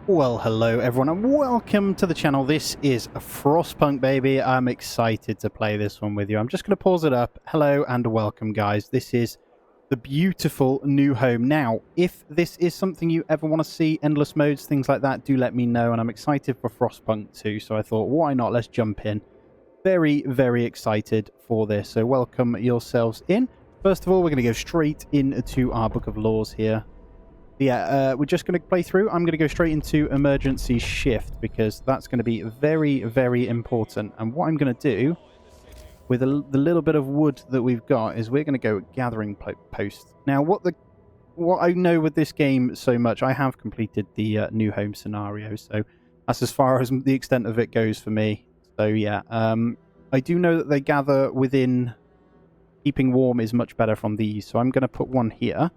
Well, hello everyone and welcome to the channel. This is Frostpunk, baby. I'm excited to play this one with you. I'm just going to pause it up. Hello and welcome, guys. This is the beautiful New Home. Now, if this is something you ever want to see, endless modes, things like that, do let me know. And I'm excited for Frostpunk too, so I thought, why not? Let's jump in. Very, very excited for this. So welcome yourselves in. First of all, we're going to go straight into our Book of Laws here. Yeah, we're just going to play through. I'm going to go straight into emergency shift because that's going to be very, very important. And what I'm going to do with the little bit of wood that we've got is we're going to go gathering post. Now, what I know with this game so much, I have completed the New Home scenario, so that's as far as the extent of it goes for me. So yeah, I do know that they gather within. Keeping warm is much better from these, so I'm going to put one here.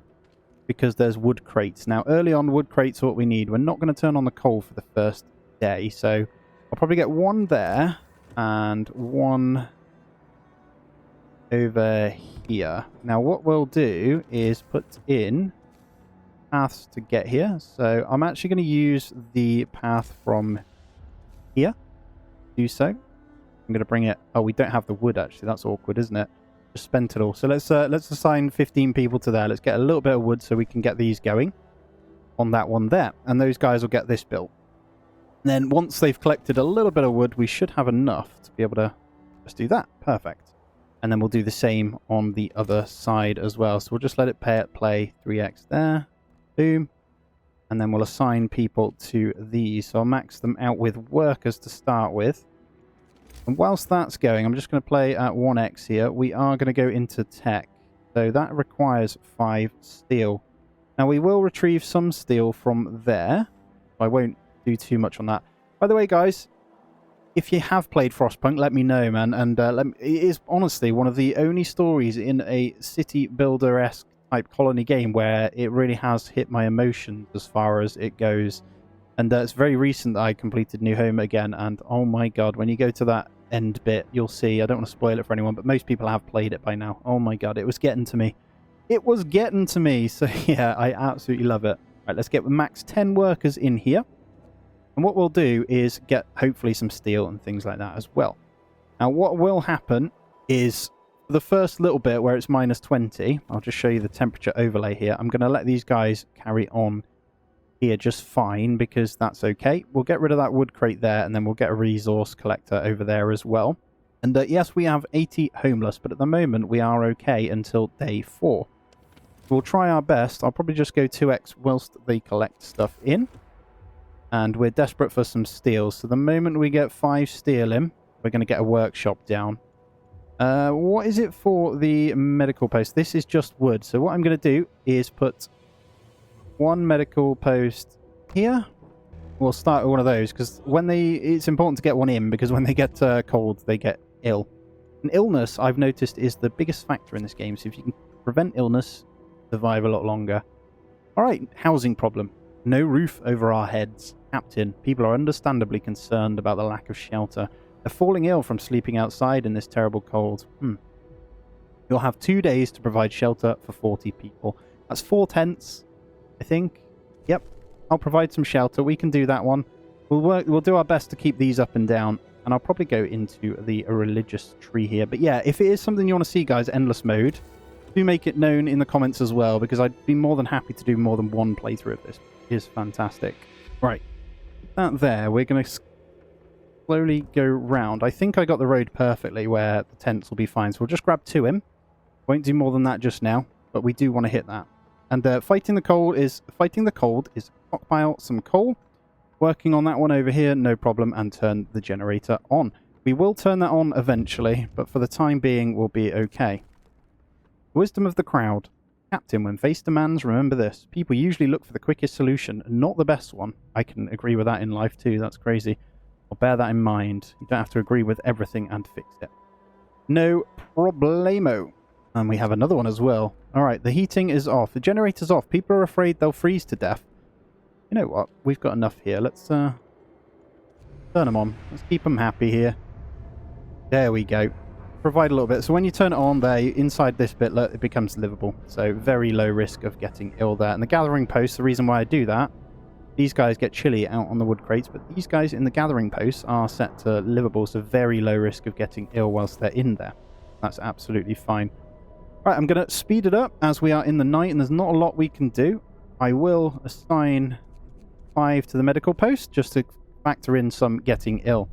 Because there's wood crates. Now, early on, wood crates are what we need. We're not going to turn on the coal for the first day, so I'll probably get one there and one over here. Now, what we'll do is put in paths to get here. So I'm actually going to use the path from here to do so. I'm going to bring it... Oh, we don't have the wood, actually. That's awkward, isn't it? Just spent it all. So let's assign 15 people to there. Let's get a little bit of wood so we can get these going on that one there. And those guys will get this built. And then once they've collected a little bit of wood, we should have enough to be able to just do that. Perfect. And then we'll do the same on the other side as well. So we'll just let it play 3x there. Boom. And then we'll assign people to these. So I'll max them out with workers to start with. And whilst that's going, I'm just going to play at 1x here. We are going to go into tech. So that requires 5 steel. Now, we will retrieve some steel from there. I won't do too much on that. By the way, guys, if you have played Frostpunk, let me know, man. And it is honestly one of the only stories in a city builder-esque type colony game where it really has hit my emotions as far as it goes. And it's very recent that I completed New Home again, and oh my god, when you go to that end bit, you'll see, I don't want to spoil it for anyone, but most people have played it by now. Oh my god, it was getting to me. It was getting to me, so yeah, I absolutely love it. Right, let's get max 10 workers in here. And what we'll do is get, hopefully, some steel and things like that as well. Now, what will happen is, for the first little bit where it's minus 20, I'll just show you the temperature overlay here. I'm going to let these guys carry on here just fine because that's okay. We'll get rid of that wood crate there and then we'll get a resource collector over there as well. And yes, we have 80 homeless, but at the moment we are okay until day 4. We'll try our best. I'll probably just go 2x whilst they collect stuff in. And we're desperate for some steel. So the moment we get 5 steel in, we're going to get a workshop down. What is it for the medical post? This is just wood. So what I'm going to do is put 1 medical post here. We'll start with one of those because it's important to get one in because when they get cold, they get ill. And illness, I've noticed, is the biggest factor in this game. So if you can prevent illness, survive a lot longer. All right, housing problem. No roof over our heads. Captain, people are understandably concerned about the lack of shelter. They're falling ill from sleeping outside in this terrible cold. You'll have 2 days to provide shelter for 40 people. That's 4 tents. I think. Yep. I'll provide some shelter. We can do that one. We'll do our best to keep these up and down. And I'll probably go into the religious tree here. But yeah, if it is something you want to see, guys, endless mode, do make it known in the comments as well. Because I'd be more than happy to do more than one playthrough of this. It is fantastic. Right. That there. We're going to slowly go round. I think I got the road perfectly where the tents will be fine. So we'll just grab 2 in. Won't do more than that just now. But we do want to hit that. And fighting the cold is stockpile some coal. Working on that one over here, no problem, and turn the generator on. We will turn that on eventually, but for the time being, we'll be okay. Wisdom of the crowd. Captain, when faced demands, remember this. People usually look for the quickest solution, not the best one. I can agree with that in life too, that's crazy. I'll bear that in mind. You don't have to agree with everything and fix it. No problemo. And we have another one as well. Alright, the heating is off. The generator's off. People are afraid they'll freeze to death. You know what? We've got enough here. Let's turn them on. Let's keep them happy here. There we go. Provide a little bit. So when you turn it on there, inside this bit, it becomes livable. So very low risk of getting ill there. And the gathering post, the reason why I do that These guys get chilly out on the wood crates, but these guys in the gathering posts are set to livable, so very low risk of getting ill whilst they're in there. That's absolutely fine. Right, I'm going to speed it up as we are in the night and there's not a lot we can do. I will assign 5 to the medical post just to factor in some getting ill.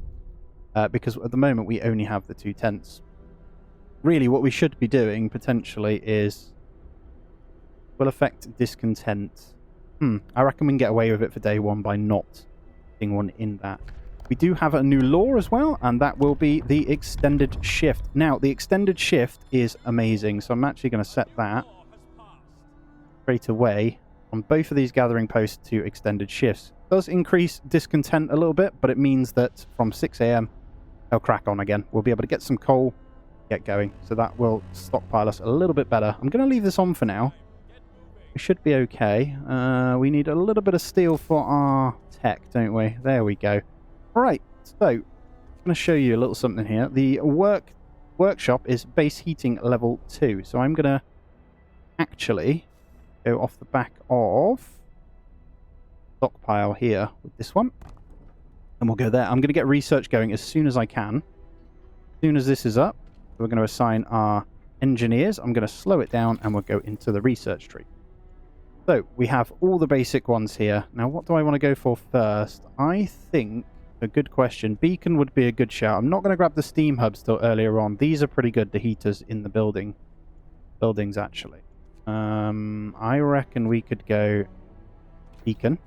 Because at the moment we only have the 2 tents. Really, what we should be doing, potentially, is... will affect discontent. I reckon we can get away with it for day 1 by not putting one in that. We do have a new law as well, and that will be the extended shift. Now, the extended shift is amazing, so I'm actually going to set that straight away on both of these gathering posts to extended shifts. It does increase discontent a little bit, but it means that from 6 AM, they'll crack on again. We'll be able to get some coal, get going, so that will stockpile us a little bit better. I'm going to leave this on for now. We should be okay. We need a little bit of steel for our tech, don't we? There we go. Alright, so I'm going to show you a little something here. The workshop is base heating level 2. So I'm going to actually go off the back of stockpile here with this one. And we'll go there. I'm going to get research going as soon as I can. As soon as this is up, we're going to assign our engineers. I'm going to slow it down and we'll go into the research tree. So, we have all the basic ones here. Now, what do I want to go for first? I think, a good question, beacon would be a good shout. I'm not going to grab the steam hubs till earlier on. These are pretty good, the heaters in the buildings, actually. I reckon we could go beacon.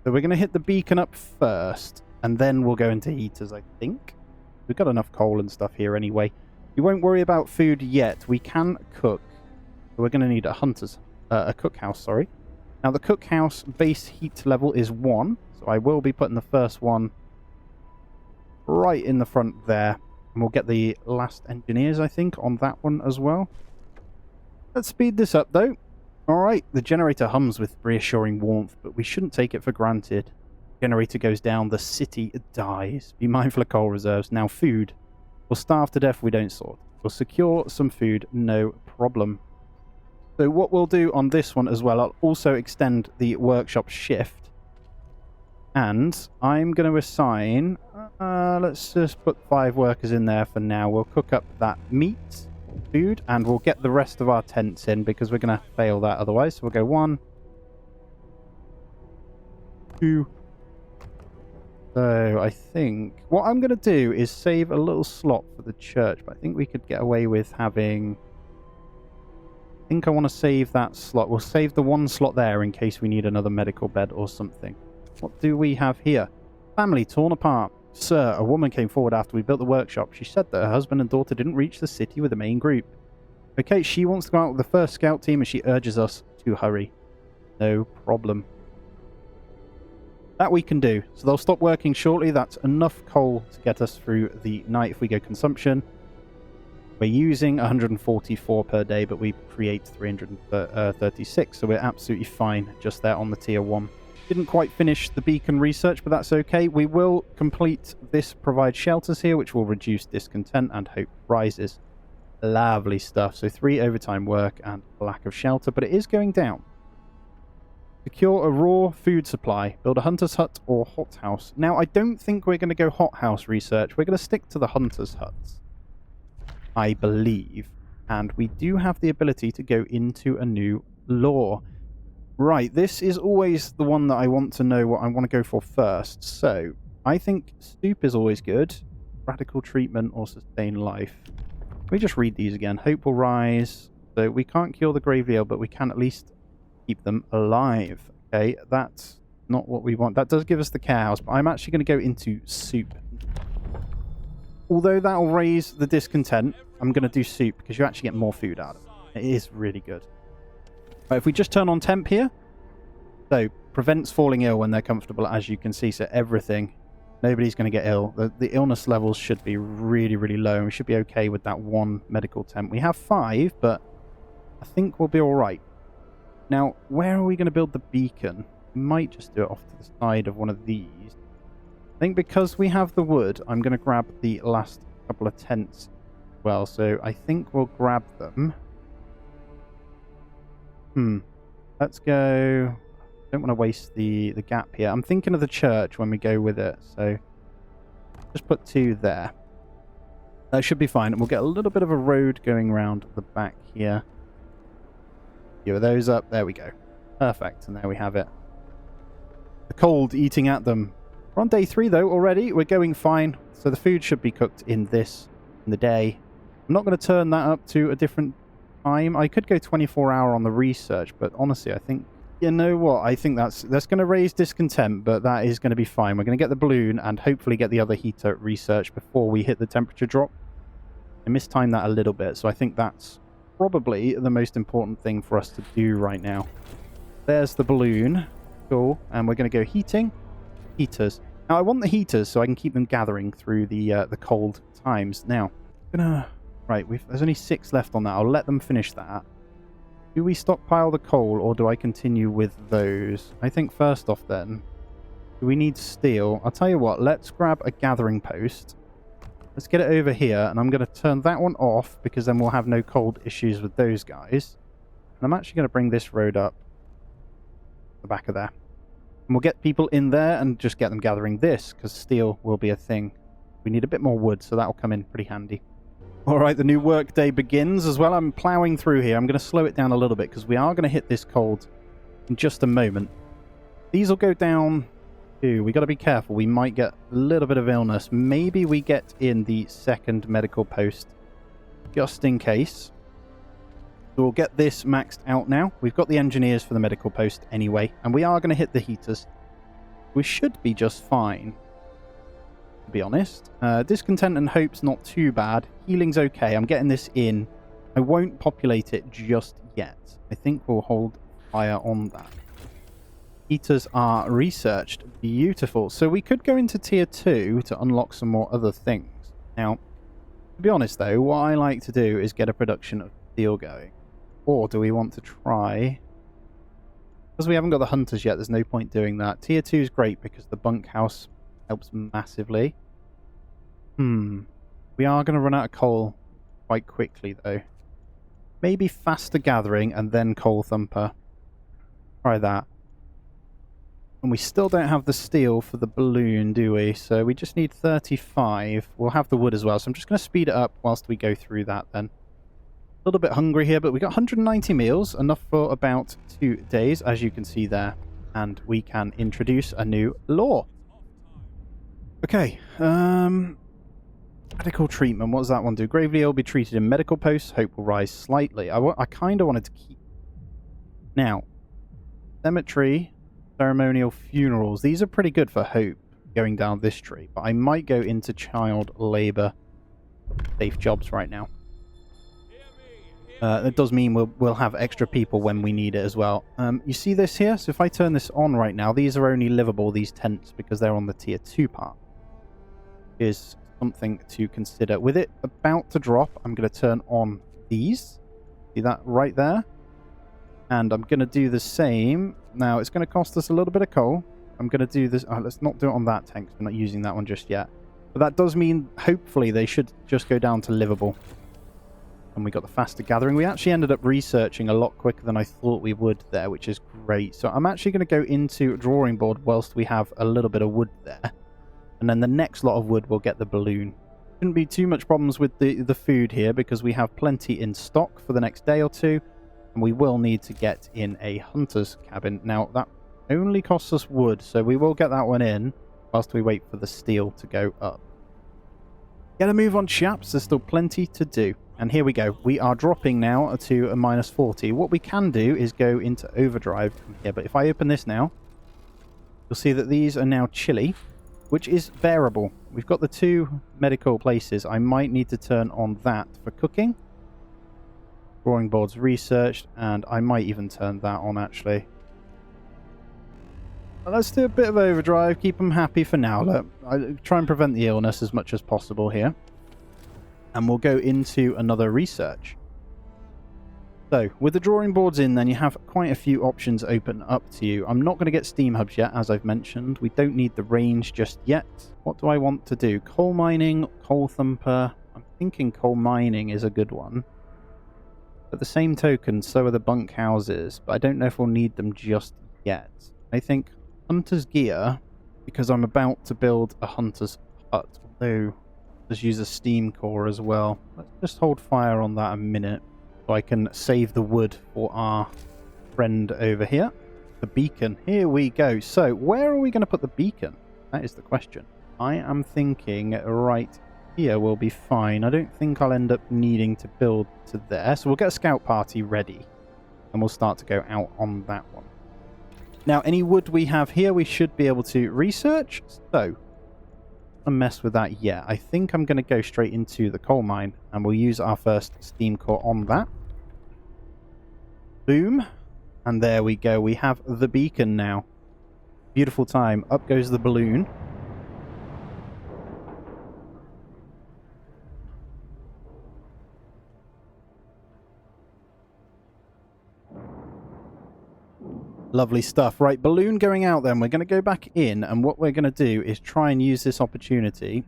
So, we're going to hit the beacon up first, and then we'll go into heaters, I think. We've got enough coal and stuff here anyway. We won't worry about food yet. We can cook. We're going to need a cookhouse, sorry. Now, the cookhouse base heat level is 1, so I will be putting the first one right in the front there. And we'll get the last engineers, I think, on that one as well. Let's speed this up, though. Alright, the generator hums with reassuring warmth, but we shouldn't take it for granted. Generator goes down, the city dies. Be mindful of coal reserves. Now, food. We'll starve to death if we don't sort. We'll secure some food, no problem. So what we'll do on this one as well, I'll also extend the workshop shift. And I'm going to assign, let's just put 5 workers in there for now. We'll cook up that meat, food, and we'll get the rest of our tents in because we're going to fail that otherwise. So we'll go 1, 2. So I think what I'm going to do is save a little slot for the church, but I think we could get away with having... I think I want to save that slot. We'll save the 1 slot there in case we need another medical bed or something. What do we have here? Family torn apart. Sir, a woman came forward after we built the workshop. She said that her husband and daughter didn't reach the city with the main group. Okay, she wants to go out with the first scout team and she urges us to hurry. No problem. That we can do. So they'll stop working shortly. That's enough coal to get us through the night if we go consumption. We're using 144 per day, but we create 336, so we're absolutely fine just there on the tier 1. Didn't quite finish the beacon research, but that's okay. We will complete this provide shelters here, which will reduce discontent and hope rises. Lovely stuff. So 3 overtime work and lack of shelter, but it is going down. Secure a raw food supply. Build a hunter's hut or hothouse. Now, I don't think we're going to go hothouse research. We're going to stick to the hunter's huts, I believe. And we do have the ability to go into a new law. Right, this is always the one that I want to know what I want to go for first. So, I think soup is always good. Radical treatment or sustain life. Let me just read these again. Hope will rise. So, we can't cure the gravely ill, but we can at least keep them alive. Okay, that's not what we want. That does give us the care house, but I'm actually going to go into soup. Although that'll raise the discontent, I'm going to do soup because you actually get more food out of it. It is really good. Right, if we just turn on temp here, so prevents falling ill when they're comfortable, as you can see. So everything, nobody's going to get ill. The illness levels should be really, really low. And we should be okay with that 1 medical temp. We have 5, but I think we'll be all right. Now, where are we going to build the beacon? We might just do it off to the side of one of these. I think because we have the wood, I'm going to grab the last couple of tents as well. So I think we'll grab them. Let's go... Don't want to waste the gap here. I'm thinking of the church when we go with it, so just put 2 there. That should be fine, and we'll get a little bit of a road going around the back here. Gear those up. There we go. Perfect, and there we have it. The cold eating at them. We're on day 3 though already. We're going fine, so the food should be cooked in the day. I'm not going to turn that up to a different time. I could go 24-hour on the research, but honestly, I think, you know what? I think that's going to raise discontent, but that is going to be fine. We're going to get the balloon and hopefully get the other heater researched before we hit the temperature drop. I mistimed that a little bit, so I think that's probably the most important thing for us to do right now. There's the balloon. Cool. And we're going to go heating. Heaters. Now, I want the heaters so I can keep them gathering through the cold times. Now, right, there's only 6 left on that. I'll let them finish that. Do we stockpile the coal, or do I continue with those? I think first off then, do we need steel? I'll tell you what, let's grab a gathering post. Let's get it over here, and I'm going to turn that one off, because then we'll have no cold issues with those guys. And I'm actually going to bring this road up the back of there. And we'll get people in there and just get them gathering this, because steel will be a thing. We need a bit more wood, so that'll come in pretty handy. Alright, the new work day begins as well. I'm ploughing through here. I'm going to slow it down a little bit because we are going to hit this cold in just a moment. These will go down too. We got to be careful. We might get a little bit of illness. Maybe we get in the 2nd medical post just in case. So we'll get this maxed out now. We've got the engineers for the medical post anyway, and we are going to hit the heaters. We should be just fine, to be honest. Discontent and hope's not too bad. Healing's okay. I'm getting this in. I won't populate it just yet. I think we'll hold fire on that. Heaters are researched. Beautiful. So we could go into tier 2 to unlock some more other things. Now, to be honest though, what I like to do is get a production of steel going. Or do we want to try... Because we haven't got the hunters yet, there's no point doing that. Tier 2 is great because the bunkhouse helps massively. We are going to run out of coal quite quickly, though. Maybe faster gathering and then coal thumper. Try that. And we still don't have the steel for the balloon, do we? So we just need 35. We'll have the wood as well, so I'm just going to speed it up whilst we go through that then. A little bit hungry here, but we got 190 meals, enough for about 2 days, as you can see there. And we can introduce a new law. Okay, medical treatment, what does that one do? Gravely ill be treated in medical posts, hope will rise slightly. I kind of wanted to keep... Now, cemetery, ceremonial funerals, these are pretty good for hope going down this tree, but I might go into child labour safe jobs right now. That does mean we'll have extra people when we need it as well. You see this here? So if I turn this on right now, these are only livable, these tents, because they're on the tier 2 part. Is something to consider. With it about to drop, I'm going to turn on these. See that right there? And I'm going to do the same. Now, it's going to cost us a little bit of coal. I'm going to do this. Let's not do it on that tank. We're not using that one just yet. But that does mean, hopefully, they should just go down to livable. And we got the faster gathering. We actually ended up researching a lot quicker than I thought we would there, which is great. So I'm actually going to go into drawing board whilst we have a little bit of wood there. And then the next lot of wood will get the balloon. Shouldn't be too much problems with the food here because we have plenty in stock for the next day or two. And we will need to get in a hunter's cabin. Now, that only costs us wood, so we will get that one in whilst we wait for the steel to go up. Get a move on, chaps. There's still plenty to do. And here we go. We are dropping now to a -40. What we can do is go into overdrive from here. But if I open this now, you'll see that these are now chilly, which is bearable. We've got the 2 medical places. I might need to turn on that for cooking. Drawing boards researched, and I might even turn that on, actually. But let's do a bit of overdrive. Keep them happy for now. Look, I try and prevent the illness as much as possible here. And we'll go into another research. So, with the drawing boards in, then you have quite a few options open up to you. I'm not going to get steam hubs yet, as I've mentioned. We don't need the range just yet. What do I want to do? Coal mining, coal thumper. I'm thinking coal mining is a good one. At the same token, so are the bunk houses, but I don't know if we'll need them just yet. I think hunter's gear, because I'm about to build a hunter's hut, although let's use a steam core as well. Let's just hold fire on that a minute so I can save the wood for our friend over here. The beacon. Here we go. So where are we going to put the beacon? That is the question. I am thinking right here will be fine. I don't think I'll end up needing to build to there. So we'll get a scout party ready and we'll start to go out on that one. Now, any wood we have here, we should be able to research. So, not mess with that yet. I think I'm going to go straight into the coal mine and we'll use our first steam core on that. Boom. And there we go. We have the beacon now. Beautiful time. Up goes the balloon. Lovely stuff. Right, balloon going out then. We're going to go back in, and what we're going to do is try and use this opportunity.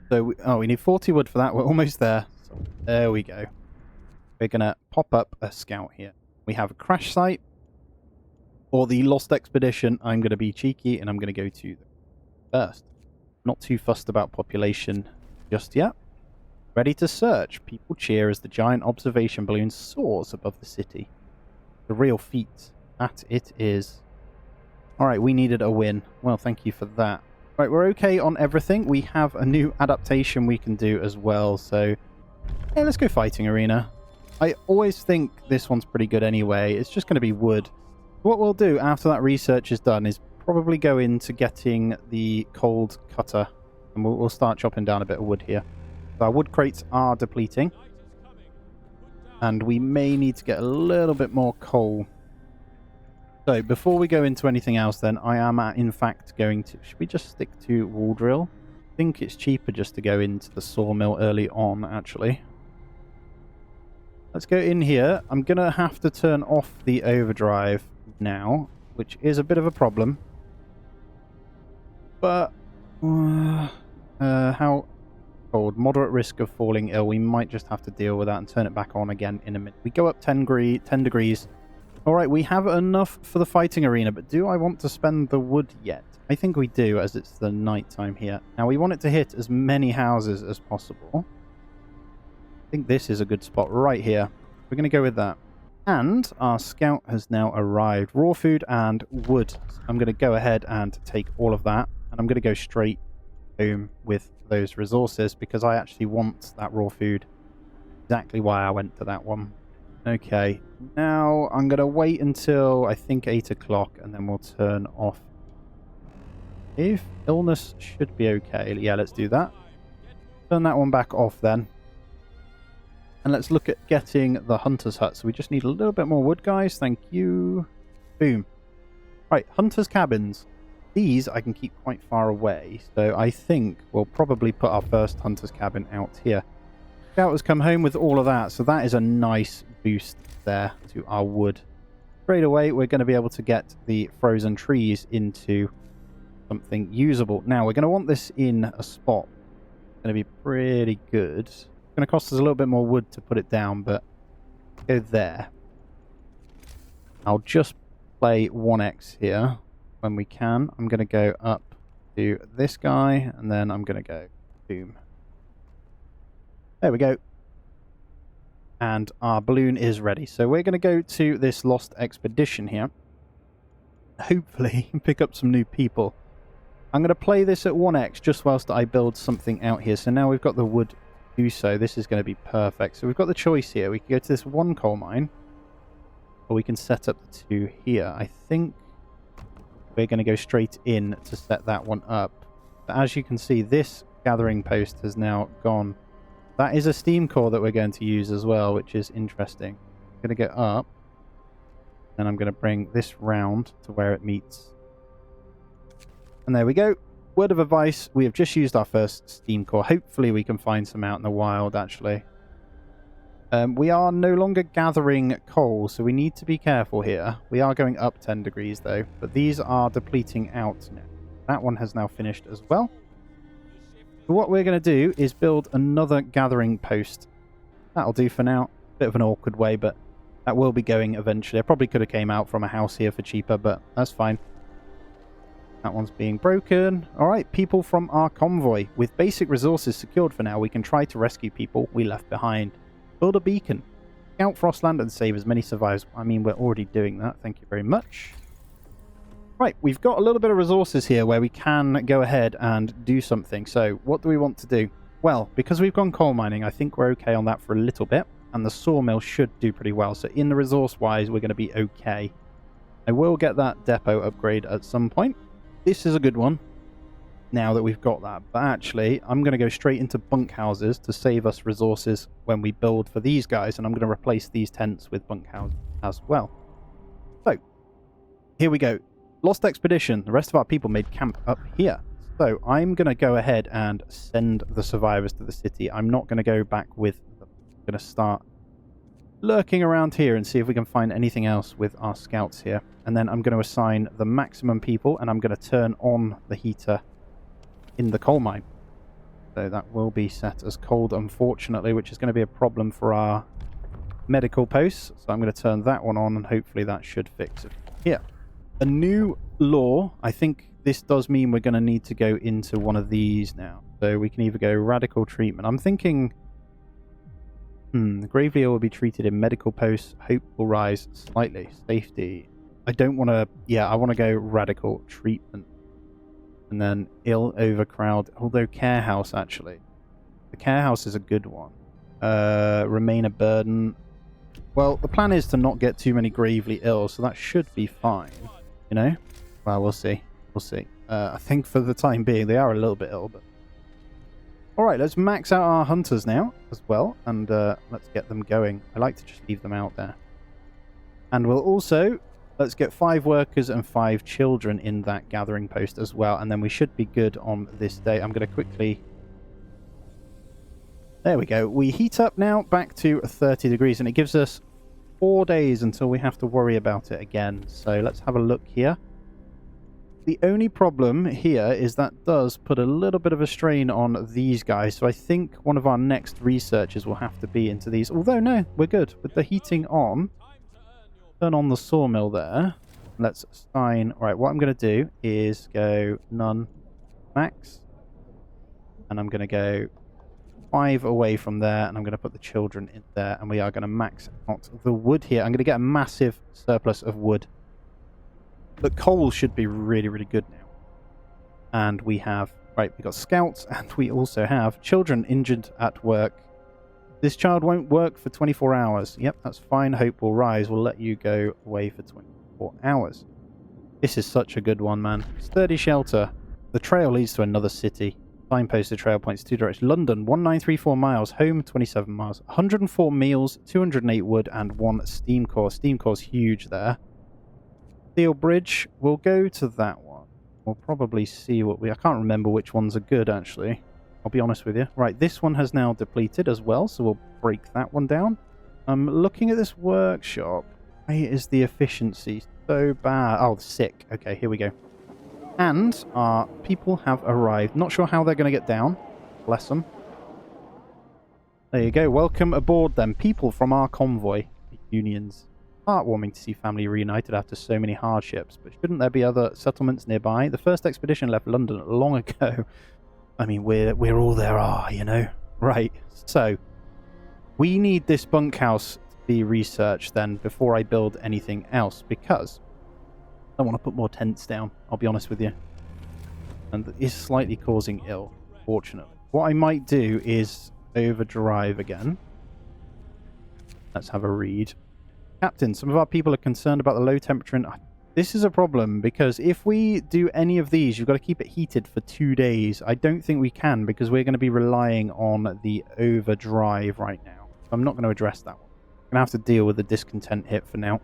So, we need 40 wood for that. We're almost there. So, there we go. We're going to pop up a scout here. We have a crash site, or the Lost Expedition. I'm going to be cheeky, and I'm going to go to the first. Not too fussed about population just yet. Ready to search. People cheer as the giant observation balloon soars above the city. The real feat. That it is. Alright, we needed a win. Well, thank you for that. Right, we're okay on everything. We have a new adaptation we can do as well, so yeah, let's go fighting arena. I always think this one's pretty good anyway. It's just going to be wood. What we'll do after that research is done is probably go into getting the cold cutter, and we'll start chopping down a bit of wood here. So our wood crates are depleting, and we may need to get a little bit more coal. So, before we go into anything else then, I am in fact going to... Should we just stick to wall drill? I think it's cheaper just to go into the sawmill early on, actually. Let's go in here. I'm going to have to turn off the overdrive now, which is a bit of a problem. But... how cold? Moderate risk of falling ill. We might just have to deal with that and turn it back on again in a minute. We go up 10 degrees. Alright, we have enough for the fighting arena, but do I want to spend the wood yet? I think we do, as it's the night time here. Now, we want it to hit as many houses as possible. I think this is a good spot right here. We're going to go with that. And our scout has now arrived. Raw food and wood. So I'm going to go ahead and take all of that, and I'm going to go straight home with those resources, because I actually want that raw food. Exactly why I went to that one. Okay, now I'm going to wait until I think 8 o'clock and then we'll turn off. If illness should be okay. Yeah, let's do that. Turn that one back off then. And let's look at getting the hunter's hut. So we just need a little bit more wood, guys. Thank you. Boom. Right, hunter's cabins. These I can keep quite far away. So I think we'll probably put our first hunter's cabin out here. Scout has come home with all of that, so that is a nice boost there to our wood. Straight away, we're going to be able to get the frozen trees into something usable. Now, we're going to want this in a spot. It's going to be pretty good. It's going to cost us a little bit more wood to put it down, but go there. I'll just play 1x here when we can. I'm going to go up to this guy, and then I'm going to go boom. There we go. And our balloon is ready. So we're going to go to this Lost Expedition here. Hopefully pick up some new people. I'm going to play this at 1x just whilst I build something out here. So now we've got the wood to do so. This is going to be perfect. So we've got the choice here. We can go to this one coal mine, or we can set up the two here. I think we're going to go straight in to set that one up. But as you can see, this gathering post has now gone. That is a steam core that we're going to use as well, which is interesting. I'm going to go up, and I'm going to bring this round to where it meets. And there we go. Word of advice, we have just used our first steam core. Hopefully we can find some out in the wild, actually. We are no longer gathering coal, so we need to be careful here. We are going up 10 degrees, though, but these are depleting out now. That one has now finished as well. So what we're going to do is build another gathering post. That'll do for now. Bit of an awkward way, but That will be going eventually. I probably could have came out from a house here for cheaper, but that's fine. That one's being broken. All right, people from our convoy. With basic resources secured for now, we can try to rescue people we left behind. Build a beacon. Scout Frostland and save as many survivors. I mean, we're already doing that. Thank you very much. Right, we've got a little bit of resources here where we can go ahead and do something. So what do we want to do? Well, because we've gone coal mining, I think we're okay on that for a little bit. And the sawmill should do pretty well. So in the resource-wise, we're going to be okay. I will get that depot upgrade at some point. This is a good one, now that we've got that. But actually, I'm going to go straight into bunkhouses to save us resources when we build for these guys. And I'm going to replace these tents with bunkhouses as well. So, here we go. Lost expedition. The rest of our people made camp up here. So, I'm going to go ahead and send the survivors to the city. I'm not going to go back with them. I'm going to start lurking around here and see if we can find anything else with our scouts here. And then I'm going to assign the maximum people, and I'm going to turn on the heater in the coal mine. So that will be set as cold, unfortunately, which is going to be a problem for our medical posts. So I'm going to turn that one on, and hopefully that should fix it. Here. A new law. I think this does mean we're going to need to go into one of these now. So we can either go radical treatment. I'm thinking... gravely ill will be treated in medical posts. Hope will rise slightly. Safety. I don't want to... Yeah, I want to go radical treatment. And then ill overcrowd. Although care house, actually. The care house is a good one. Remain a burden. Well, the plan is to not get too many gravely ill, so that should be fine. You know? Well, we'll see. We'll see. I think for the time being, they are a little bit ill, but... Alright, let's max out our hunters now as well, and let's get them going. I like to just leave them out there. And we'll also, let's get 5 workers and 5 children in that gathering post as well, and then we should be good on this day. I'm going to quickly... There we go. We heat up now back to 30 degrees, and it gives us 4 days until we have to worry about it again. So let's have a look here. The only problem here is that does put a little bit of a strain on these guys. So I think one of our next researches will have to be into these. Although, no, we're good. With the heating on, turn on the sawmill there. Let's assign... Alright, what I'm going to do is go none, max. And I'm going to go 5 away from there. And I'm going to put the children in there. And we are going to max out the wood here. I'm going to get a massive surplus of wood. But coal should be really, really good now. And we have... Right, we've got scouts, and we also have children injured at work. This child won't work for 24 hours. Yep, that's fine. Hope will rise. We'll let you go away for 24 hours. This is such a good one, man. Sturdy shelter. The trail leads to another city. Signposted trail points 2 directions. London, 1934 miles. Home, 27 miles. 104 meals, 208 wood, and 1 steam core. Steam core's huge there. Steel bridge, we'll go to that one. We'll probably see what we... I can't remember which ones are good, actually. I'll be honest with you. Right, this one has now depleted as well, so we'll break that one down. Looking at this workshop, why is the efficiency so bad? Oh, sick. Okay, here we go. And our people have arrived. Not sure how they're going to get down. Bless them. There you go. Welcome aboard, then. People from our convoy. The unions. Heartwarming to see family reunited after so many hardships, but shouldn't there be other settlements nearby? The first expedition left London long ago. I mean, we're all there are, you know? Right, so we need this bunkhouse to be researched then before I build anything else, because I want to put more tents down, I'll be honest with you. And it is slightly causing ill, fortunately. What I might do is overdrive again. Let's have a read. Captain, some of our people are concerned about the low temperature. And this is a problem, because if we do any of these, you've got to keep it heated for 2 days. I don't think we can, because we're going to be relying on the overdrive right now. So I'm not going to address that one. I'm going to have to deal with the discontent hit for now.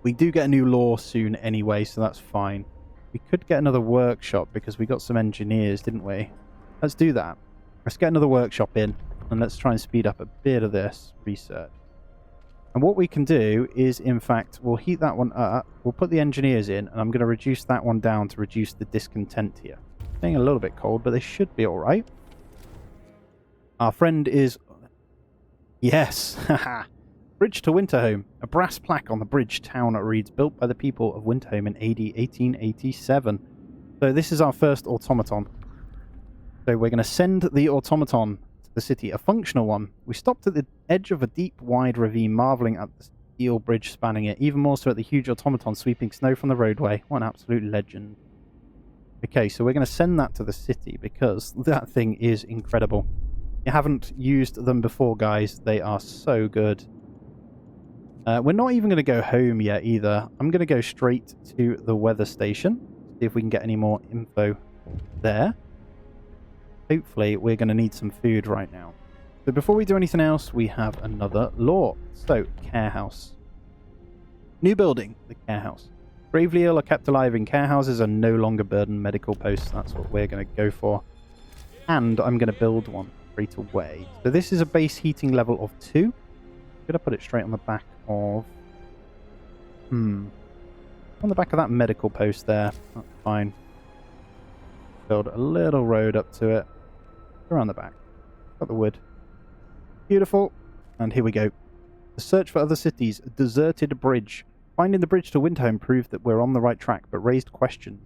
We do get a new law soon anyway, so that's fine. We could get another workshop, because we got some engineers, didn't we? Let's do that. Let's get another workshop in, and let's try and speed up a bit of this research. And what we can do is, in fact, we'll heat that one up, we'll put the engineers in, and I'm going to reduce that one down to reduce the discontent here. It's getting a little bit cold, but they should be alright. Our friend is... Yes! Haha! Bridge to Winterhome. A brass plaque on the bridge town reads, built by the people of Winterhome in AD 1887. So this is our first automaton. So we're going to send the automaton to the city, a functional one. We stopped at the edge of a deep, wide ravine, marveling at the steel bridge spanning it, even more so at the huge automaton sweeping snow from the roadway. What an absolute legend. Okay, so we're going to send that to the city because that thing is incredible. You haven't used them before, guys. They are so good. We're not even going to go home yet either. I'm going to go straight to the weather station, see if we can get any more info there. Hopefully, we're going to need some food right now. So before we do anything else, we have another law. So, care house. New building, the care house. Gravely ill are kept alive in care houses and no longer burden medical posts. That's what we're going to go for. And I'm going to build one straight away. So this is a base heating level of 2. I'm going to put it straight on the back of... On the back of that medical post there. That's fine. Build a little road up to it. Around the back. Got the wood. Beautiful. And here we go. The search for other cities. A deserted bridge. Finding the bridge to Winterhome proved that we're on the right track, but raised questions.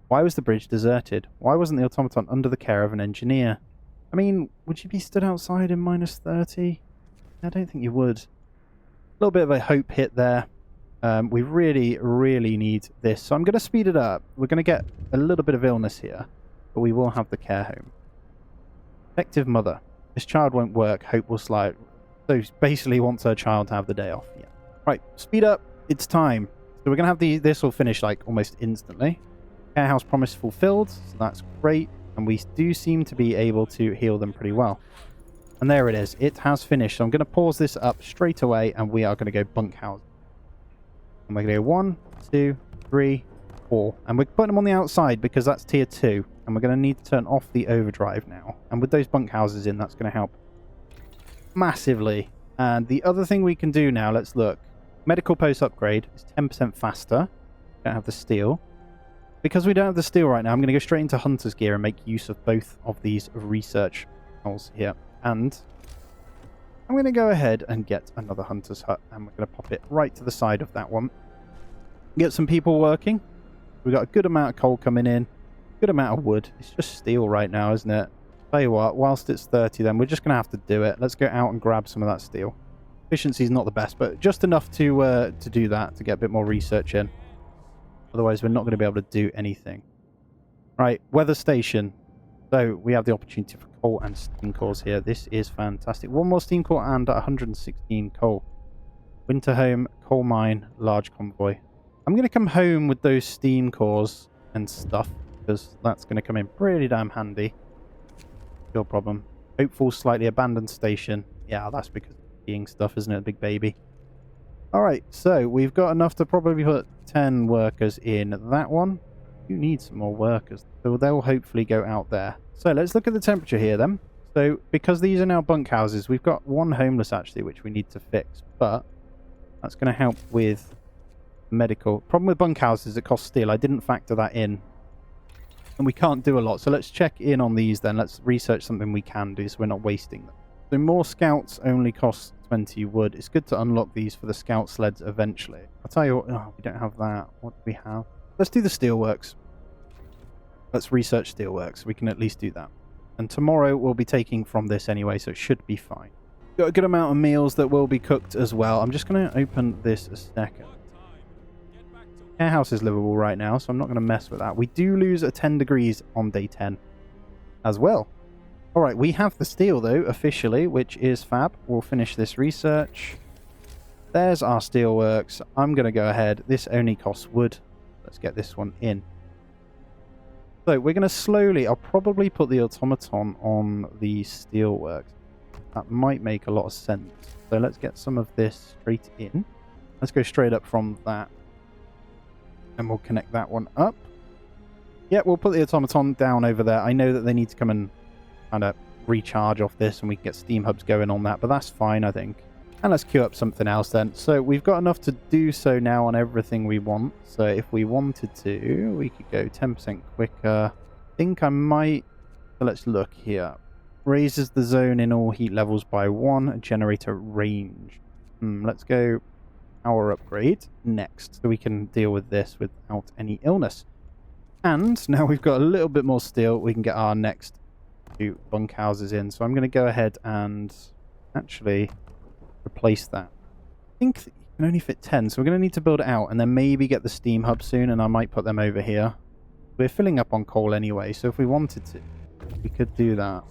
Why was the bridge deserted? Why wasn't the automaton under the care of an engineer? I mean, would you be stood outside in minus 30? I don't think you would. A little bit of a hope hit there. We really, really need this. So I'm going to speed it up. We're going to get a little bit of illness here, but we will have the care home. Effective mother. This child won't work. Hope will slide. So basically wants her child to have the day off. Yeah. Right, speed up. It's time. So we're going to have this will finish like almost instantly. Care house promise fulfilled. So that's great. And we do seem to be able to heal them pretty well. And there it is. It has finished. So I'm going to pause this up straight away and we are going to go bunkhouse. And we're going to go 1, 2, 3, 4. And we're putting them on the outside because that's tier 2. And we're going to need to turn off the overdrive now. And with those bunkhouses in, that's going to help massively. And the other thing we can do now, let's look. Medical post upgrade is 10% faster. Don't have the steel. Because we don't have the steel right now, I'm going to go straight into hunter's gear and make use of both of these research holes here. And I'm going to go ahead and get another hunter's hut. And we're going to pop it right to the side of that one. Get some people working. We've got a good amount of coal coming in. Good amount of wood. It's just steel right now, isn't it? Tell you what, whilst it's 30 then, we're just going to have to do it. Let's go out and grab some of that steel. Efficiency is not the best, but just enough to do that, to get a bit more research in. Otherwise, we're not going to be able to do anything. Right, weather station. So, we have the opportunity for coal and steam cores here. This is fantastic. One more steam core and 116 coal. Winterhome, coal mine, large convoy. I'm going to come home with those steam cores and stuff, because that's going to come in pretty damn handy. No problem. Hopeful, slightly abandoned station. Yeah, that's because of skiing stuff, isn't it, big baby? Alright, so we've got enough to probably put 10 workers in that one. You need some more workers, so they'll hopefully go out there. So let's look at the temperature here then. So because these are now bunkhouses, we've got one homeless actually, which we need to fix, but that's going to help with medical. Problem with bunkhouses, it costs steel. I didn't factor that in. And we can't do a lot, so let's check in on these then. Let's research something we can do so we're not wasting them. So more scouts only cost 20 wood. It's good to unlock these for the scout sleds eventually. I'll tell you what, oh, we don't have that. What do we have? Let's do the steelworks. Let's research steelworks. We can at least do that. And tomorrow we'll be taking from this anyway, so it should be fine. Got a good amount of meals that will be cooked as well. I'm just going to open this a second. Care house is livable right now, so I'm not going to mess with that. We do lose a 10 degrees on day 10 as well. Alright, we have the steel though, officially, which is fab. We'll finish this research. There's our steelworks. I'm going to go ahead. This only costs wood. Let's get this one in. So we're going to slowly, I'll probably put the automaton on the steelworks. That might make a lot of sense. So let's get some of this straight in. Let's go straight up from that. And we'll connect that one up. Yeah, we'll put the automaton down over there. I know that they need to come and kind of recharge off this and we can get steam hubs going on that, but that's fine, I think. And let's queue up something else then. So we've got enough to do so now on everything we want. So if we wanted to, we could go 10% quicker. I think I might... So let's look here. Raises the zone in all heat levels by 1. Generator range. Let's go power upgrade next so we can deal with this without any illness. And now we've got a little bit more steel, we can get our next 2 bunkhouses in. So I'm going to go ahead and actually replace that. I think you can only fit 10, so we're going to need to build it out and then maybe get the steam hub soon, and I might put them over here. We're filling up on coal anyway, so if we wanted to, we could do that.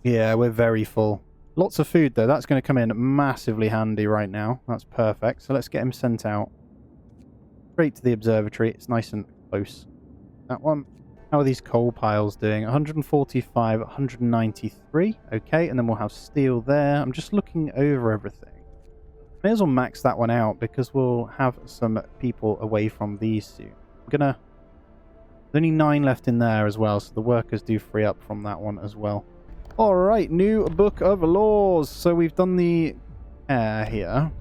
Yeah, we're very full. Lots of food, though. That's going to come in massively handy right now. That's perfect. So let's get him sent out straight to the observatory. It's nice and close. That one. How are these coal piles doing? 145, 193. Okay, and then we'll have steel there. I'm just looking over everything. May as well max that one out because we'll have some people away from these soon. There's only 9 left in there as well, so the workers do free up from that one as well. Alright, new book of laws. So we've done the air here.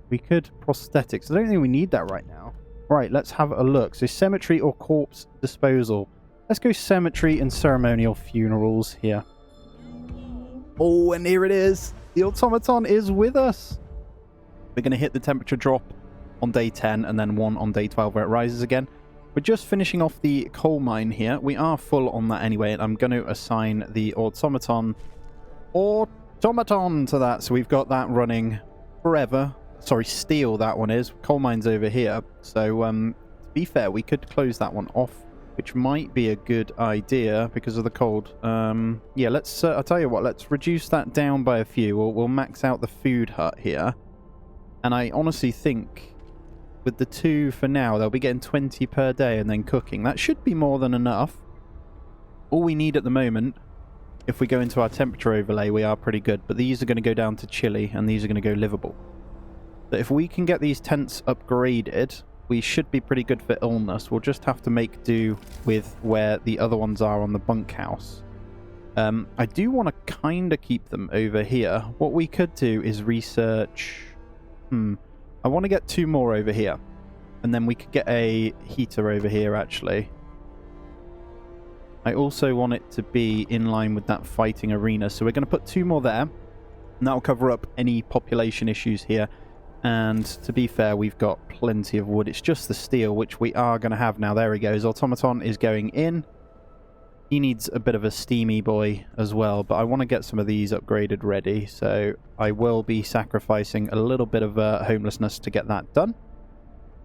We could prosthetics. I don't think we need that right now. Right, let's have a look. So cemetery or corpse disposal. Let's go cemetery and ceremonial funerals here. Oh, and here it is. The automaton is with us. We're going to hit the temperature drop on day 10 and then 1 on day 12 where it rises again. We're just finishing off the coal mine here. We are full on that anyway, and I'm going to assign the automaton to that. So we've got that running forever. Sorry, steel that one is. Coal mine's over here. So to be fair, we could close that one off, which might be a good idea because of the cold. Yeah, let's. I'll tell you what. Let's reduce that down by a few. We'll max out the food hut here, and I honestly think with the 2 for now, they'll be getting 20 per day and then cooking. That should be more than enough. All we need at the moment, if we go into our temperature overlay, we are pretty good. But these are going to go down to chilly, and these are going to go livable. But if we can get these tents upgraded, we should be pretty good for illness. We'll just have to make do with where the other ones are on the bunkhouse. I do want to kind of keep them over here. What we could do is research... I want to get 2 more over here. And then we could get a heater over here, actually. I also want it to be in line with that fighting arena. So we're going to put 2 more there. And that'll cover up any population issues here. And to be fair, we've got plenty of wood. It's just the steel, which we are going to have now. There he goes. Automaton is going in. He needs a bit of a steamy boy as well, but I want to get some of these upgraded ready, so I will be sacrificing a little bit of homelessness to get that done.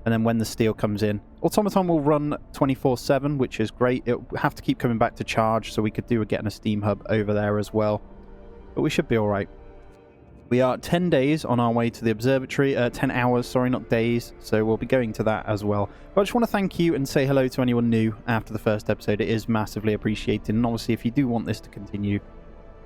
And then when the steel comes in, Automaton will run 24/7, which is great. It'll have to keep coming back to charge, so we could do getting a steam hub over there as well. But we should be all right. We are 10 days on our way to the observatory. 10 hours, sorry, not days. So we'll be going to that as well. But I just want to thank you and say hello to anyone new after the first episode. It is massively appreciated. And obviously, if you do want this to continue,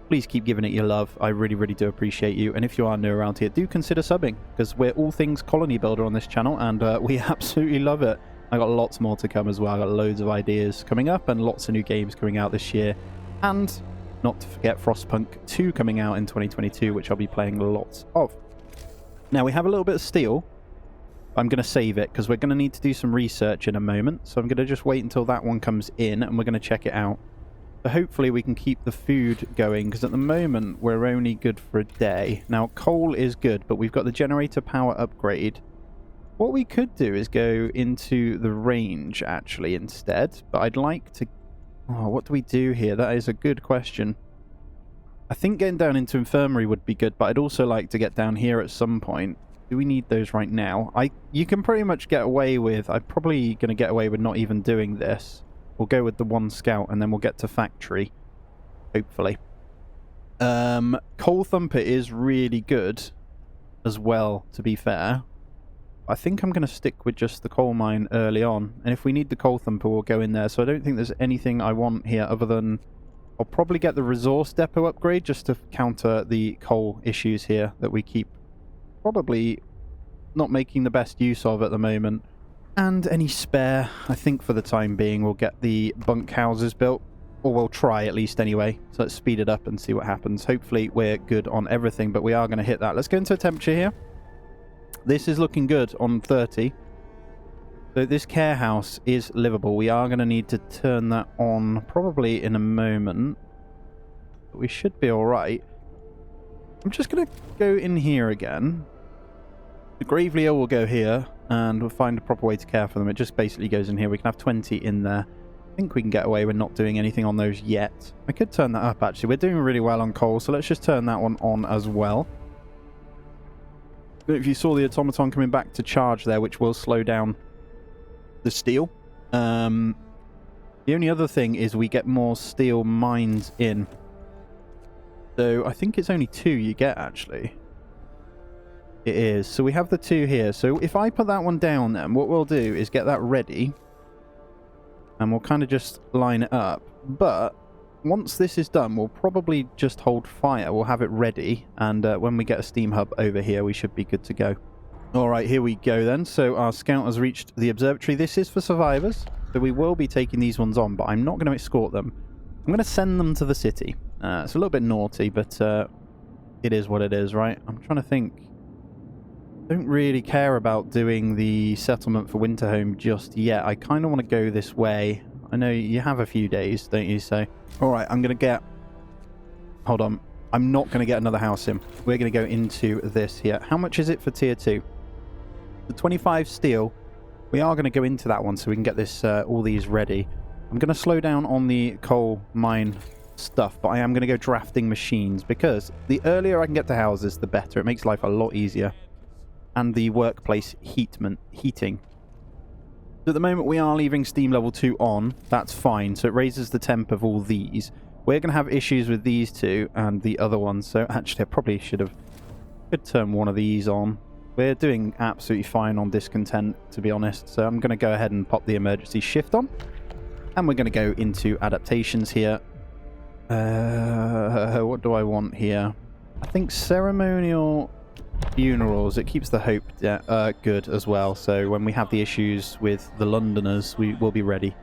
please keep giving it your love. I really, really do appreciate you. And if you are new around here, do consider subbing, because we're all things colony builder on this channel, and we absolutely love it. I got lots more to come as well. I got loads of ideas coming up and lots of new games coming out this year. And not to forget Frostpunk 2 coming out in 2022, which I'll be playing lots of. Now, we have a little bit of steel. I'm going to save it because we're going to need to do some research in a moment. So I'm going to just wait until that one comes in and we're going to check it out. So hopefully we can keep the food going, because at the moment we're only good for a day. Now, coal is good, but we've got the generator power upgrade. What we could do is go into the range, actually, instead. But I'd like to... Oh, what do we do here? That is a good question. I think getting down into infirmary would be good, but I'd also like to get down here at some point. Do we need those right now? You can pretty much get away with... I'm probably going to get away with not even doing this. We'll go with the 1 scout, and then we'll get to factory. Hopefully. Coal Thumper is really good as well, to be fair. I think I'm going to stick with just the coal mine early on. And if we need the coal thumper, we'll go in there. So I don't think there's anything I want here other than... I'll probably get the resource depot upgrade just to counter the coal issues here that we keep probably not making the best use of at the moment. And any spare, I think for the time being, we'll get the bunkhouses built. Or we'll try at least anyway. So let's speed it up and see what happens. Hopefully we're good on everything, but we are going to hit that. Let's go into a temperature here. This is looking good on 30. So this care house is livable. We are going to need to turn that on probably in a moment. But we should be alright. I'm just going to go in here again. The Gravely Ill will go here, and we'll find a proper way to care for them. It just basically goes in here. We can have 20 in there. I think we can get away with not doing anything on those yet. I could turn that up, actually. We're doing really well on coal, so let's just turn that one on as well. If you saw the automaton coming back to charge there, which will slow down the steel. The only other thing is we get more steel mines in. So I think it's only 2 you get, actually. It is. So we have the 2 here. So if I put that one down then, what we'll do is get that ready. And we'll kind of just line it up. But once this is done, we'll probably just hold fire. We'll have it ready. And when we get a steam hub over here, we should be good to go. All right, here we go then. So our scout has reached the observatory. This is for survivors. So we will be taking these ones on, but I'm not going to escort them. I'm going to send them to the city. It's a little bit naughty, but it is what it is, right? I'm trying to think. Don't really care about doing the settlement for Winterhome just yet. I kind of want to go this way. I know you have a few days, don't you? So, all right, I'm going to get... Hold on. I'm not going to get another house in. We're going to go into this here. How much is it for tier 2? The 25 steel. We are going to go into that one so we can get this all these ready. I'm going to slow down on the coal mine stuff, but I am going to go drafting machines because the earlier I can get to houses, the better. It makes life a lot easier. And the workplace heating. So at the moment we are leaving steam level 2 on. That's fine. So it raises the temp of all these. We're going to have issues with these 2 and the other one. So actually I probably could turn one of these on. We're doing absolutely fine on discontent, to be honest. So I'm going to go ahead and pop the emergency shift on. And we're going to go into adaptations here. What do I want here? I think ceremonial... funerals, it keeps the hope good as well, so when we have the issues with the Londoners, we will be ready.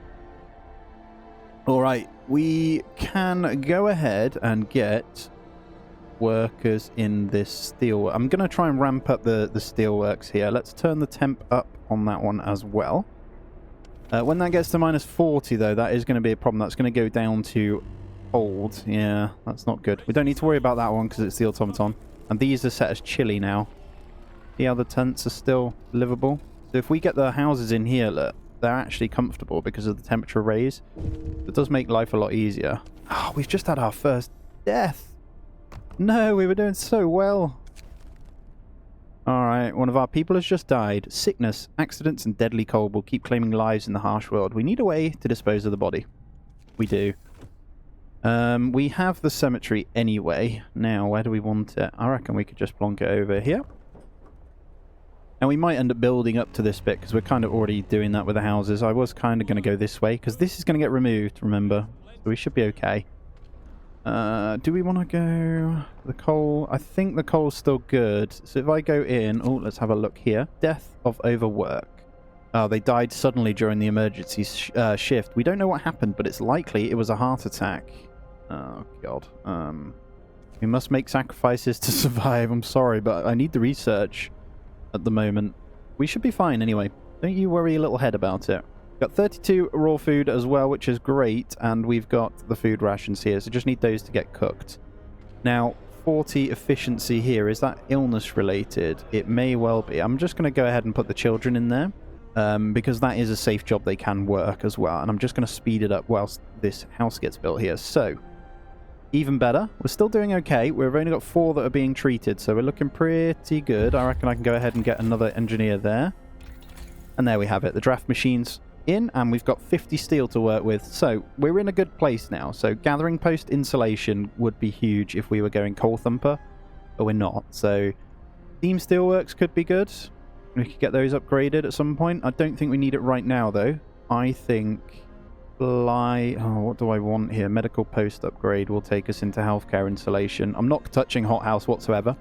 Alright, we can go ahead and get workers in this steel. I'm going to try and ramp up the steelworks here. Let's turn the temp up on that one as well. When that gets to minus 40 though, that is going to be a problem. That's going to go down to old. Yeah, that's not good. We don't need to worry about that one because it's the automaton. And these are set as chilly now. See how the tents are still livable? So if we get the houses in here, look, they're actually comfortable because of the temperature raise. It does make life a lot easier. Oh, we've just had our first death. No, we were doing so well. Alright, one of our people has just died. Sickness, accidents, and deadly cold will keep claiming lives in the harsh world. We need a way to dispose of the body. We do. We have the cemetery anyway. Now, where do we want it? I reckon we could just plonk it over here. And we might end up building up to this bit because we're kind of already doing that with the houses. I was kind of going to go this way because this is going to get removed, remember? So we should be okay. Do we want to go the coal? I think the coal's still good. So if I go in... Oh, let's have a look here. Death of overwork. Oh, they died suddenly during the emergency shift. We don't know what happened, but it's likely it was a heart attack. Oh, God. We must make sacrifices to survive. I'm sorry, but I need the research at the moment. We should be fine anyway. Don't you worry a little head about it. Got 32 raw food as well, which is great, and we've got the food rations here, so just need those to get cooked. Now, 40 efficiency here. Is that illness related? It may well be. I'm just going to go ahead and put the children in there. Because that is a safe job they can work as well. And I'm just going to speed it up whilst this house gets built here. So, even better. We're still doing okay. We've only got 4 that are being treated, so we're looking pretty good. I reckon I can go ahead and get another engineer there. And there we have it. The draft machine's in, and we've got 50 steel to work with. So, we're in a good place now. So, gathering post insulation would be huge if we were going coal thumper, but we're not. So, steam steelworks could be good. We could get those upgraded at some point. I don't think we need it right now, though. I think... Oh, what do I want here? Medical post upgrade will take us into healthcare insulation. I'm not touching hothouse whatsoever.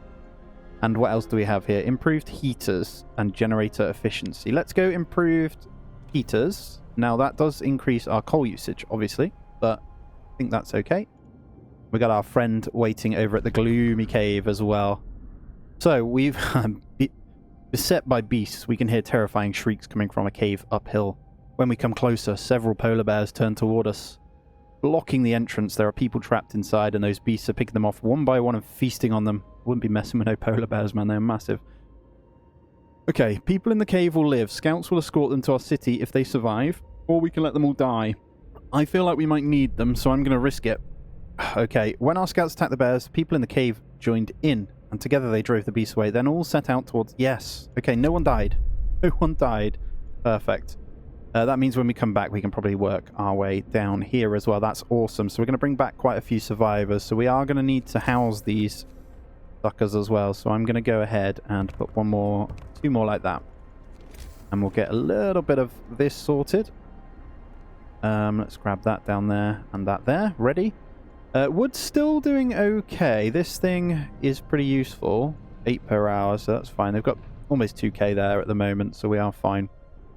And what else do we have here? Improved heaters and generator efficiency. Let's go improved heaters. Now, that does increase our coal usage, obviously. But I think that's okay. We got our friend waiting over at the gloomy cave as well. So, we've... Beset by beasts, we can hear terrifying shrieks coming from a cave uphill. When we come closer, several polar bears turn toward us. blocking the entrance. There are people trapped inside, and those beasts are picking them off one by one and feasting on them. Wouldn't be messing with no polar bears, man. They're massive. Okay, people in the cave will live. Scouts will escort them to our city if they survive, or we can let them all die. I feel like we might need them, so I'm going to risk it. Okay, when our scouts attacked the bears, people in the cave joined in, and together they drove the beasts away. Then all set out towards... Yes. Okay, no one died. No one died. Perfect. That means when we come back, we can probably work our way down here as well. That's awesome. So we're going to bring back quite a few survivors. So we are going to need to house these suckers as well. So I'm going to go ahead and put two more like that. And we'll get a little bit of this sorted. Let's grab that down there and that there. Ready? Wood's still doing okay. This thing is pretty useful. 8 per hour, so that's fine. They've got almost 2k there at the moment, so we are fine.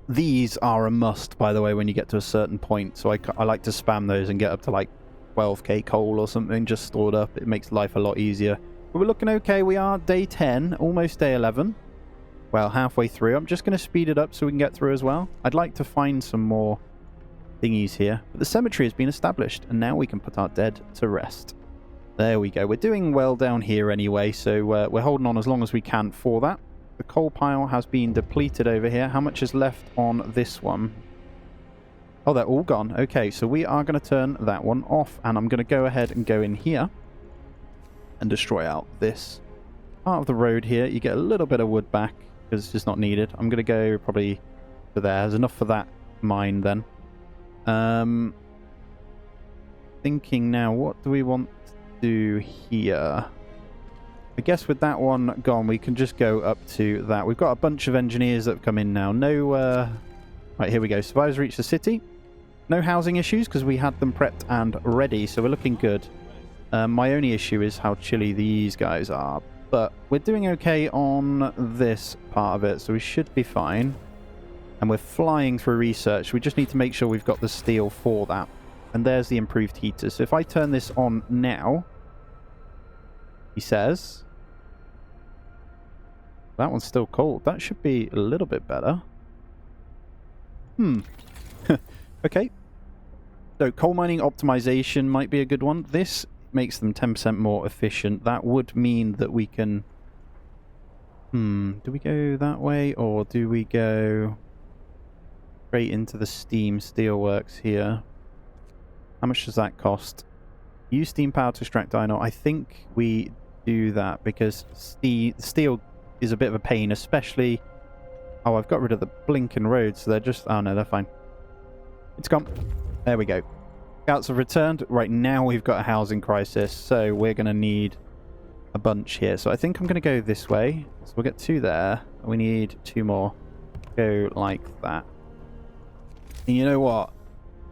These are a must, by the way, when you get to a certain point. So I like to spam those and get up to like 12k coal or something just stored up. It makes life a lot easier. But we're looking okay. We are day 10, almost day 11. Well, halfway through. I'm just going to speed it up so we can get through as well. I'd like to find some more thingies here. But the cemetery has been established, and now we can put our dead to rest. There we go. We're doing well down here anyway, so we're holding on as long as we can for that. The coal pile has been depleted over here. How much is left on this one? Oh, they're all gone. Okay, so we are going to turn that one off, and I'm going to go ahead and go in here and destroy out this part of the road here. You get a little bit of wood back because it's just not needed. I'm going to go probably to there. There's enough for that mine then. Thinking now, what do we want to do here? I guess with that one gone, we can just go up to that. We've got a bunch of engineers that have come in now. No, right, here we go. Survivors reach the city. No housing issues because we had them prepped and ready, so we're looking good. My only issue is how chilly these guys are, but we're doing okay on this part of it, so we should be fine. And we're flying through research. We just need to make sure we've got the steel for that. And there's the improved heater. So if I turn this on now, he says... That one's still cold. That should be a little bit better. Okay. So coal mining optimization might be a good one. This makes them 10% more efficient. That would mean that we can... Do we go that way or do we go straight into the steam steelworks here? How much does that cost? Use steam power to extract iron ore. I think we do that because steel is a bit of a pain, especially... Oh, I've got rid of the blinking roads, so they're just... Oh, no, they're fine. It's gone. There we go. Scouts have returned. Right now we've got a housing crisis, so we're going to need a bunch here. So I think I'm going to go this way. So we'll get 2 there. We need 2 more. Go like that. And you know what?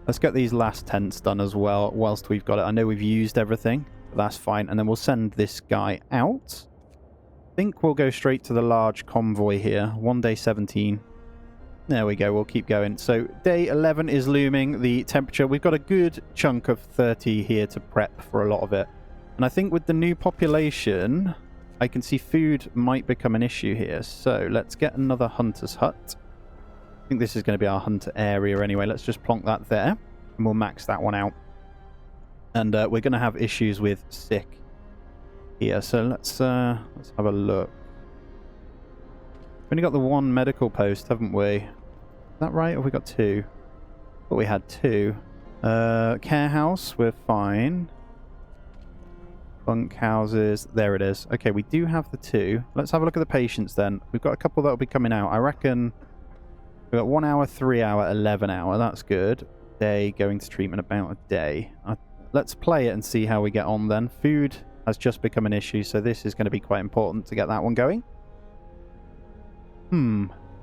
Let's get these last tents done as well whilst we've got it. I know we've used everything, but that's fine. And then we'll send this guy out. I think we'll go straight to the large convoy here. 1 day 17. There we go. We'll keep going. So day 11 is looming. The temperature, we've got a good chunk of 30 here to prep for a lot of it. And I think with the new population, I can see food might become an issue here. So let's get another hunter's hut. I think this is going to be our hunter area anyway. Let's just plonk that there. And we'll max that one out. And we're going to have issues with sick here. So let's have a look. We've only got the 1 medical post, haven't we? Is that right? Or have we got 2? But we had 2. Care house, we're fine. Bunk houses, there it is. Okay, we do have the 2. Let's have a look at the patients then. We've got a couple that will be coming out. I reckon we've got 1 hour, 3 hour, 11 hour. That's good. Day going to treatment about a day. Let's play it and see how we get on then. Food has just become an issue, so this is going to be quite important to get that one going.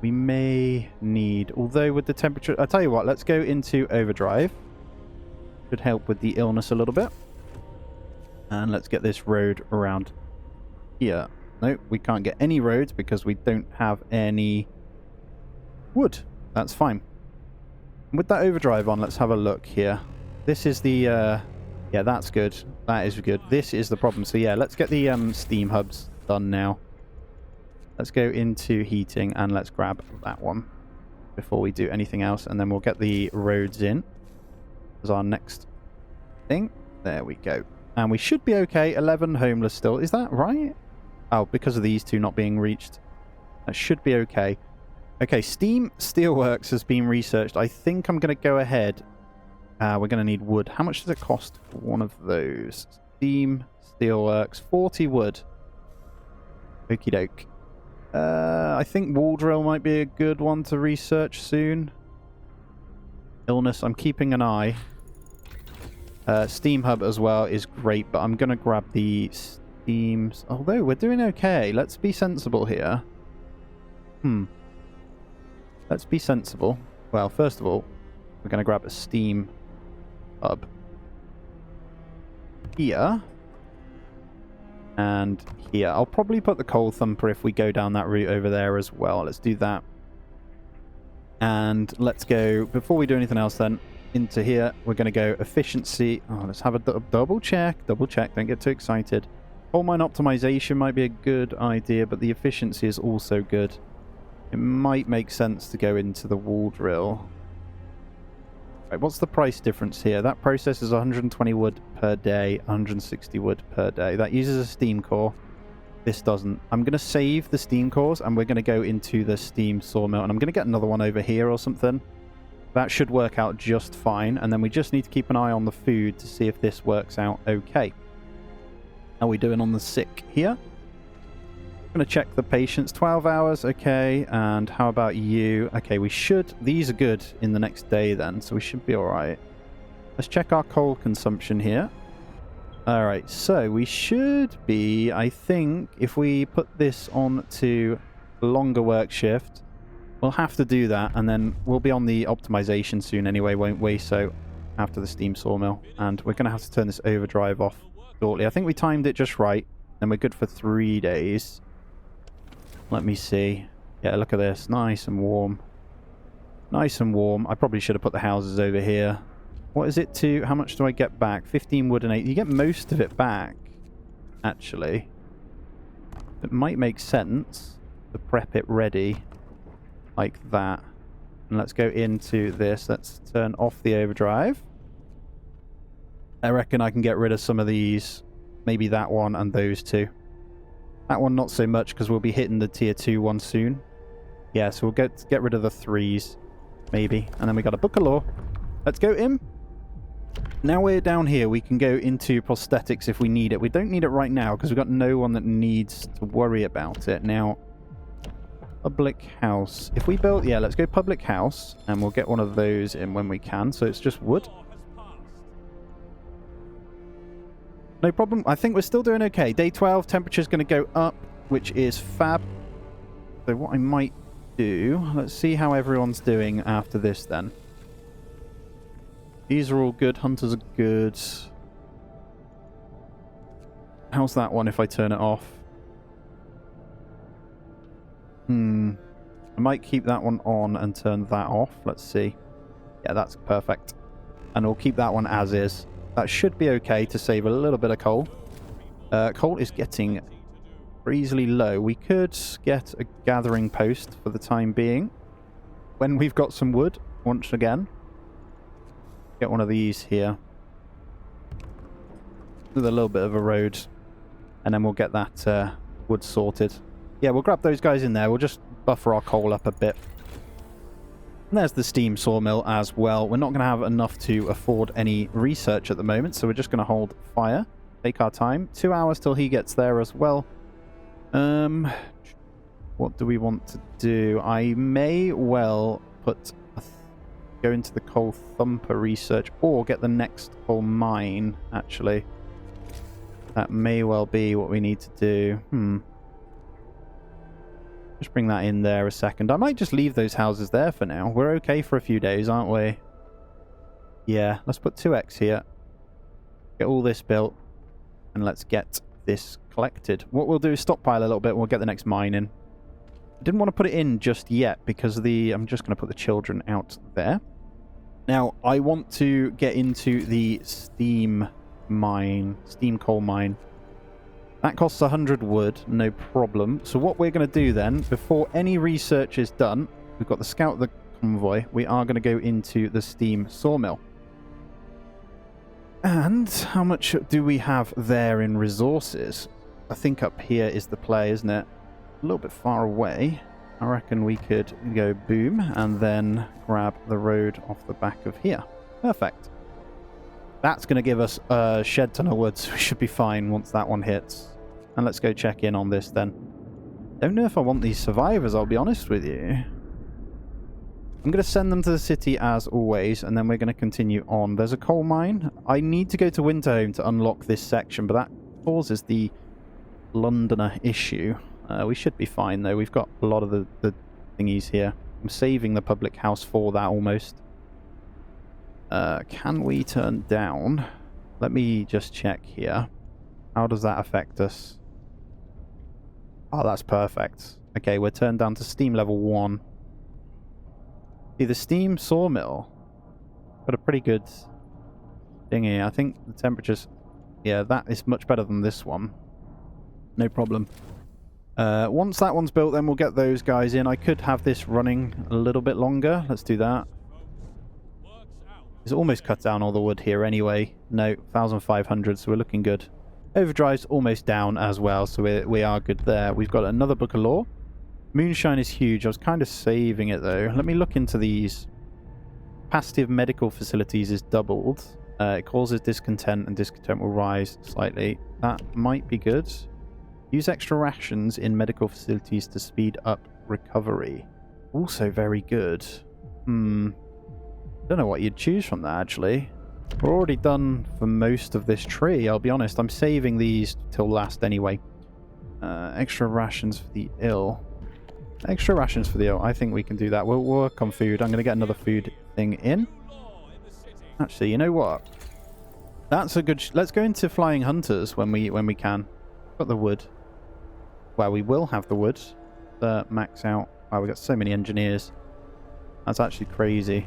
We may need... Although with the temperature... I'll tell you what, let's go into overdrive. Should help with the illness a little bit. And let's get this road around here. No, we can't get any roads because we don't have any wood. That's fine. With that overdrive on, let's have a look here. This is the... yeah, that's good. That is good. This is the problem. So yeah, let's get the steam hubs done now. Let's go into heating and let's grab that one before we do anything else. And then we'll get the roads in as our next think. There we go. And we should be okay. 11 homeless still. Is that right? Oh, because of these two not being reached. That should be okay. Okay, Steam Steelworks has been researched. I think I'm going to go ahead. We're going to need wood. How much does it cost for one of those? Steam Steelworks. 40 wood. Okie doke. I think wall drill might be a good one to research soon. Illness. I'm keeping an eye. Steam Hub as well is great, but I'm going to grab the Steams. Although, we're doing okay. Let's be sensible here. Let's be sensible. Well, first of all, we're going to grab a Steam Hub here. And here. I'll probably put the coal thumper if we go down that route over there as well. Let's do that. And let's go, before we do anything else then, into here. We're going to go efficiency. Oh, let's have a double check. Double check. Don't get too excited. Coal mine optimization might be a good idea, but the efficiency is also good. It might make sense to go into the wall drill. Right, what's the price difference here? That process is 120 wood per day, 160 wood per day. That uses a steam core. This doesn't. I'm going to save the steam cores, and we're going to go into the steam sawmill, and I'm going to get another one over here or something. That should work out just fine, and then we just need to keep an eye on the food to see if this works out okay. How are we doing on the sick here? I'm going to check the patients. 12 hours, okay. And how about you? Okay, we should... These are good in the next day then, so we should be alright. Let's check our coal consumption here. Alright, so we should be, I think, if we put this on to longer work shift, we'll have to do that, and then we'll be on the optimization soon anyway, won't we? So, after the steam sawmill. And we're going to have to turn this overdrive off shortly. I think we timed it just right, and we're good for 3 days. Let me see. Yeah, look at this. Nice and warm. Nice and warm. I probably should have put the houses over here. What is it to... How much do I get back? 15 wood and 8. You get most of it back, actually. It might make sense to prep it ready like that. And let's go into this. Let's turn off the overdrive. I reckon I can get rid of some of these. Maybe that one and those two. That one not so much because we'll be hitting the tier 2 one soon. Yeah, so we'll get rid of the 3s. Maybe. And then we got a book of law. Let's go in. Now we're down here, we can go into prosthetics if we need it. We don't need it right now because we've got no one that needs to worry about it. Now, public house. If we build... Yeah, let's go public house. And we'll get one of those in when we can. So it's just wood. No problem. I think we're still doing okay. Day 12, temperature's going to go up, which is fab. So what I might do... Let's see how everyone's doing after this then. These are all good. Hunters are good. How's that one if I turn it off? I might keep that one on and turn that off. Let's see. Yeah, that's perfect. And we'll keep that one as is. That should be okay to save a little bit of coal. Coal is getting breezily low. We could get a gathering post for the time being. When we've got some wood, once again. Get one of these here. With a little bit of a road. And then we'll get that wood sorted. Yeah, we'll grab those guys in there. We'll just buffer our coal up a bit. And there's the steam sawmill as well. We're not going to have enough to afford any research at the moment, so we're just going to hold fire. Take our time. 2 hours till he gets there as well. What do we want to do? I may well put go into the coal thumper research or get the next coal mine, actually. That may well be what we need to do. Just bring that in there a second. I might just leave those houses there for now. We're okay for a few days, aren't we? Yeah, let's put 2x here. Get all this built. And let's get this collected. What we'll do is stockpile a little bit and we'll get the next mine in. I didn't want to put it in just yet because I'm just going to put the children out there. Now, I want to get into the steam coal mine. That costs 100 wood, no problem. So what we're going to do then, before any research is done, we've got the scout the convoy, we are going to go into the steam sawmill. And how much do we have there in resources? I think up here is the play, isn't it? A little bit far away. I reckon we could go boom and then grab the road off the back of here. Perfect. That's going to give us a shed ton of woods. We should be fine once that one hits. And let's go check in on this then. Don't know if I want these survivors, I'll be honest with you. I'm going to send them to the city as always, and then we're going to continue on. There's a coal mine. I need to go to Winterhome to unlock this section, but that causes the Londoner issue. We should be fine, though. We've got a lot of the thingies here. I'm saving the public house for that almost. Can we turn down? Let me just check here. How does that affect us? Oh, that's perfect. Okay, we're turned down to steam level 1. See, the steam sawmill got a pretty good thingy. I think the temperatures... Yeah, that is much better than this one. No problem. Once that one's built, then we'll get those guys in. I could have this running a little bit longer. Let's do that. It's almost cut down all the wood here anyway. No, 1,500, so we're looking good. Overdrive's almost down as well, so we are good there. We've got another book of lore. Moonshine is huge. I was kind of saving it, though. Let me look into these. Capacity of medical facilities is doubled. It causes discontent, and discontent will rise slightly. That might be good. Use extra rations in medical facilities to speed up recovery. Also very good. Don't know what you'd choose from that, actually. We're already done for most of this tree, I'll be honest. I'm saving these till last anyway. Extra rations for the ill. Extra rations for the ill. I think we can do that. We'll work on food. I'm going to get another food thing in. Actually, you know what? That's a good... Let's go into flying hunters when we can. Got the wood. Well, we will have the wood. Max out. Wow, we've got so many engineers. That's actually crazy.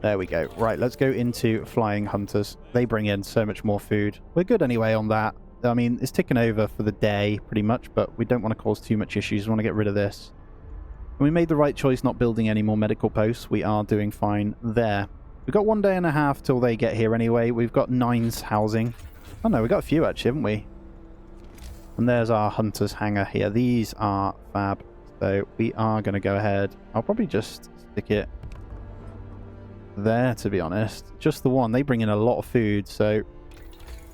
There we go. Right, let's go into flying hunters. They bring in so much more food. We're good anyway on that. I mean, it's ticking over for the day, pretty much, but we don't want to cause too much issues. We want to get rid of this. And we made the right choice not building any more medical posts. We are doing fine there. We've got 1 day and a half till they get here anyway. We've got 9's housing. Oh no, we've got a few actually, haven't we? And there's our hunter's hangar here. These are fab. So we are going to go ahead. I'll probably just stick it there, to be honest. Just the one. They bring in a lot of food, so...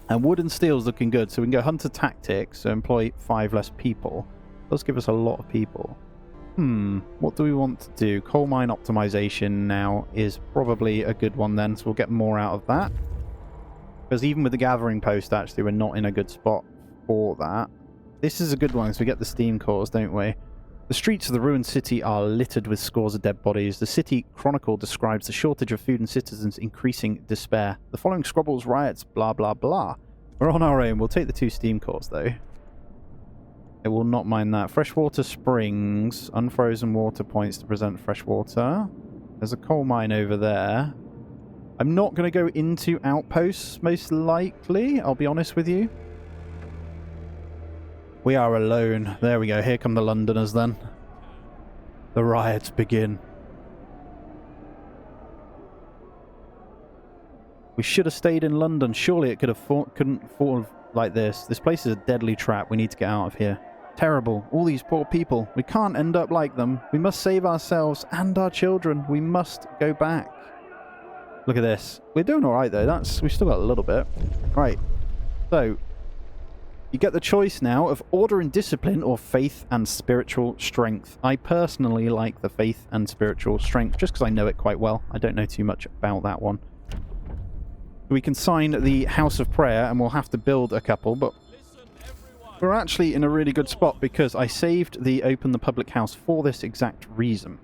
And wood and steel's looking good, so we can go hunter tactics, so employ 5 less people. Does give us a lot of people. What do we want to do? Coal mine optimization now is probably a good one then, so we'll get more out of that. Because even with the gathering post, actually, we're not in a good spot for that. This is a good one, so we get the steam cores, don't we? The streets of the ruined city are littered with scores of dead bodies. The city chronicle describes the shortage of food and citizens' increasing despair. The following squabbles, riots, blah, blah, blah. We're on our own. We'll take the 2 steam cores, though. I will not mind that. Freshwater springs. Unfrozen water points to present fresh water. There's a coal mine over there. I'm not going to go into outposts, most likely. I'll be honest with you. We are alone. There we go. Here come the Londoners then. The riots begin. We should have stayed in London. Surely it couldn't fall like this. This place is a deadly trap. We need to get out of here. Terrible. All these poor people. We can't end up like them. We must save ourselves and our children. We must go back. Look at this. We're doing alright though. We've still got a little bit. Right. So... You get the choice now of order and discipline or faith and spiritual strength. I personally like the faith and spiritual strength just because I know it quite well. I don't know too much about that one. We can sign the House of Prayer and we'll have to build a couple, but we're actually in a really good spot because I saved the Open the Public House for this exact reason.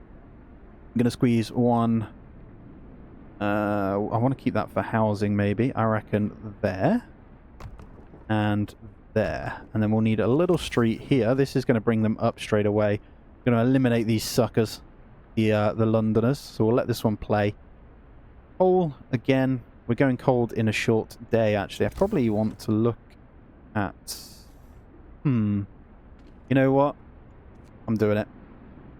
I'm going to squeeze one. I want to keep that for housing maybe. I reckon there. And there. And then we'll need a little street here. This is going to bring them up straight away. Going to eliminate these suckers, the Londoners. So we'll let this one play. Coal, again. We're going cold in a short day, actually. I probably want to look at... You know what? I'm doing it.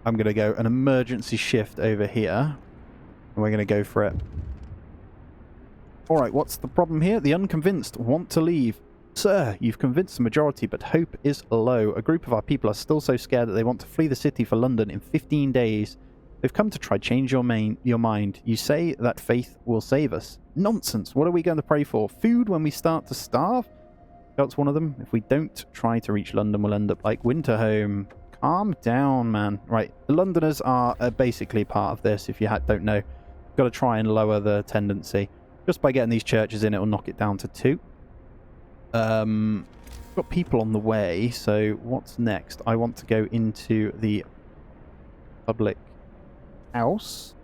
I'm going to go an emergency shift over here. And we're going to go for it. Alright, what's the problem here? The unconvinced want to leave. Sir, you've convinced the majority, but hope is low. A group of our people are still so scared that they want to flee the city for London in 15 days. They've come to try change your mind. You say that faith will save us. Nonsense. What are we going to pray for? Food when we start to starve? That's one of them. If we don't try to reach London, we'll end up like Winterhome. Calm down, man. Right, the Londoners are basically part of this, if you don't know. Got to try and lower the tendency. Just by getting these churches in, it will knock it down to 2. Got people on the way, so what's next? I want to go into the public house.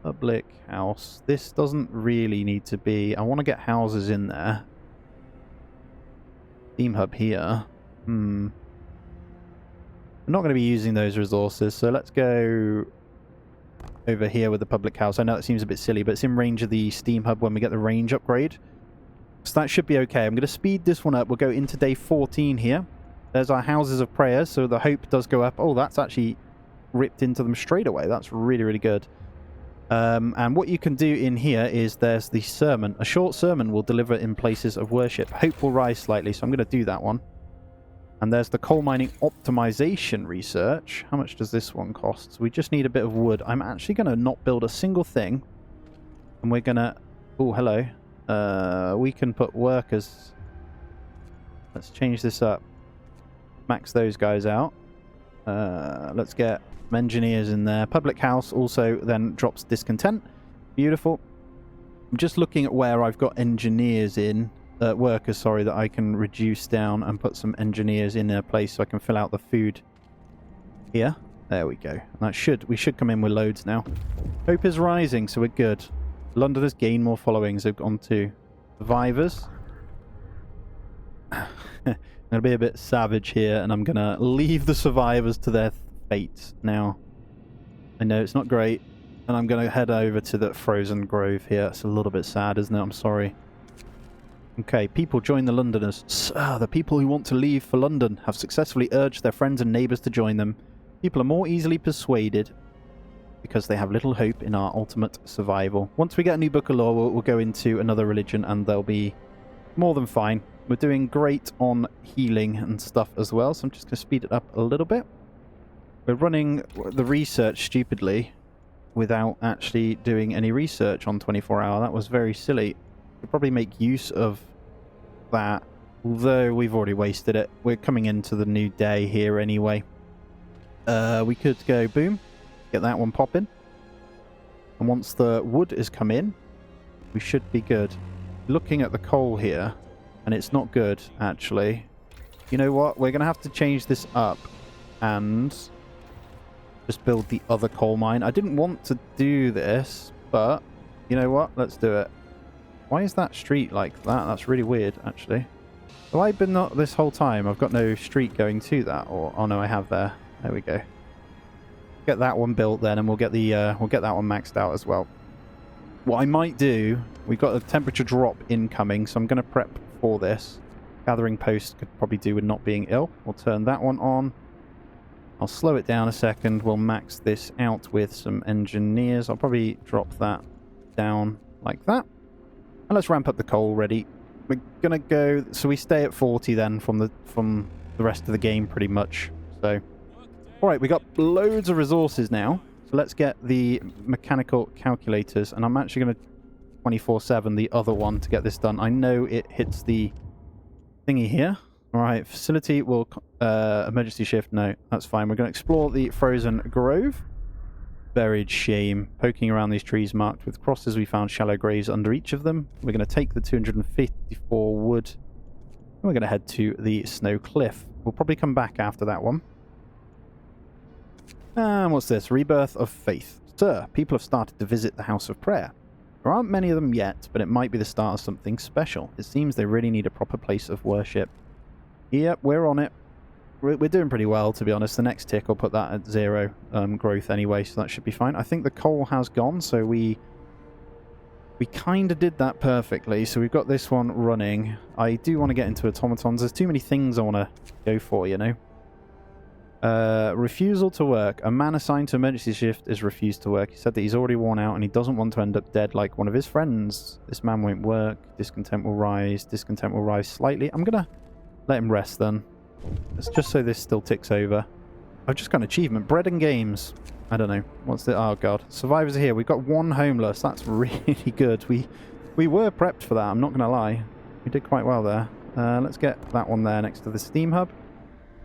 Public house. This doesn't really need to be... I want to get houses in there. Theme hub here. We're not going to be using those resources, so let's go over here with the public house. I know that seems a bit silly, but it's in range of the steam hub when we get the range upgrade. So that should be okay. I'm going to speed this one up. We'll go into day 14 here. There's our houses of prayer, so the hope does go up. Oh, that's actually ripped into them straight away. That's really, really good. And what you can do in here is there's the sermon. A short sermon will deliver in places of worship. Hope will rise slightly, so I'm going to do that one. And there's the coal mining optimization research. How much does this one cost? So we just need a bit of wood. I'm actually going to not build a single thing. And we're going to... Oh, hello. We can put workers. Let's change this up. Max those guys out. Let's get some engineers in there. Public house also then drops discontent. Beautiful. I'm just looking at where I've got engineers in. Workers, sorry, that I can reduce down and put some engineers in their place so I can fill out the food here. There we go. And we should come in with loads now. Hope is rising, so we're good. Londoners gain more followings. They've gone to survivors. I'm going to be a bit savage here, and I'm going to leave the survivors to their fate now. I know it's not great, and I'm going to head over to the frozen grove here. It's a little bit sad, isn't it? I'm sorry. Okay, people join the Londoners. Sir, the people who want to leave for London have successfully urged their friends and neighbours to join them. People are more easily persuaded because they have little hope in our ultimate survival. Once we get a new book of law, we'll go into another religion and they'll be more than fine. We're doing great on healing and stuff as well, so I'm just going to speed it up a little bit. We're running the research stupidly without actually doing any research on 24-hour. That was very silly. We'll probably make use of that, although we've already wasted it. We're coming into the new day here anyway. We could go boom, get that one popping, and once the wood has come in, we should be good. Looking at the coal here, and it's not good actually. You know what? We're gonna have to change this up and just build the other coal mine. I didn't want to do this, but you know what? Let's do it. Why is that street like that? That's really weird, actually. Have I been not this whole time? I've got no street going to that, or oh no, I have there. There we go. Get that one built then, and we'll get that one maxed out as well. What I might do, we've got a temperature drop incoming, so I'm going to prep for this. Gathering post could probably do with not being ill. We'll turn that one on. I'll slow it down a second. We'll max this out with some engineers. I'll probably drop that down like that. And let's ramp up the coal ready. We're gonna go, so we stay at 40 then from the rest of the game pretty much. So, all right, we got loads of resources now. So let's get the mechanical calculators, and I'm actually gonna 24/7 the other one to get this done. I know it hits the thingy here. All right, facility will emergency shift. No, that's fine. We're gonna explore the frozen grove. Buried shame. Poking around these trees marked with crosses, we found shallow graves under each of them. We're going to take the 254 wood and we're going to head to the snow cliff. We'll probably come back after that one. And what's this? Rebirth of faith. Sir, people have started to visit the house of prayer. There aren't many of them yet, but it might be the start of something special. It seems they really need a proper place of worship. Yep, we're on it. We're doing pretty well, to be honest. The next tick, I'll put that at 0 growth anyway, so that should be fine. I think the coal has gone, so we kind of did that perfectly. So we've got this one running. I do want to get into automatons. There's too many things I want to go for, you know. Refusal to work. A man assigned to emergency shift is refused to work. He said that he's already worn out and he doesn't want to end up dead like one of his friends. This man won't work. Discontent will rise. Discontent will rise slightly. I'm going to let him rest then. It's just so this still ticks over. I've just got an achievement. Bread and games. I don't know. What's the... Oh, God. Survivors are here. We've got one homeless. That's really good. We were prepped for that. I'm not going to lie. We did quite well there. Let's get that one there next to the steam hub.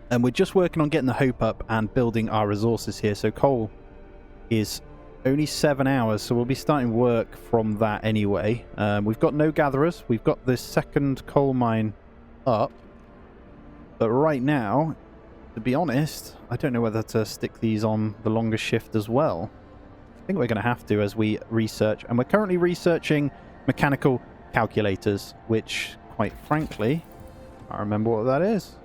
And we're just working on getting the hope up and building our resources here. So coal is only 7 hours. So we'll be starting work from that anyway. We've got no gatherers. We've got this second coal mine up. But right now, to be honest, I don't know whether to stick these on the longer shift as well. I think we're going to have to as we research. And we're currently researching mechanical calculators, which, quite frankly, I remember what that is.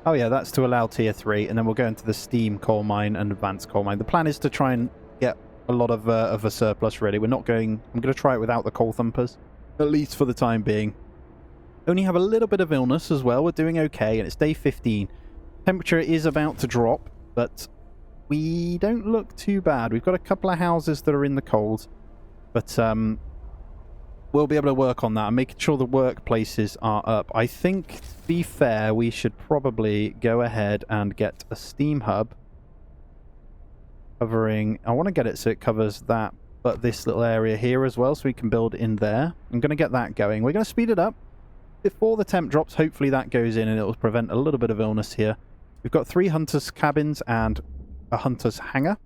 Oh yeah, that's to allow tier 3, and then we'll go into the steam coal mine and advanced coal mine. The plan is to try and get a lot of a surplus, really. I'm going to try it without the coal thumpers, at least for the time being. Only have a little bit of illness as well. We're doing okay, and it's day 15. Temperature is about to drop, but we don't look too bad. We've got a couple of houses that are in the cold, but we'll be able to work on that and making sure the workplaces are up. I think, to be fair, we should probably go ahead and get a steam hub covering... I want to get it so it covers that, but this little area here as well, so we can build in there. I'm going to get that going. We're going to speed it up. Before the temp drops, hopefully that goes in and it will prevent a little bit of illness here. We've got 3 hunters' cabins and a hunter's hangar.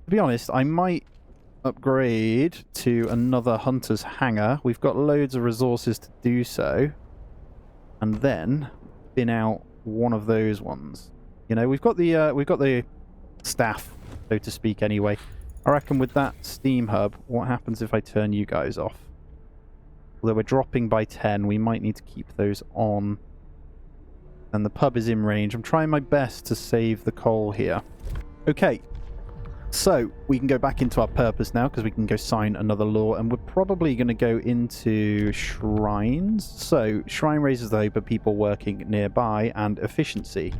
To be honest, I might upgrade to another hunter's hangar. We've got loads of resources to do so. And then bin out one of those ones. You know, we've got the staff, so to speak, anyway. I reckon with that steam hub, what happens if I turn you guys off? Although we're dropping by 10, we might need to keep those on. And the pub is in range. I'm trying my best to save the coal here. Okay. So, we can go back into our purpose now, because we can go sign another law. And we're probably going to go into shrines. So, shrine raises the hope of people working nearby and efficiency.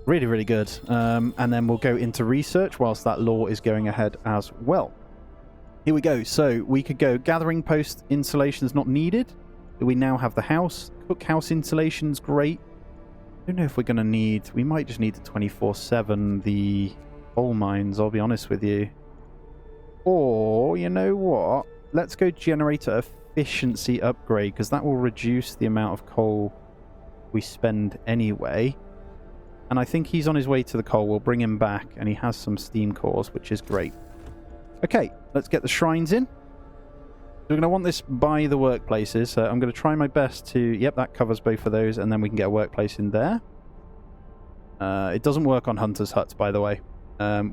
Really, really good. And then we'll go into research whilst that law is going ahead as well. Here we go. So we could go gathering post installations not needed. We now have the house. Cookhouse installations, great. I don't know if we're going to need... We might just need the 24/7, the coal mines, I'll be honest with you. Or, you know what? Let's go generator efficiency upgrade, because that will reduce the amount of coal we spend anyway. And I think he's on his way to the coal. We'll bring him back, and he has some steam cores, which is great. Okay, let's get the shrines in. We're going to want this by the workplaces. So I'm going to try my best to... Yep, that covers both of those, and then we can get a workplace in there. It doesn't work on hunters' huts, by the way.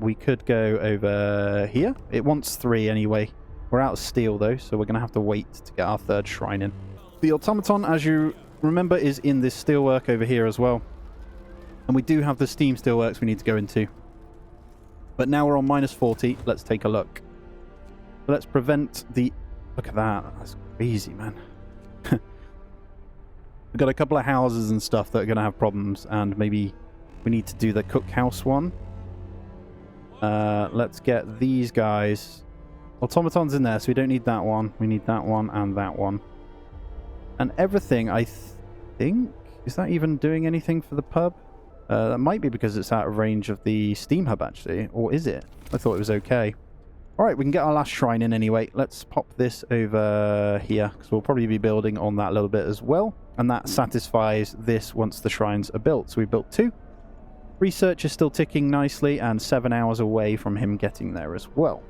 We could go over here. It wants 3 anyway. We're out of steel, though, so we're going to have to wait to get our 3rd shrine in. The automaton, as you remember, is in this steelwork over here as well. And we do have the steam steelworks we need to go into. But now we're on minus 40. Let's take a look. So let's prevent the... Look at that. That's crazy, man. We've got a couple of houses and stuff that are going to have problems. And maybe we need to do the cookhouse one. Let's get these guys. Automaton's in there, so we don't need that one. We need that one and that one. And everything, I think... Is that even doing anything for the pub? That might be because it's out of range of the steam hub, actually. Or is it? I thought it was okay. Alright, we can get our last shrine in anyway. Let's pop this over here, because we'll probably be building on that a little bit as well. And that satisfies this once the shrines are built. So we built 2. Research is still ticking nicely, and 7 hours away from him getting there as well.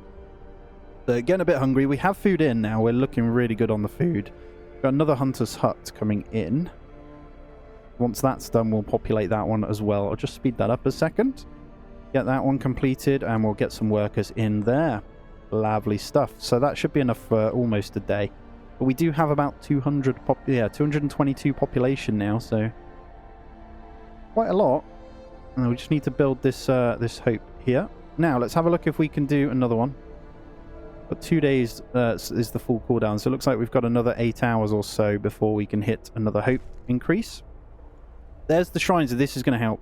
So getting a bit hungry. We have food in now. We're looking really good on the food. Got another hunter's hut coming in. Once that's done, we'll populate that one as well. I'll just speed that up a second. Get that one completed, and we'll get some workers in there. Lovely stuff. So that should be enough for almost a day. But we do have about 222 population now, so quite a lot. And we just need to build this this hope here. Now, let's have a look if we can do another one. But 2 days is the full cooldown, so it looks like we've got another 8 hours or so before we can hit another hope increase. There's the shrines, so this is going to help.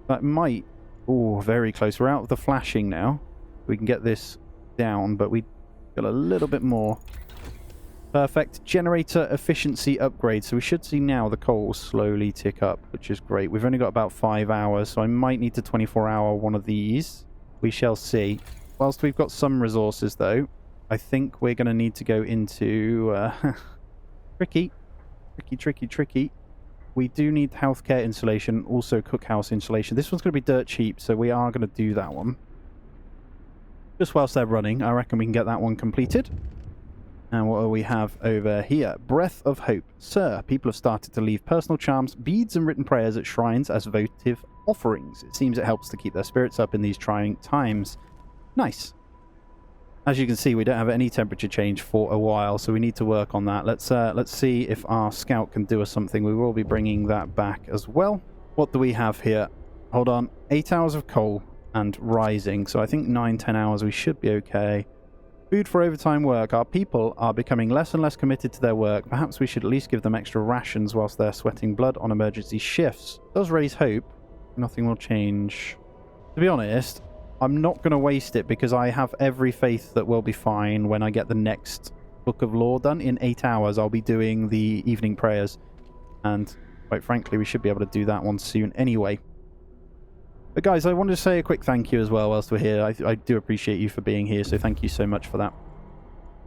That might... Oh, very close. We're out of the flashing now. We can get this down, but we got a little bit more. Perfect. Generator efficiency upgrade. So we should see now the coal slowly tick up, which is great. We've only got about 5 hours, so I might need to 24-hour one of these. We shall see. Whilst we've got some resources, though, I think we're going to need to go into... tricky. Tricky. We do need healthcare insulation, also cookhouse insulation. This one's going to be dirt cheap, so we are going to do that one. Just whilst they're running, I reckon we can get that one completed. And what do we have over here? Breath of Hope. Sir, people have started to leave personal charms, beads and written prayers at shrines as votive offerings. It seems it helps to keep their spirits up in these trying times. Nice. As you can see, we don't have any temperature change for a while, so we need to work on that. Let's see if our scout can do us something. We will be bringing that back as well. What do we have here? Hold on. 8 hours of coal and rising, so I think 9-10 hours we should be okay. Food for overtime work. Our people are becoming less and less committed to their work. Perhaps we should at least give them extra rations whilst they're sweating blood on emergency shifts. It does raise hope. Nothing will change. To be honest, I'm not going to waste it because I have every faith that we'll be fine when I get the next Book of Law done. In 8 hours, I'll be doing the evening prayers. And quite frankly, we should be able to do that one soon anyway. But guys, I wanted to say a quick thank you as well whilst we're here. I do appreciate you for being here, so thank you so much for that.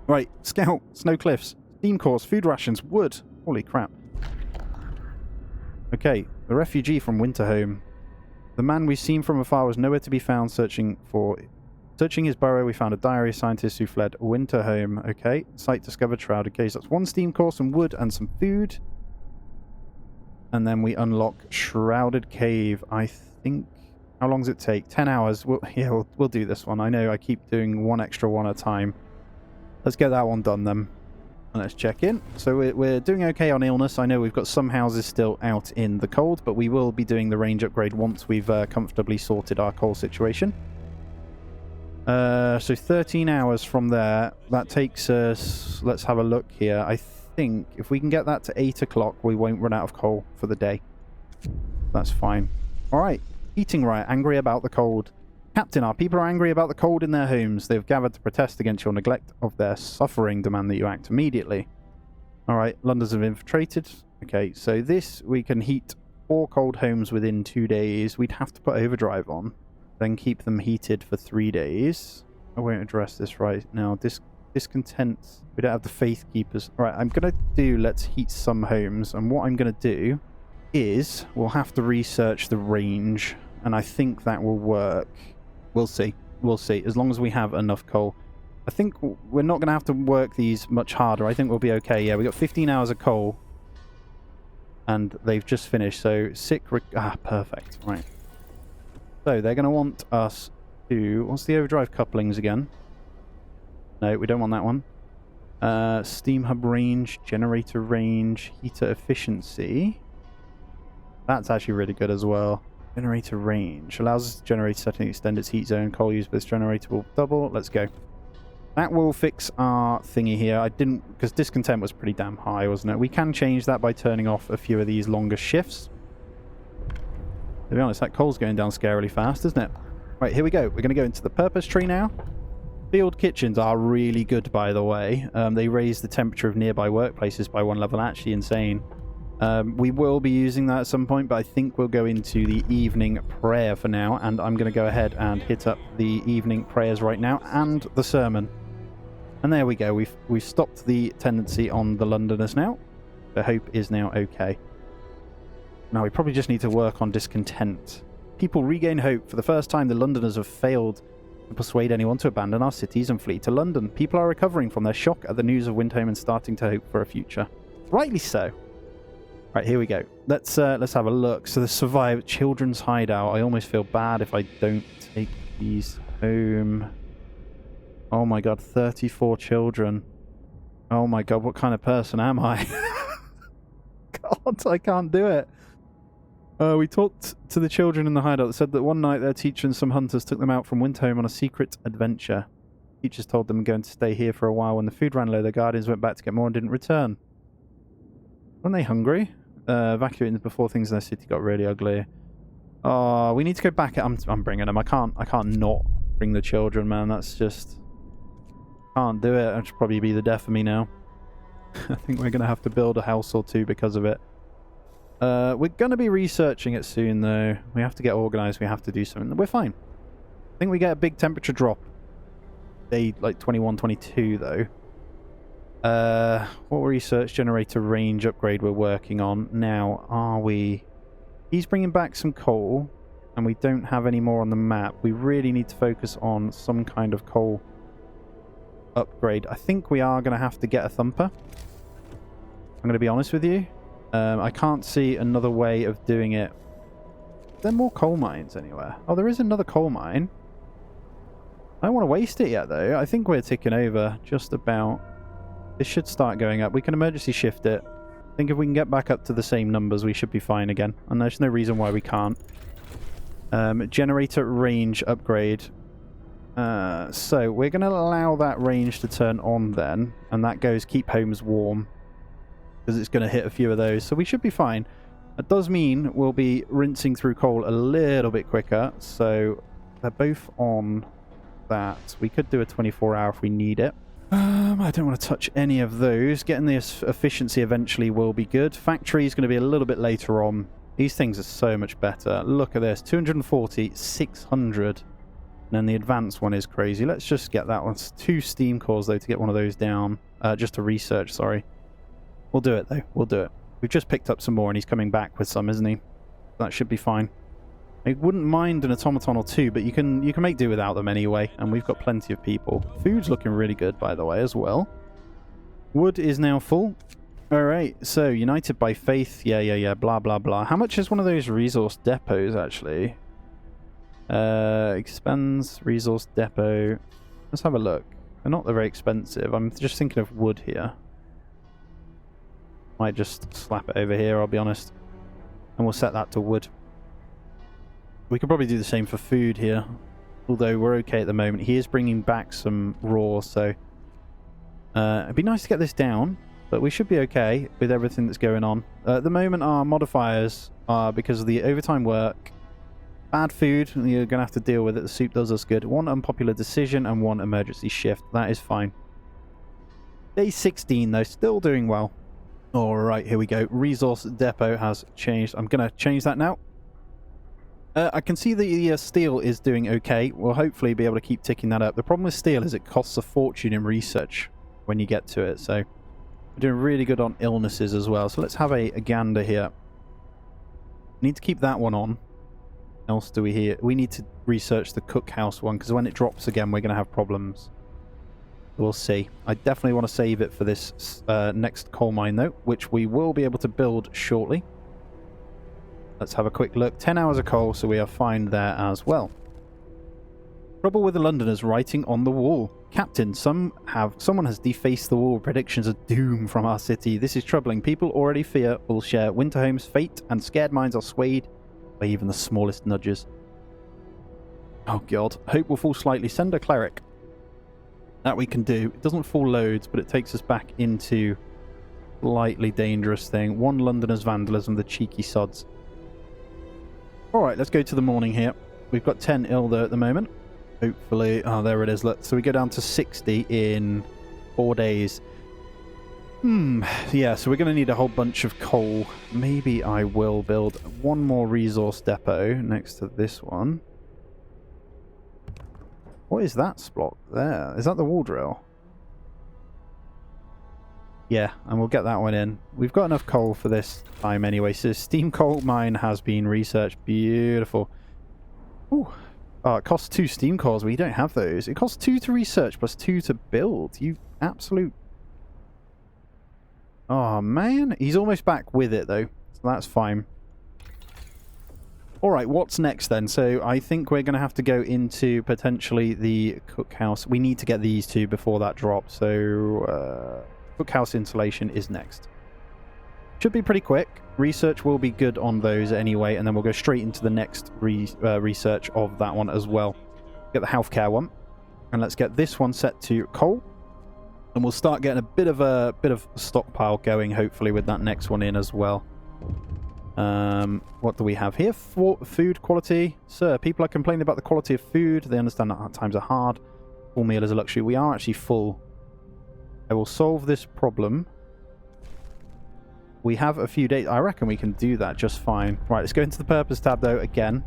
Right, Scout, Snow Cliffs, Steam Course, food rations, wood. Holy crap. Okay, the refugee from Winterhome. The man we've seen from afar was nowhere to be found. Searching his burrow, we found a diary scientist who fled Winterhome. Okay, site discovered, shrouded case. That's 1 steam core, some wood, and some food. And then we unlock Shrouded Cave. I think... How long does it take? 10 hours. We'll do this one. I know I keep doing one extra one at a time. Let's get that one done then. And let's check in. So we're doing okay on illness. I know we've got some houses still out in the cold, but we will be doing the range upgrade once we've comfortably sorted our coal situation. So 13 hours from there. That takes us... Let's have a look here. I think if we can get that to 8 o'clock, we won't run out of coal for the day. That's fine. All right. Heating riot. Angry about the cold. Captain, our people are angry about the cold in their homes. They've gathered to protest against your neglect of their suffering. Demand that you act immediately. Alright, Londoners have infiltrated. Okay, so this, we can heat 4 cold homes within 2 days. We'd have to put overdrive on. Then keep them heated for 3 days. I won't address this right now. Discontent. We don't have the faith keepers. Alright, I'm going to do let's heat some homes. And what I'm going to do is we'll have to research the range. And I think that will work. We'll see. We'll see. As long as we have enough coal. I think we're not going to have to work these much harder. I think we'll be okay. Yeah, we got 15 hours of coal. And they've just finished. So, perfect. Right. So, they're going to want us to... What's the overdrive couplings again? No, we don't want that one. Steam hub range, generator range, heater efficiency. That's actually really good as well. Generator range. Allows us to generate setting extend its heat zone. Coal used by this generator will double. Let's go. That will fix our thingy here. I didn't... Because discontent was pretty damn high, wasn't it? We can change that by turning off a few of these longer shifts. To be honest, that coal's going down scarily fast, isn't it? Right, here we go. We're going to go into the purpose tree now. Field kitchens are really good, by the way. They raise the temperature of nearby workplaces by 1 level. Actually insane. We will be using that at some point, but I think we'll go into the evening prayer for now, and I'm going to go ahead and hit up the evening prayers right now, and the sermon. And there we go, we've stopped the tendency on the Londoners now. The hope is now okay. Now we probably just need to work on discontent. People regain hope. For the first time, the Londoners have failed to persuade anyone to abandon our cities and flee to London. People are recovering from their shock at the news of Winterhome and starting to hope for a future. Rightly so. Right, here we go. Let's have a look. So the survived children's hideout. I almost feel bad if I don't take these home. Oh my god, 34 children. Oh my god, what kind of person am I? God, I can't do it. We talked to the children in the hideout that said that one night their teacher and some hunters took them out from Winterhome on a secret adventure. Teachers told them they're going to stay here for a while. When the food ran low, their guardians went back to get more and didn't return. Weren't they hungry? Evacuating before things in their city got really ugly. Oh, we need to go back. I'm bringing them. I can't not bring the children, man. That's just... Can't do it. It should probably be the death of me now. I think we're going to have to build a house or two because of it. We're going to be researching it soon, though. We have to get organized. We have to do something. We're fine. I think we get a big temperature drop. Day, like, 21, 22, though. What research generator range upgrade we're working on now? Are we... He's bringing back some coal, and we don't have any more on the map. We really need to focus on some kind of coal upgrade. I think we are going to have to get a thumper. I'm going to be honest with you. I can't see another way of doing it. Are there more coal mines anywhere? Oh, there is another coal mine. I don't want to waste it yet, though. I think we're ticking over just about. This should start going up. We can emergency shift it. I think if we can get back up to the same numbers, we should be fine again. And there's no reason why we can't. Generator range upgrade. So we're going to allow that range to turn on then. And that goes keep homes warm. Because it's going to hit a few of those. So we should be fine. That does mean we'll be rinsing through coal a little bit quicker. So they're both on that. We could do a 24-hour if we need it. I don't want to touch any of those. Getting this efficiency eventually will be good. Factory is going to be a little bit later on. These things are so much better. Look at this. 240, 600. And then the advanced one is crazy. Let's just get that one. It's 2 steam cores, though, to get one of those down. Just to research, sorry. We'll do it, though. We'll do it. We've just picked up some more, and he's coming back with some, isn't he? That should be fine. I wouldn't mind an automaton or 2, but you can make do without them anyway, and we've got plenty of people. Food's looking really good, by the way, as well. Wood is now full. Alright, so United by Faith. Yeah, blah, blah, blah. How much is one of those resource depots, actually? Expands resource depot. Let's have a look. They're not very expensive. I'm just thinking of wood here. Might just slap it over here, I'll be honest. And we'll set that to wood. We could probably do the same for food here. Although we're okay at the moment. He is bringing back some raw, so... it'd be nice to get this down. But we should be okay with everything that's going on. At the moment, our modifiers are, because of the overtime work, bad food, you're going to have to deal with it. The soup does us good. 1 unpopular decision and 1 emergency shift. That is fine. Day 16, though. Still doing well. Alright, here we go. Resource depot has changed. I'm going to change that now. I can see the steel is doing okay. We'll hopefully be able to keep ticking that up. The problem with steel is it costs a fortune in research when you get to it. So we're doing really good on illnesses as well. So let's have a gander here. Need to keep that one on. What else do we hear? We need to research the cookhouse one, because when it drops again, we're going to have problems. We'll see. I definitely want to save it for this next coal mine, though, which we will be able to build shortly. Let's have a quick look. 10 hours of coal, so we are fine there as well. Trouble with the Londoners writing on the wall. Captain, someone has defaced the wall. Predictions of doom from our city. This is troubling. People already fear will share Winterhome's fate, and scared minds are swayed by even the smallest nudges. Oh god. Hope will fall slightly. Send a cleric. That we can do. It doesn't fall loads, but it takes us back into slightly dangerous thing. 1 Londoner's vandalism, the cheeky sods. Alright, let's go to the morning here. We've got 10 ill there at the moment. Hopefully... Oh, there it is. So we go down to 60 in 4 days. Yeah, so we're going to need a whole bunch of coal. Maybe I will build 1 more resource depot next to this one. What is that splot there? Is that the wall drill? Yeah, and we'll get that one in. We've got enough coal for this time anyway. So steam coal mine has been researched. Beautiful. Ooh. Oh, it costs 2 steam cores. We don't have those. It costs 2 to research plus 2 to build. You absolute... Oh, man. He's almost back with it, though. So that's fine. Alright, what's next then? So I think we're going to have to go into potentially the cookhouse. We need to get these 2 before that drops. So... cookhouse insulation is next. Should be pretty quick. Research will be good on those anyway, and then we'll go straight into the next research of that one as well. Get the healthcare one, and let's get this one set to coal, and we'll start getting a bit of stockpile going hopefully with that next one in as well. What do we have here? Food quality. Sir, people are complaining about the quality of food. They understand that times are hard. Full meal is a luxury. We are actually full. I will solve this problem. We have a few days. I reckon we can do that just fine. Right, let's go into the purpose tab, though, again.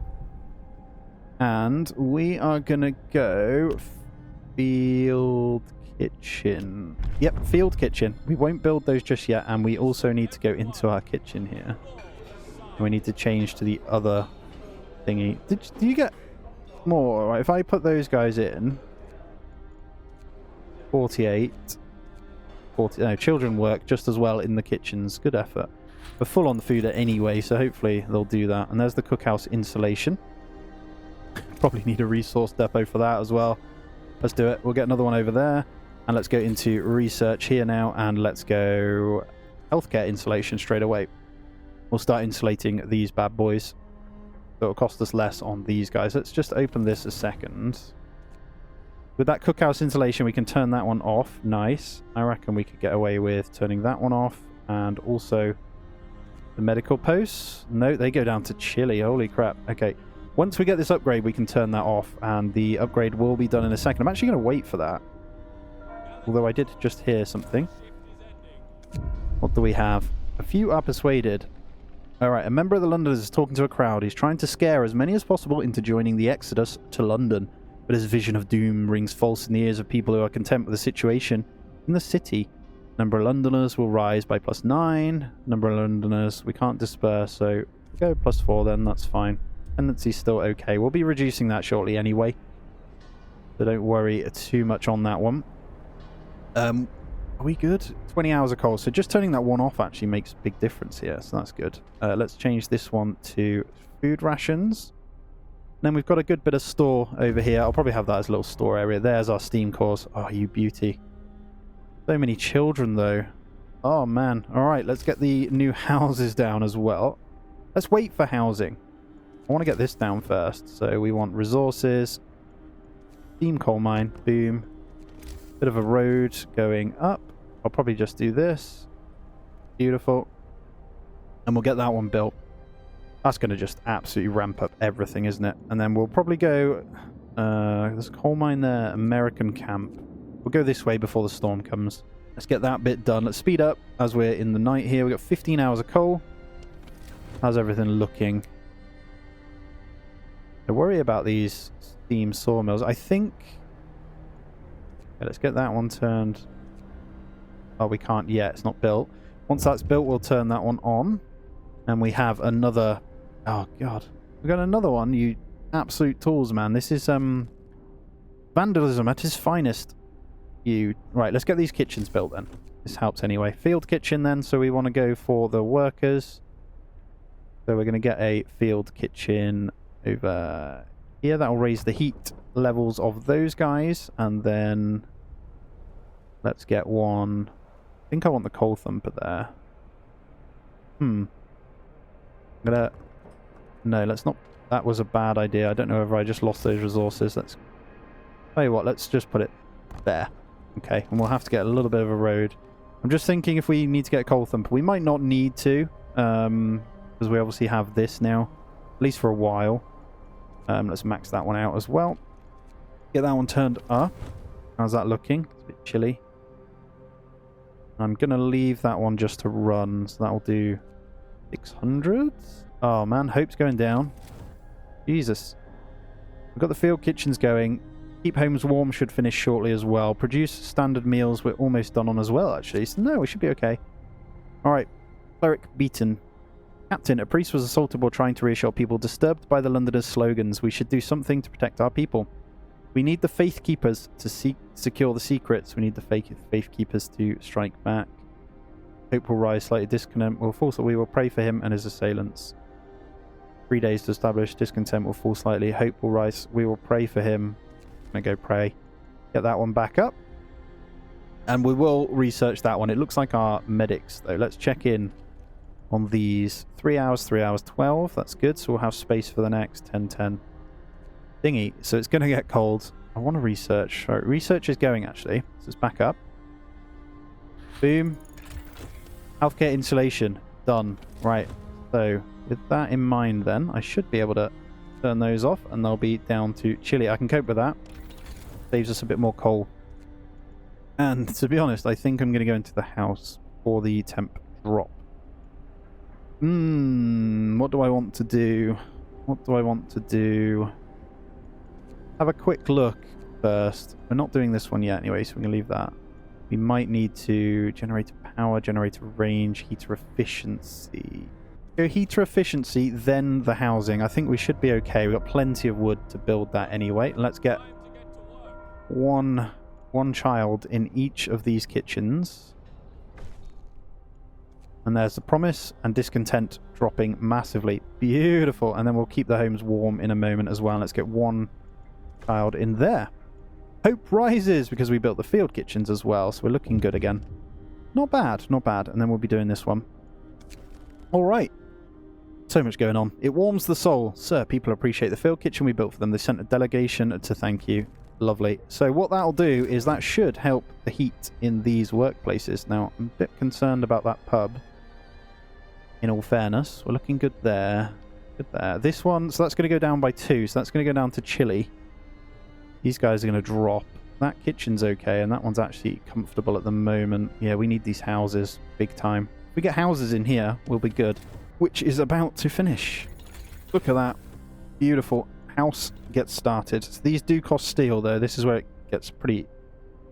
And we are going to go field kitchen. Yep, field kitchen. We won't build those just yet. And we also need to go into our kitchen here. And we need to change to the other thingy. Do you get more? Right, if I put those guys in... 48... 40, no, children work just as well in the kitchens. Good effort. We're full on the food anyway, so hopefully they'll do that. And there's the cookhouse insulation. Probably need a resource depot for that as well. Let's do it. We'll get another one over there. And let's go into research here now. And let's go healthcare insulation straight away. We'll start insulating these bad boys. So it'll cost us less on these guys. Let's just open this a second. With that cookhouse insulation, we can turn that one off. Nice. I reckon we could get away with turning that one off. And also the medical posts. No, they go down to chilly. Holy crap. Okay. Once we get this upgrade, we can turn that off. And the upgrade will be done in a second. I'm actually going to wait for that. Although I did just hear something. What do we have? A few are persuaded. Alright, a member of the Londoners is talking to a crowd. He's trying to scare as many as possible into joining the exodus to London. But his vision of doom rings false in the ears of people who are content with the situation in the city. Number of Londoners will rise by +9. Number of Londoners, we can't disperse, so go +4 then, that's fine. Tendency's still okay. We'll be reducing that shortly anyway. So don't worry too much on that one. Are we good? 20 hours of coal. So just turning that one off actually makes a big difference here, so that's good. Let's change this one to food rations. Then we've got a good bit of store over here. I'll probably have that as a little store area. There's our steam cores. Oh, you beauty. So many children, though. Oh, man. All right, let's get the new houses down as well. Let's wait for housing. I want to get this down first. So we want resources. Steam coal mine. Boom. Bit of a road going up. I'll probably just do this. Beautiful. And we'll get that one built. That's going to just absolutely ramp up everything, isn't it? And then we'll probably go... there's a coal mine there. American camp. We'll go this way before the storm comes. Let's get that bit done. Let's speed up as we're in the night here. We've got 15 hours of coal. How's everything looking? I worry about these steam sawmills. I think... Okay, let's get that one turned. Oh, we can't yet. It's not built. Once that's built, we'll turn that one on. And we have another... Oh, God. We've got another one, you absolute tools, man. This is vandalism at its finest. Right, let's get these kitchens built then. This helps anyway. Field kitchen then, so we want to go for the workers. So we're going to get a field kitchen over here. That will raise the heat levels of those guys. And then let's get one... I think I want the coal thumper there. I'm gonna... No, let's not... That was a bad idea. I don't know if I just lost those resources. Let's... Tell you what, let's just put it there. Okay, and we'll have to get a little bit of a road. I'm just thinking if we need to get a coal thumper. We might not need to, because we obviously have this now, at least for a while. Let's max that one out as well. Get that one turned up. How's that looking? It's a bit chilly. I'm going to leave that one just to run, so that'll do 600. Oh man, hope's going down. Jesus. We've got the field kitchens going. Keep homes warm should finish shortly as well. Produce standard meals we're almost done on as well, actually. So no, we should be okay. Alright. Cleric beaten. Captain, a priest was assaulted while trying to reassure people disturbed by the Londoners' slogans. We should do something to protect our people. We need the faith keepers to secure the secrets. We need the faith keepers to strike back. Hope will rise slightly. Discontent will fall, so we will pray for him and his assailants. 3 days to establish. Discontent will fall slightly. Hope will rise. We will pray for him. I'm going to go pray. Get that one back up. And we will research that one. It looks like our medics, though. Let's check in on these. 3 hours, 3 hours, 12. That's good. So we'll have space for the next 10, 10. Thingy. So it's going to get cold. I want to research. Right, research is going, actually. So it's back up. Boom. Healthcare insulation. Done. Right. So with that in mind then, I should be able to turn those off and they'll be down to chilly. I can cope with that. Saves us a bit more coal. And to be honest, I think I'm going to go into the house for the temp drop. What do I want to do? What do I want to do? Have a quick look first. We're not doing this one yet anyway, so we're going to leave that. We might need to generator power, generator range, heater efficiency. Go heater efficiency, then the housing. I think we should be okay. We've got plenty of wood to build that anyway. Let's get one child in each of these kitchens. And there's the promise and discontent dropping massively. Beautiful. And then we'll keep the homes warm in a moment as well. Let's get one child in there. Hope rises because we built the field kitchens as well. So we're looking good again. Not bad, not bad. And then we'll be doing this one. All right. So much going on. It warms the soul. Sir, people appreciate the field kitchen we built for them. They sent a delegation to thank you. Lovely. So what that'll do is that should help the heat in these workplaces. Now, I'm a bit concerned about that pub. In all fairness, we're looking good there. Good there. This one, so that's going to go down by 2. So that's going to go down to chilly. These guys are going to drop. That kitchen's okay, and that one's actually comfortable at the moment. Yeah, we need these houses big time. If we get houses in here, we'll be good. Which is about to finish. Look at that. Beautiful. House gets started. So these do cost steel, though. This is where it gets pretty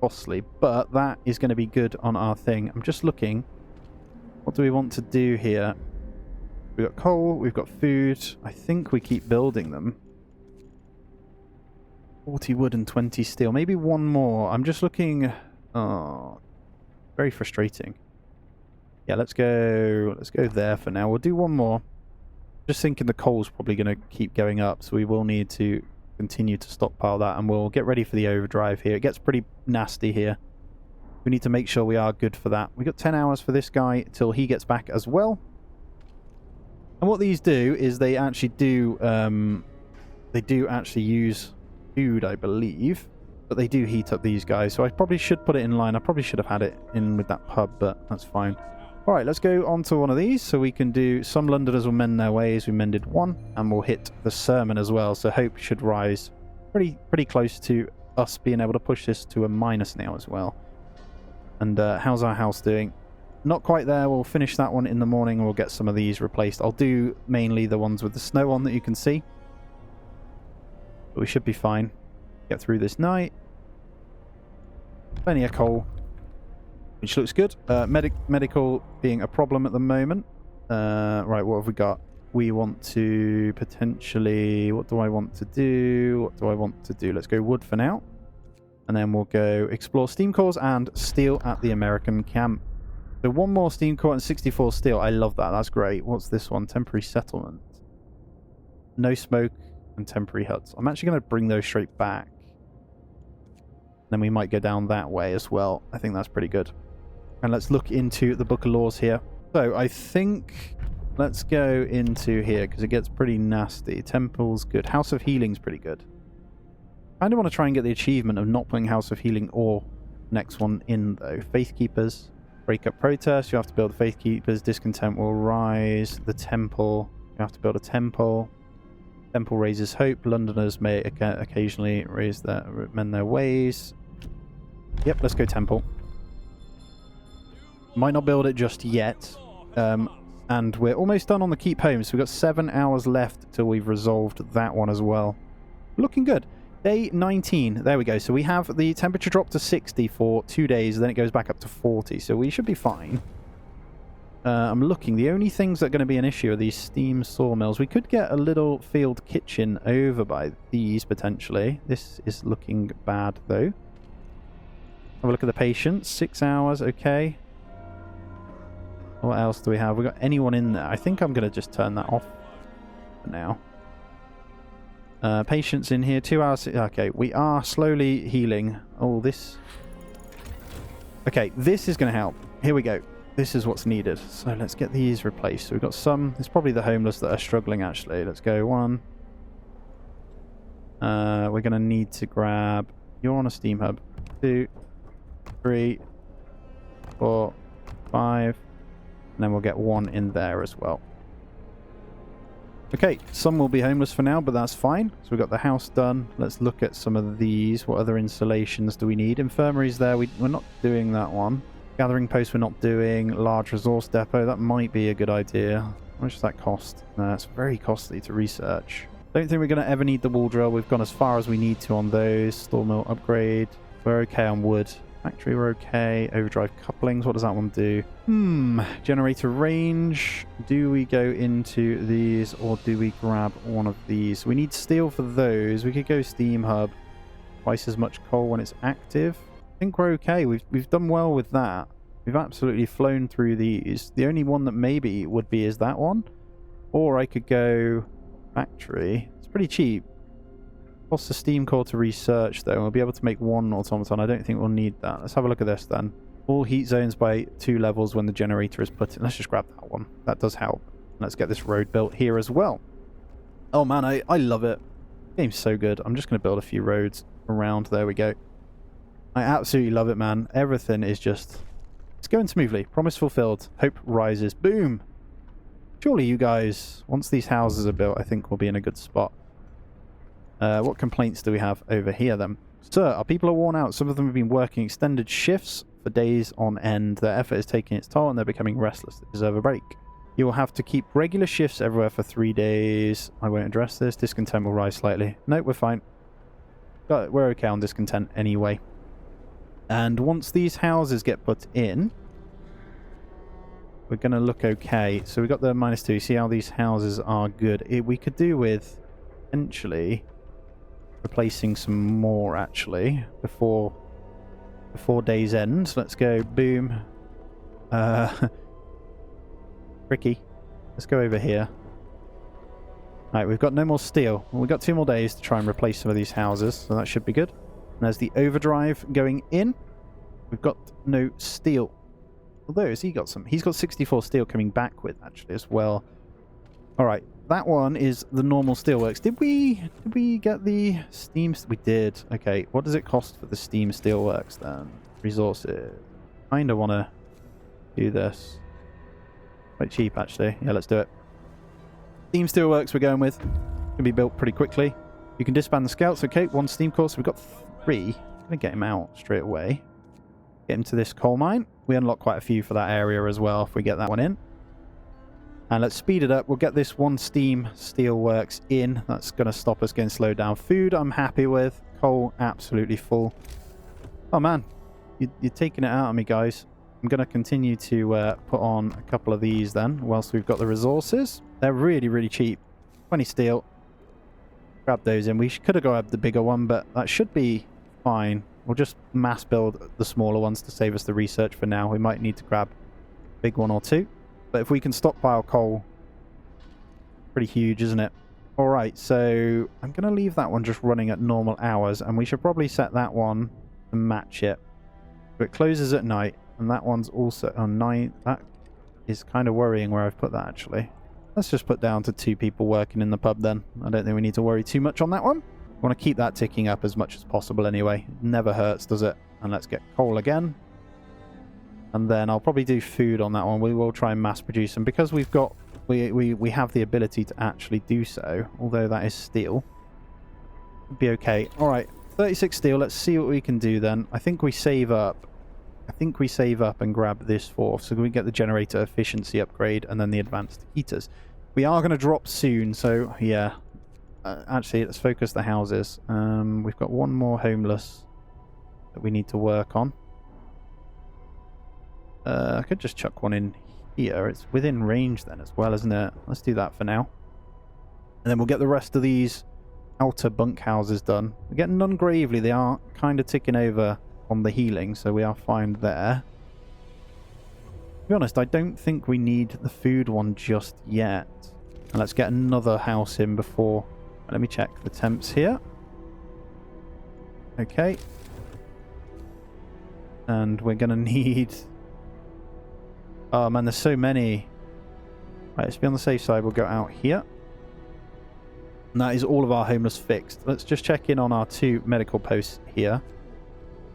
costly. But that is going to be good on our thing. I'm just looking. What do we want to do here? We've got coal. We've got food. I think we keep building them. 40 wood and 20 steel. Maybe one more. I'm just looking... Oh, very frustrating. Yeah, let's go there for now. We'll do one more. Just thinking the coal's probably going to keep going up, so we will need to continue to stockpile that, and we'll get ready for the overdrive here. It gets pretty nasty here. We need to make sure we are good for that. We've got 10 hours for this guy till he gets back as well. And what these do is they actually do actually use food, I believe, but they do heat up these guys, so I probably should put it in line. I probably should have had it in with that pub, but that's fine. All right, let's go on to one of these so we can do some Londoners will mend their ways. We mended one, and we'll hit the sermon as well, so hope should rise pretty close to us being able to push this to a minus now as well. And how's our house doing? Not quite there. We'll finish that one in the morning, and we'll get some of these replaced. I'll do mainly the ones with the snow on that you can see. But we should be fine. Get through this night. Plenty of coal, which looks good. Medical being a problem at the moment. Right, what have we got? We want to potentially... What do I want to do? What do I want to do? Let's go wood for now. And then we'll go explore steam cores and steel at the American camp. So one more steam core and 64 steel. I love that. That's great. What's this one? Temporary settlement. No smoke and temporary huts. I'm actually going to bring those straight back. Then we might go down that way as well. I think that's pretty good. And let's look into the Book of Laws here. So I think let's go into here because it gets pretty nasty. Temple's good. House of Healing's pretty good. I kind of want to try and get the achievement of not putting House of Healing or next one in, though. Faith Keepers. Break up protest. You have to build the Faith Keepers. Discontent will rise. The Temple. You have to build a temple. Temple raises hope. Londoners may occasionally mend their ways. Yep, let's go Temple. Might not build it just yet. And we're almost done on the keep home. So we've got 7 hours left till we've resolved that one as well. Looking good. Day 19. There we go. So we have the temperature drop to 60 for 2 days. Then it goes back up to 40. So we should be fine. I'm looking. The only things that are going to be an issue are these steam sawmills. We could get a little field kitchen over by these, potentially. This is looking bad, though. Have a look at the patients. 6 hours. Okay. What else do we have? We got anyone in there? I think I'm going to just turn that off for now. Patients in here. 2 hours. Okay, we are slowly healing. Oh, this... Okay, this is going to help. Here we go. This is what's needed. So let's get these replaced. So we've got some... It's probably the homeless that are struggling, actually. Let's go. 1. We're going to need to grab... You're on a steam hub. 2, 3, 4, 5... And then we'll get 1 in there as well. Okay, some will be homeless for now, but that's fine. So we've got the house done. Let's look at some of these. What other installations do we need? Infirmaries there. We're not doing that one. Gathering post we're not doing. Large resource depot. That might be a good idea. How much does that cost? No, it's very costly to research. Don't think we're going to ever need the wool drill. We've gone as far as we need to on those. Store mill upgrade. We're okay on wood. Factory we're okay. Overdrive couplings. What does that one do? Generator range. Do we go into these or do we grab one of these? We need steel for those. We could go steam hub. Twice as much coal when it's active. I think we're okay. We've done well with that. We've absolutely flown through these. The only one that maybe would be is that one. Or I could go factory. It's pretty cheap. Costs a steam core to research though. We'll be able to make one automaton. I don't think we'll need that. Let's have a look at this then. All heat zones by 2 levels when the generator is put in. Let's just grab that one. That does help. Let's get this road built here as well. Oh man, I love it. The game's so good. I'm just going to build a few roads around. There we go. I absolutely love it, man. Everything is just... It's going smoothly. Promise fulfilled. Hope rises. Boom! Surely you guys, once these houses are built, I think we'll be in a good spot. What complaints do we have over here then? Sir, our people are worn out. Some of them have been working extended shifts for days on end. Their effort is taking its toll and they're becoming restless. They deserve a break. You will have to keep regular shifts everywhere for 3 days. I won't address this. Discontent will rise slightly. Nope, we're fine. But we're okay on discontent anyway. And once these houses get put in, we're going to look okay. So we've got the -2. See how these houses are good. We could do with potentially replacing some more actually before day's end. So let's go boom. Tricky. Let's go over here. Right, we've got no more steel. Well, we've got 2 more days to try and replace some of these houses, so that should be good. And there's the overdrive going in. We've got no steel. Although, has he got some? He's got 64 steel coming back with actually as well. Alright, that one is the normal steelworks. Did we get the steam? We did. Okay, what does it cost for the steam steelworks then? Resources. Kinda wanna do this. Quite cheap actually. Yeah, let's do it. Steam steelworks we're going with. Can be built pretty quickly. You can disband the scouts. Okay, 1 steam core. So we've got 3. Gonna get him out straight away. Get him to this coal mine. We unlock quite a few for that area as well if we get that one in. And let's speed it up. We'll get this 1 steam steelworks in. That's going to stop us getting slowed down. Food I'm happy with. Coal absolutely full. Oh man, you're taking it out of me, guys. I'm going to continue to put on a couple of these then whilst we've got the resources. They're really, really cheap. 20 steel. Grab those in. We could have grabbed the bigger one, but that should be fine. We'll just mass build the smaller ones to save us the research for now. We might need to grab a big 1 or 2. But if we can stockpile coal, pretty huge, isn't it? Alright, so I'm going to leave that one just running at normal hours, and we should probably set that one to match it. So it closes at night, and that one's also on 9. That is kind of worrying where I've put that, actually. Let's just put down to 2 people working in the pub then. I don't think we need to worry too much on that one. I want to keep that ticking up as much as possible anyway. Never hurts, does it? And let's get coal again. And then I'll probably do food on that one. We will try and mass produce them because we've got we have the ability to actually do so. Although that is steel, it'd be okay. All right, 36 steel. Let's see what we can do then. I think we save up. And grab this 4th, so we get the generator efficiency upgrade and then the advanced heaters. We are going to drop soon, so yeah. Actually, let's focus the houses. We've got 1 more homeless that we need to work on. I could just chuck one in here. It's within range then as well, isn't it? Let's do that for now. And then we'll get the rest of these outer bunkhouses done. We're getting none gravely. They are kind of ticking over on the healing, so we are fine there. To be honest, I don't think we need the food one just yet. And let's get another house in before... Let me check the temps here. Okay. And we're going to need... Oh man, there's so many. Right, let's be on the safe side. We'll go out here. And that is all of our homeless fixed. Let's just check in on our 2 medical posts here.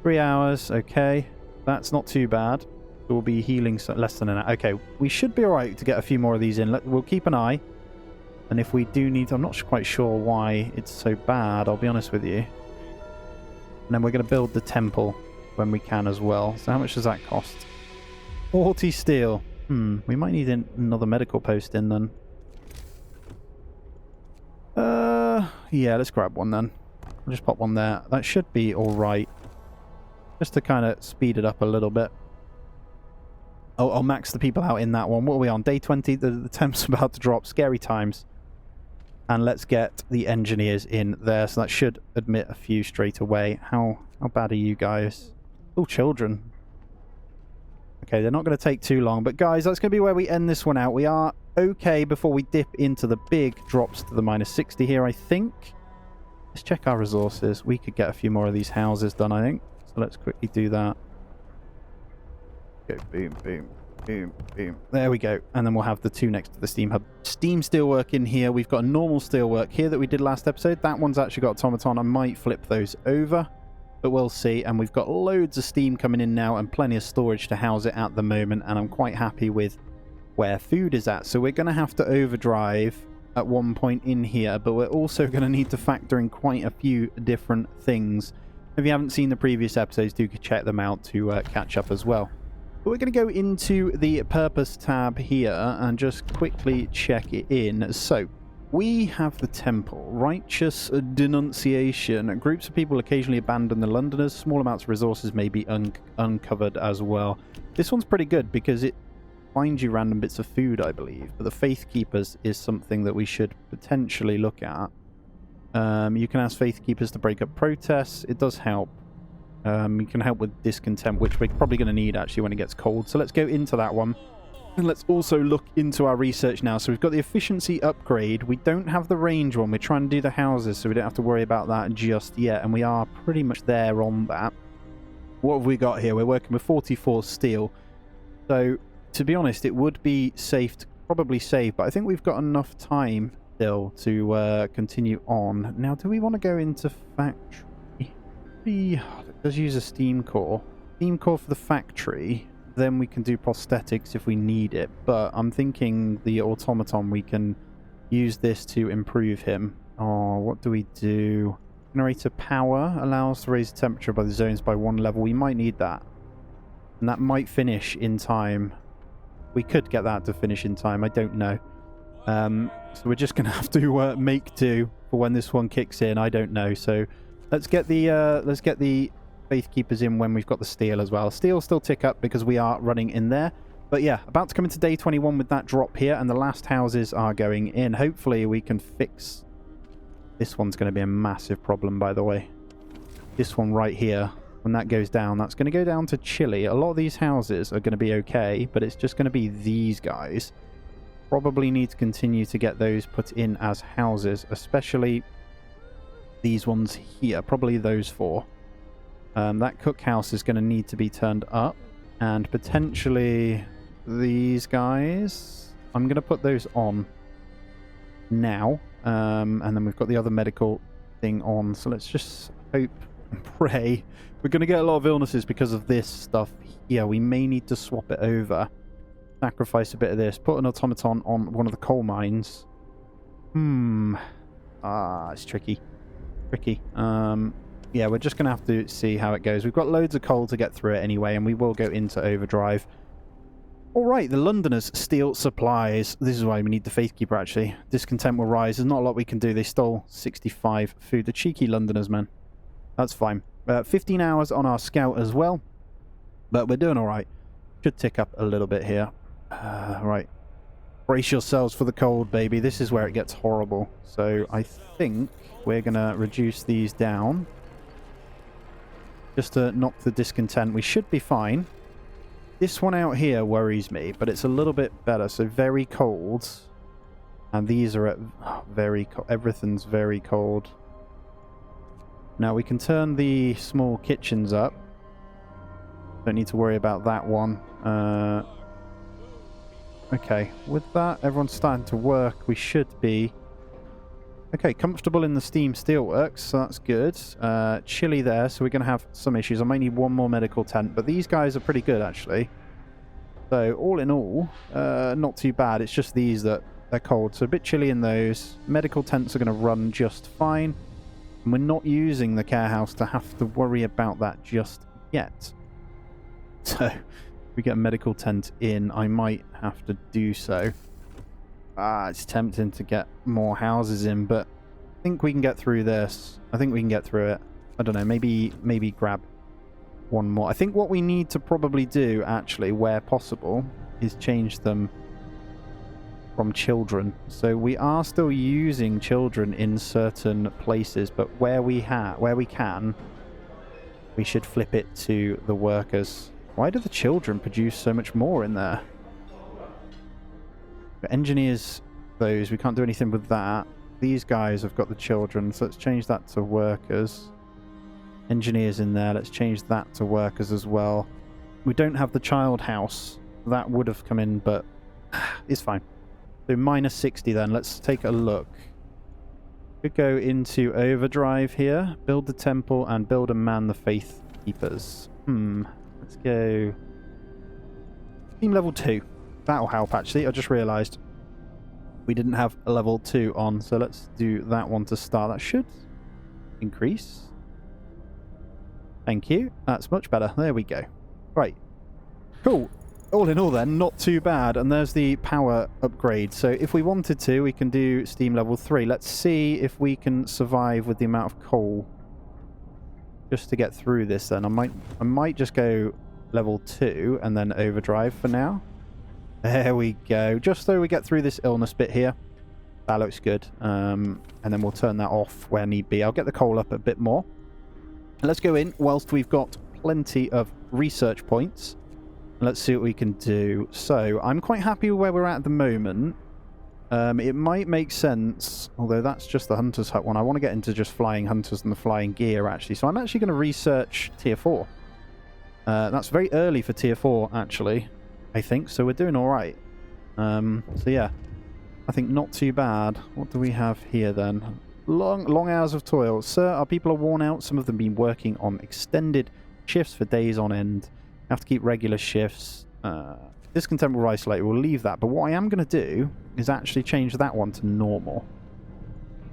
3 hours, okay. That's not too bad. We'll be healing less than an hour. Okay, we should be alright to get a few more of these in. We'll keep an eye. And if we do need... I'm not quite sure why it's so bad, I'll be honest with you. And then we're going to build the temple when we can as well. So how much does that cost? 40 steel. We might need another medical post in then. Yeah, let's grab one then. I'll just pop one there. That should be alright. Just to kind of speed it up a little bit. I'll max the people out in that one. What are we on? Day 20. The temp's about to drop. Scary times. And let's get the engineers in there. So that should admit a few straight away. How bad are you guys? Oh, children. Okay, they're not going to take too long. But guys, that's going to be where we end this one out. We are okay before we dip into the big drops to the -60 here, I think. Let's check our resources. We could get a few more of these houses done, I think. So let's quickly do that. Go boom, boom, boom, boom. There we go. And then we'll have the two next to the steam hub. Steam steelwork in here. We've got a normal steelwork here that we did last episode. That one's actually got automaton. I might flip those over, but we'll see. And we've got loads of steam coming in now and plenty of storage to house it at the moment. And I'm quite happy with where food is at. So we're going to have to overdrive at one point in here, but we're also going to need to factor in quite a few different things. If you haven't seen the previous episodes, do check them out to catch up as well. But we're going to go into the purpose tab here and just quickly check it in. So we have the temple, righteous denunciation. Groups of people occasionally abandon the Londoners. Small amounts of resources may be uncovered as well. This one's pretty good because it finds you random bits of food, I believe. But the Faith Keepers is something that we should potentially look at. You can ask Faith Keepers to break up protests. It does help. You can help with discontent, which we're probably going to need actually when it gets cold. So let's go into that one. And let's also look into our research now. So we've got the efficiency upgrade. We don't have the range one. We're trying to do the houses, so we don't have to worry about that just yet. And we are pretty much there on that. What have we got here? We're working with 44 steel. So to be honest, it would be safe to probably save, but I think we've got enough time still to continue on. Now, do we want to go into factory? It does use a steam core. Steam core for the factory. Then we can do prosthetics if we need it. But I'm thinking the automaton, we can use this to improve him. Oh, what do we do? Generator power allows to raise the temperature by the zones by 1 level. We might need that. And that might finish in time. We could get that to finish in time. I don't know. So we're just going to have to make do for when this one kicks in. I don't know. So let's get the Faith Keepers in when we've got the steel as well. Steel still tick up because we are running in there. But yeah, about to come into day 21 with that drop here, and the last houses are going in. Hopefully we can fix... This one's going to be a massive problem, by the way. This one right here, when that goes down, that's going to go down to Chile. A lot of these houses are going to be okay, but it's just going to be these guys. Probably need to continue to get those put in as houses, especially these ones here. Probably those four. That cookhouse is going to need to be turned up, and potentially these guys. I'm going to put those on now, and then we've got the other medical thing on. So let's just hope and pray. We're going to get a lot of illnesses because of this stuff. Yeah, we may need to swap it over. Sacrifice a bit of this. Put an automaton on one of the coal mines. It's tricky. Yeah, we're just going to have to see how it goes. We've got loads of coal to get through it anyway, and we will go into overdrive. Alright, the Londoners steal supplies. This is why we need the Faith Keeper, actually. Discontent will rise. There's not a lot we can do. They stole 65 food. The cheeky Londoners, man. That's fine. 15 hours on our scout as well. But we're doing alright. Should tick up a little bit here. Right. Brace yourselves for the cold, baby. This is where it gets horrible. So I think we're going to reduce these down. Just to knock the discontent. We should be fine. This one out here worries me, but it's a little bit better. So very cold. And these are at very cold. Everything's very cold. Now we can turn the small kitchens up. Don't need to worry about that one. Okay, with that, everyone's starting to work. We should be... Okay, comfortable in the steam steelworks, so that's good. Chilly there, so we're going to have some issues. I might need one more medical tent, but these guys are pretty good, actually. So, all in all, not too bad. It's just these that they're cold. So a bit chilly in those. Medical tents are going to run just fine. And we're not using the care house to have to worry about that just yet. So if we get a medical tent in, I might have to do so. It's tempting to get more houses in, but I think we can get through this. I think we can get through it. I don't know, maybe grab one more. I think what we need to probably do, actually, where possible, is change them from children. So we are still using children in certain places, but where we can, we should flip it to the workers. Why do the children produce so much more in there? But engineers, those, we can't do anything with that. These guys have got the children, so let's change that to workers. Engineers in there, let's change that to workers as well. We don't have the child house. That would have come in, but it's fine. So minus 60 then, let's take a look. Could go into overdrive here, build the temple, and build and man the faith keepers. Let's go team level 2. That'll help, actually. I just realised we didn't have a level 2 on, so let's do that one to start. That should increase. Thank you. That's much better. There we go. Right. Cool. All in all then, not too bad. And there's the power upgrade. So if we wanted to, we can do steam level 3. Let's see if we can survive with the amount of coal just to get through this then. I might just go level 2 and then overdrive for now. There we go. Just so we get through this illness bit here. That looks good. And then we'll turn that off where need be. I'll get the coal up a bit more. Let's go in whilst we've got plenty of research points. Let's see what we can do. So, I'm quite happy with where we're at the moment. It might make sense, although that's just the Hunter's Hut one. I want to get into just flying hunters and the flying gear, actually. So I'm actually going to research Tier 4. That's very early for Tier 4, actually, I think. So we're doing all right. So yeah, I think not too bad. What do we have here then? Long hours of toil. Sir, our people are worn out. Some of them been working on extended shifts for days on end. Have to keep regular shifts. Discontent will isolate. We'll leave that. But what I am going to do is actually change that one to normal.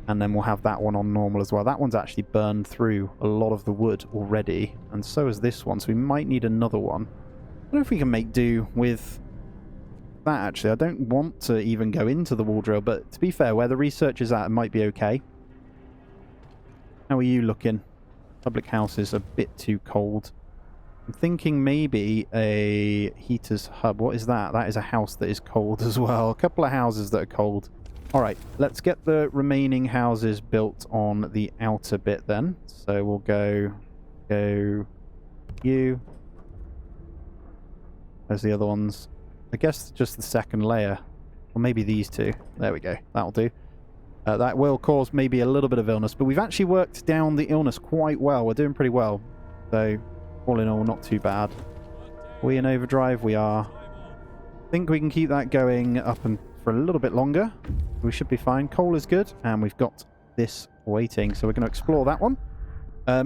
And then we'll have that one on normal as well. That one's actually burned through a lot of the wood already. And so is this one. So we might need another one. I don't know if we can make do with that, actually. I don't want to even go into the wall drill. But to be fair, where the research is at, it might be okay. How are you looking? Public house is a bit too cold. I'm thinking maybe a heater's hub. What is that? That is a house that is cold as well. A couple of houses that are cold. Alright, let's get the remaining houses built on the outer bit then. So we'll go you. There's the other ones. I guess just the second layer. Or maybe these two. There we go. That'll do. That will cause maybe a little bit of illness, but we've actually worked down the illness quite well. We're doing pretty well. So, all in all, not too bad. Are we in overdrive? We are. I think we can keep that going up and for a little bit longer. We should be fine. Coal is good, and we've got this waiting, so we're going to explore that one.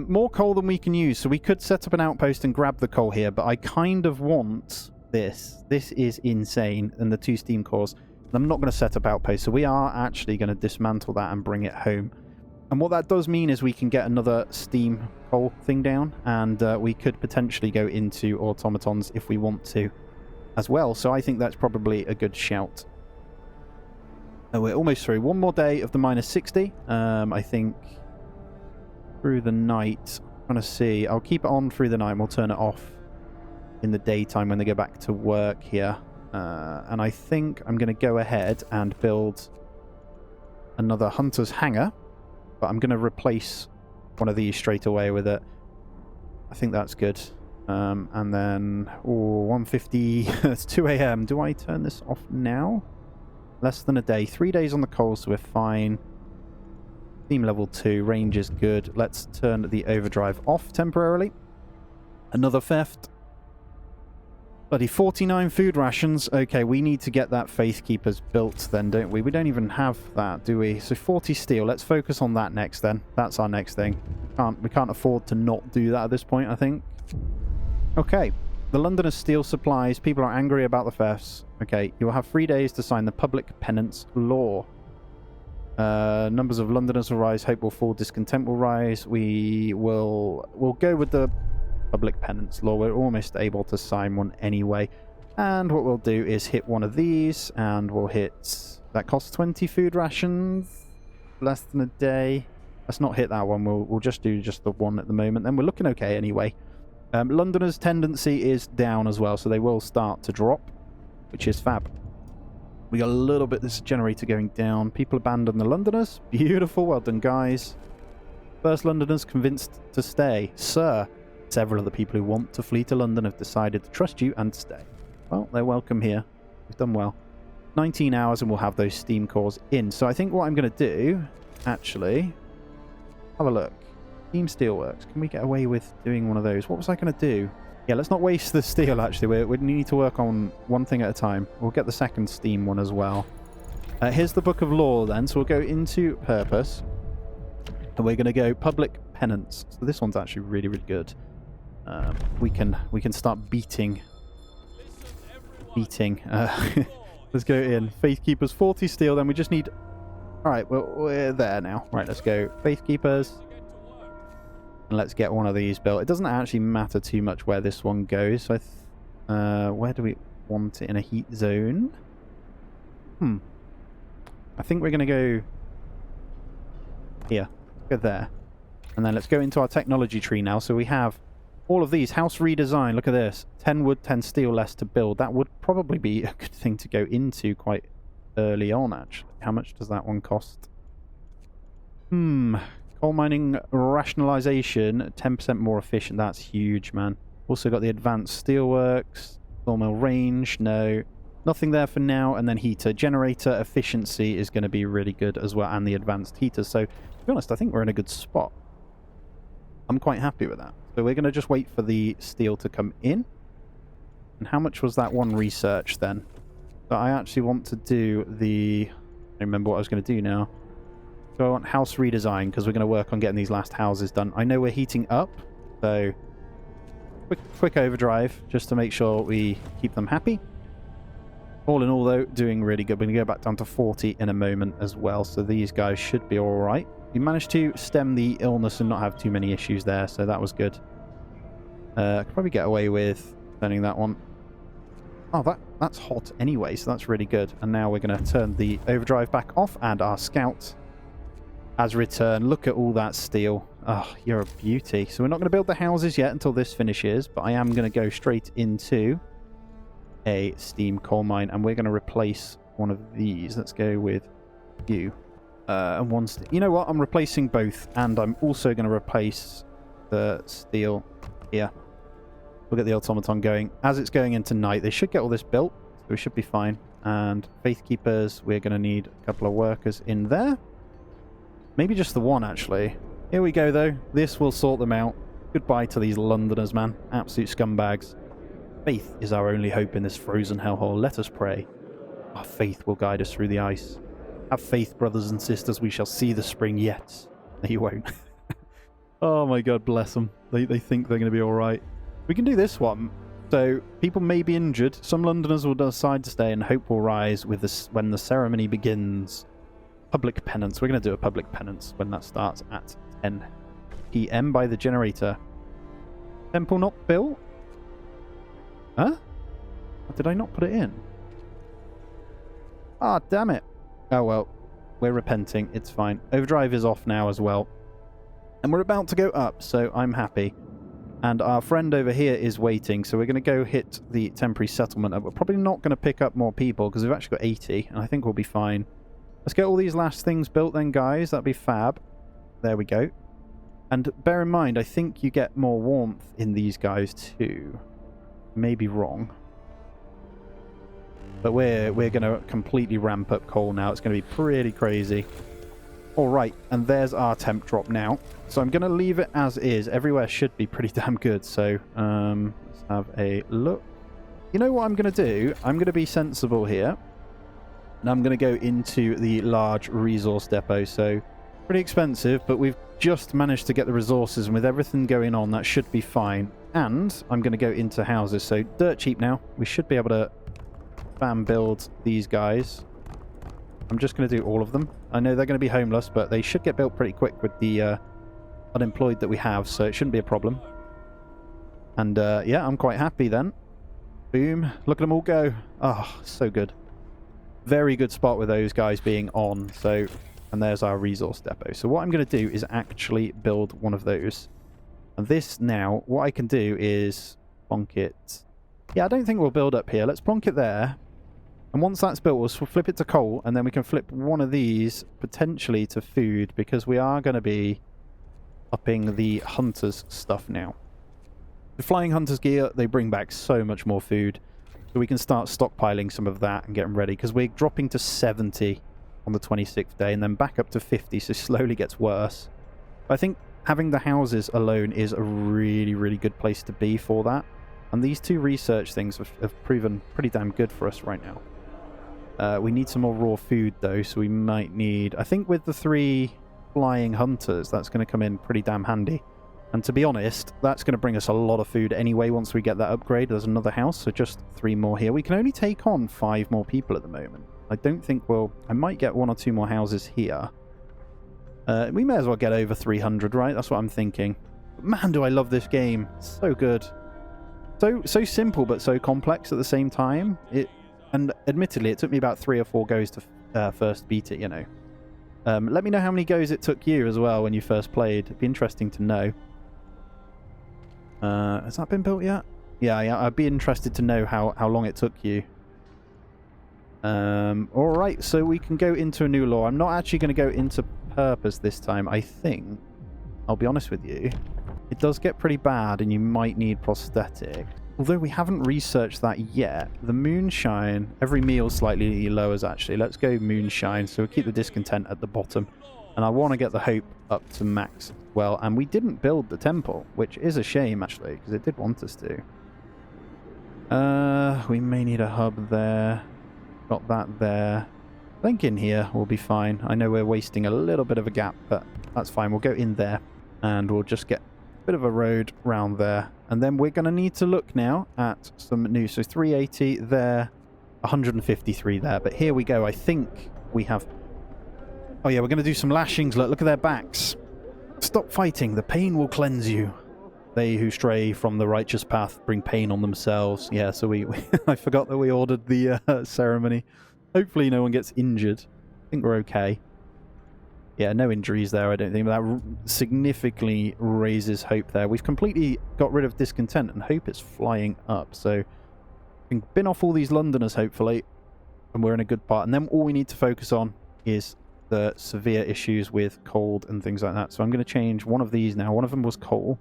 More coal than we can use, so we could set up an outpost and grab the coal here, but I kind of want this. This is insane, and the 2 steam cores. I'm not going to set up outposts, so we are actually going to dismantle that and bring it home. And what that does mean is we can get another steam coal thing down, and we could potentially go into automatons if we want to as well. So I think that's probably a good shout. We're almost through. One more day of the minus 60. I think through the night. I'm trying to see. I'll keep it on through the night, and we'll turn it off in the daytime when they go back to work here. And I think I'm going to go ahead and build another hunter's hangar, but I'm going to replace one of these straight away with it. I think that's good. And then, 1:50, it's 2 a.m. Do I turn this off now? Less than a day. 3 days on the coal, so we're fine. Steam level 2, range is good. Let's turn the overdrive off temporarily. Another theft. Bloody 49 food rations. Okay, we need to get that Faith Keepers built then, don't we? We don't even have that, do we? So 40 steel. Let's focus on that next then. That's our next thing. We can't afford to not do that at this point, I think. Okay. the Londoners steal supplies. People are angry about the thefts. Okay, you will have 3 days to sign the public penance law. Numbers of Londoners will rise. Hope will fall. Discontent will rise. We'll go with the public penance law. We're almost able to sign one anyway. And what we'll do is hit one of these, and we'll hit... That costs 20 food rations. Less than a day. Let's not hit that one. We'll just do just the one at the moment. Then we're looking okay anyway. Londoners' tendency is down as well, so they will start to drop, which is fab. We got a little bit this generator going down. People abandon the Londoners. Beautiful. Well done, guys. First Londoners convinced to stay. Sir, several of the people who want to flee to London have decided to trust you and stay. Well, they're welcome here. We've done well. 19 hours and we'll have those steam cores in. So I think what I'm going to do, actually, have a look. Steam Steelworks. Can we get away with doing one of those? What was I going to do? Yeah, let's not waste the steel, actually. We need to work on one thing at a time. We'll get the second steam one as well. Here's the Book of Law, then. So we'll go into Purpose. And we're going to go Public Penance. So this one's actually really, really good. We can start beating. Let's go in. Faithkeepers, 40 steel. Then we just need... All right, well, we're there now. Right, let's go. Faithkeepers. And let's get one of these built. It doesn't actually matter too much where this one goes. So where do we want it? In a heat zone? I think we're going to go here. Go there. And then let's go into our technology tree now. So we have all of these. House redesign. Look at this. 10 wood, 10 steel less to build. That would probably be a good thing to go into quite early on, actually. How much does that one cost? Coal mining rationalization, 10% more efficient. That's huge, man. Also got the advanced steelworks, sawmill range. No, nothing there for now. And then heater. Generator efficiency is going to be really good as well, and the advanced heater. So, to be honest, I think we're in a good spot. I'm quite happy with that. So we're going to just wait for the steel to come in. And how much was that one research then? So I actually want to do the... I don't remember what I was going to do now. So I want house redesign, because we're going to work on getting these last houses done. I know we're heating up, so quick overdrive, just to make sure we keep them happy. All in all, though, doing really good. We're going to go back down to 40 in a moment as well, so these guys should be all right. We managed to stem the illness and not have too many issues there, so that was good. I could probably get away with turning that one. Oh, that's hot anyway, so that's really good. And now we're going to turn the overdrive back off, and our scout has returned. Look at all that steel. Oh, you're a beauty. So we're not going to build the houses yet until this finishes, but I am going to go straight into a steam coal mine, and we're going to replace one of these. Let's go with you. And one you know what? I'm replacing both, and I'm also going to replace the steel here. We'll get the automaton going. As it's going into night, they should get all this built, so we should be fine. And Faithkeepers, we're going to need a couple of workers in there. Maybe just the one, actually. Here we go, though. This will sort them out. Goodbye to these Londoners, man. Absolute scumbags. Faith is our only hope in this frozen hellhole. Let us pray. Our faith will guide us through the ice. Have faith, brothers and sisters. We shall see the spring yet. No, you won't. Oh, my God, bless them. They think they're going to be all right. We can do this one. So, people may be injured. Some Londoners will decide to stay, and hope will rise with this when the ceremony begins. Public penance. We're going to do a public penance when that starts at 10 PM by the generator. Temple not built? Huh? Did I not put it in? Ah, damn it. Oh well. We're repenting. It's fine. Overdrive is off now as well. And we're about to go up, so I'm happy. And our friend over here is waiting, so we're going to go hit the temporary settlement. We're probably not going to pick up more people, because we've actually got 80, and I think we'll be fine. Let's get all these last things built then, guys. That'd be fab. There we go. And bear in mind, I think you get more warmth in these guys too. May be wrong. But we're going to completely ramp up coal now. It's going to be pretty crazy. All right, and there's our temp drop now. So I'm going to leave it as is. Everywhere should be pretty damn good. So let's have a look. You know what I'm going to do? I'm going to be sensible here. And I'm going to go into the large resource depot. So pretty expensive, but we've just managed to get the resources, and with everything going on, that should be fine. And I'm going to go into houses, so dirt cheap now. We should be able to bam build these guys. I'm just going to do all of them. I know they're going to be homeless, but they should get built pretty quick with the unemployed that we have, so it shouldn't be a problem. And yeah, I'm quite happy then. Boom. Look at them all go. Oh, so good. Very good spot with those guys being on. So, and there's our resource depot. So what I'm going to do is actually build one of those. And this now, what I can do is plonk it. Yeah, I don't think we'll build up here. Let's plonk it there. And once that's built, we'll flip it to coal. And then we can flip one of these potentially to food, because we are going to be upping the hunters stuff now. The flying hunters gear, they bring back so much more food. So we can start stockpiling some of that and getting ready, because we're dropping to 70 on the 26th day and then back up to 50, so slowly gets worse. But I think having the houses alone is a really, really good place to be for that. And these two research things have proven pretty damn good for us right now. We need some more raw food though, so we might need... I think with the 3 flying hunters, that's going to come in pretty damn handy. And to be honest, that's going to bring us a lot of food anyway once we get that upgrade. There's another house, so just 3 more here. We can only take on 5 more people at the moment. I don't think we'll... I might get 1 or 2 more houses here. We may as well get over 300, right? That's what I'm thinking. But man, do I love this game. So good. So simple, but so complex at the same time. And admittedly, it took me about 3 or 4 goes to first beat it, you know. Let me know how many goes it took you as well when you first played. It'd be interesting to know. Has that been built yet? Yeah, I'd be interested to know how long it took you. Alright, so we can go into a new law. I'm not actually going to go into purpose this time. I think, I'll be honest with you, it does get pretty bad and you might need prosthetic. Although we haven't researched that yet. The moonshine, every meal slightly lowers actually. Let's go moonshine, so we'll keep the discontent at the bottom. And I want to get the hope up to max as well. And we didn't build the temple, which is a shame actually, because it did want us to. We may need a hub there. Got that there. I think in here we'll be fine. I know we're wasting a little bit of a gap, but that's fine. We'll go in there and we'll just get a bit of a road round there. And then we're going to need to look now at some new. So 380 there, 153 there. But here we go. I think we have... Oh yeah, we're going to do some lashings. Look at their backs. Stop fighting. The pain will cleanse you. They who stray from the righteous path bring pain on themselves. Yeah, so we I forgot that we ordered the ceremony. Hopefully no one gets injured. I think we're okay. Yeah, no injuries there, I don't think. But that significantly raises hope there. We've completely got rid of discontent, and hope is flying up. So we can bin off all these Londoners, hopefully, and we're in a good part. And then all we need to focus on is the severe issues with cold and things like that. So I'm going to change one of these now. One of them was coal.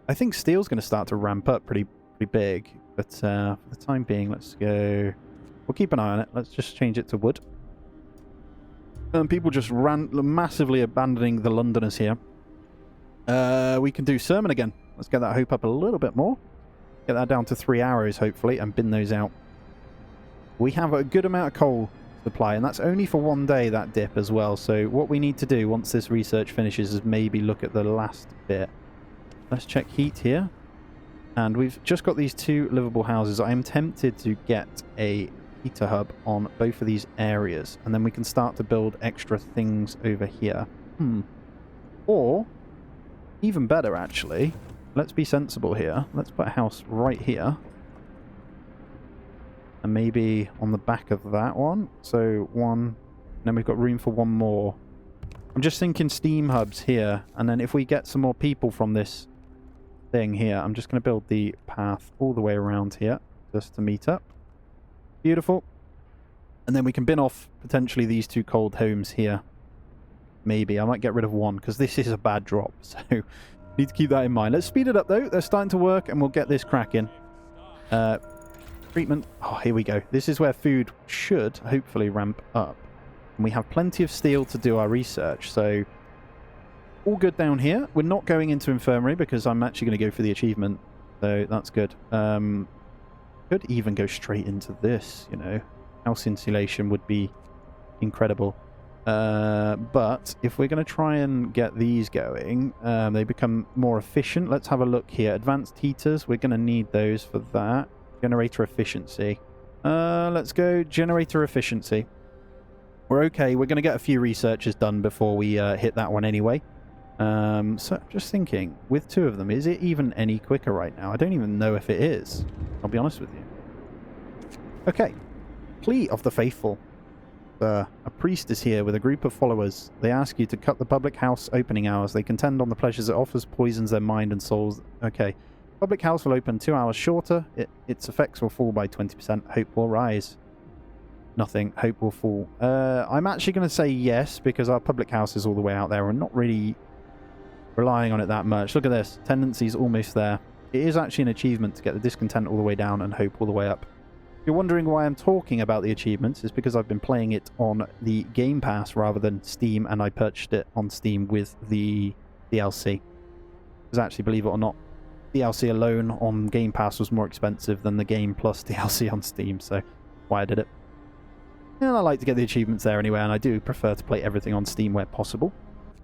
I think steel's going to start to ramp up pretty big. But for the time being, let's go... We'll keep an eye on it. Let's just change it to wood. People just ran massively abandoning the Londoners here. We can do sermon again. Let's get that hope up a little bit more. Get that down to 3 arrows, hopefully, and bin those out. We have a good amount of coal supply, and that's only for 1 day, that dip as well. So what we need to do once this research finishes is maybe look at the last bit. Let's check heat here. And we've just got these 2 livable houses. I am tempted to get a heater hub on both of these areas, and then we can start to build extra things over here. Or, even better actually, let's be sensible here. Let's put a house right here. And maybe on the back of that one. So 1, and then we've got room for 1 more. I'm just thinking steam hubs here, and then if we get some more people from this thing here, I'm just going to build the path all the way around here just to meet up. Beautiful. And then we can bin off potentially these 2 cold homes here. Maybe. I might get rid of 1 because this is a bad drop. So need to keep that in mind. Let's speed it up though. They're starting to work and we'll get this cracking. Treatment. Oh, here we go. This is where food should hopefully ramp up. And we have plenty of steel to do our research. So all good down here. We're not going into infirmary because I'm actually going to go for the achievement. So that's good. Could even go straight into this, you know. House insulation would be incredible. But if we're going to try and get these going, they become more efficient. Let's have a look here. Advanced heaters, we're going to need those for that. Generator efficiency. Let's go generator efficiency. We're okay. We're going to get a few researches done before we hit that one anyway. So just thinking, with 2 of them, is it even any quicker right now? I don't even know if it is. I'll be honest with you. Okay. Plea of the faithful. A priest is here with a group of followers. They ask you to cut the public house opening hours. They contend on the pleasures it offers, poisons their mind and souls. Okay. Public house will open 2 hours shorter. Its effects will fall by 20%. Hope will rise. Nothing. Hope will fall. I'm actually going to say yes, because our public house is all the way out there. We're not really relying on it that much. Look at this. Tendency's almost there. It is actually an achievement to get the discontent all the way down and hope all the way up. If you're wondering why I'm talking about the achievements, it's because I've been playing it on the Game Pass rather than Steam, and I purchased it on Steam with the DLC. Because actually, believe it or not, DLC alone on Game Pass was more expensive than the game plus DLC on Steam, so that's why I did it. And I like to get the achievements there anyway, and I do prefer to play everything on Steam where possible.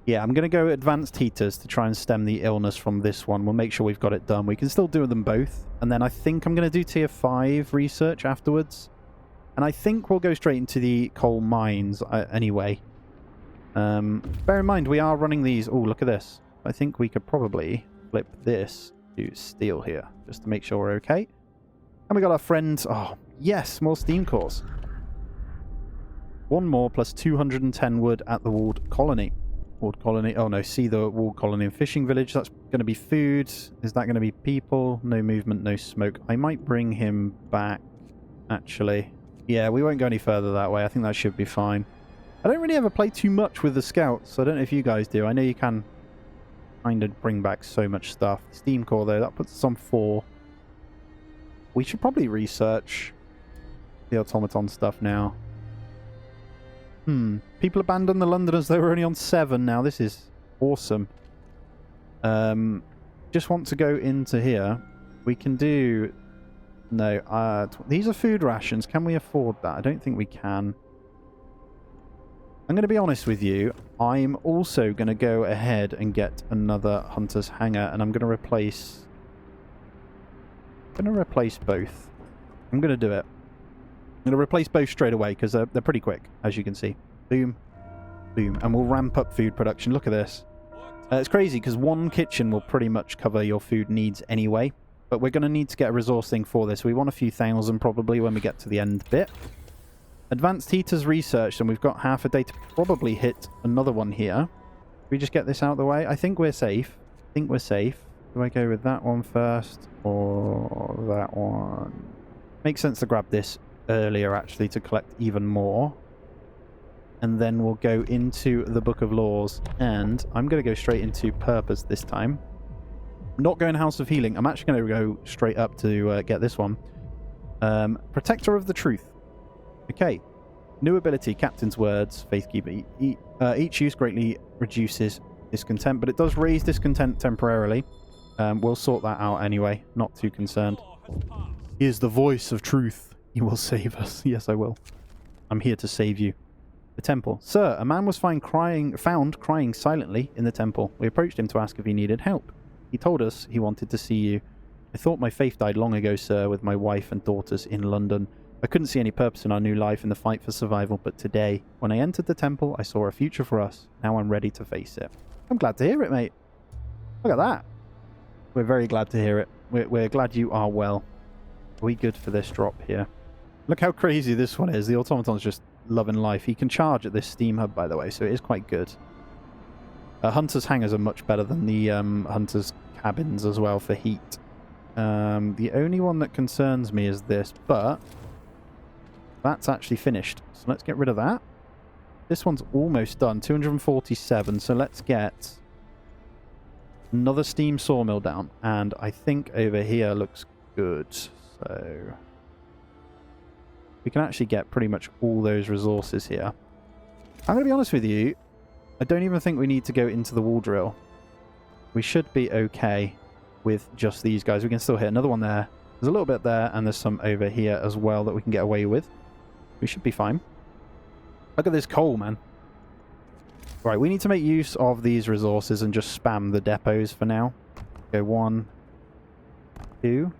Yeah, I'm going to go advanced heaters to try and stem the illness from this one. We'll make sure we've got it done. We can still do them both. And then I think I'm going to do tier 5 research afterwards. And I think we'll go straight into the coal mines anyway. Bear in mind, we are running these... Oh, look at this. I think we could probably flip this to steel here, just to make sure we're okay. And we got our friend... Oh, yes, more steam cores. 1 more plus 210 wood at the walled colony. Walled colony. Oh no, see the walled colony and fishing village. That's going to be food. Is that going to be people? No movement, no smoke. I might bring him back, actually. Yeah, we won't go any further that way. I think that should be fine. I don't really ever play too much with the scouts. I don't know if you guys do. I know you can kind of bring back so much stuff. Steam core, though, that puts us on 4. We should probably research the automaton stuff now. People abandon the Londoners. They were only on 7 now. This is awesome. Just want to go into here. We can do... No, these are food rations. Can we afford that? I don't think we can. I'm going to be honest with you. I'm also going to go ahead and get another Hunter's Hangar, and I'm going to replace... both. I'm going to do it. I'm going to replace both straight away because they're pretty quick, as you can see. Boom, boom. And we'll ramp up food production. Look at this. It's crazy because 1 kitchen will pretty much cover your food needs anyway. But we're going to need to get a resource thing for this. We want a few thousand probably when we get to the end bit. Advanced heaters researched, and we've got half a day to probably hit another one here. We just get this out of the way. I think we're safe. Do I go with that one first or that one? Makes sense to grab this earlier, actually, to collect even more. And then we'll go into the Book of Laws. And I'm going to go straight into Purpose this time. I'm not going House of Healing. I'm actually going to go straight up to get this one. Protector of the Truth. Okay. New ability, Captain's Words, Faithkeeper. Each use greatly reduces discontent, but it does raise discontent temporarily. We'll sort that out anyway. Not too concerned. He is the voice of truth. You will save us. Yes, I will. I'm here to save you. The temple. Sir, a man was found crying silently in the temple. We approached him to ask if he needed help. He told us he wanted to see you. I thought my faith died long ago, sir, with my wife and daughters in London. I couldn't see any purpose in our new life in the fight for survival, but today, when I entered the temple, I saw a future for us. Now I'm ready to face it. I'm glad to hear it, mate. Look at that. We're very glad to hear it. We're glad you are well. Are we good for this drop here? Look how crazy this one is. The automaton's just loving life. He can charge at this steam hub, by the way, so it is quite good. Hunter's hangars are much better than the Hunter's cabins as well for heat. The only one that concerns me is this, but that's actually finished. So let's get rid of that. This one's almost done. 247. So let's get another steam sawmill down. And I think over here looks good. So we can actually get pretty much all those resources here. I'm going to be honest with you. I don't even think we need to go into the wall drill. We should be okay with just these guys. We can still hit another one there. There's a little bit there, and there's some over here as well that we can get away with. We should be fine. Look at this coal, man. Right, we need to make use of these resources and just spam the depots for now. Go 1, 2.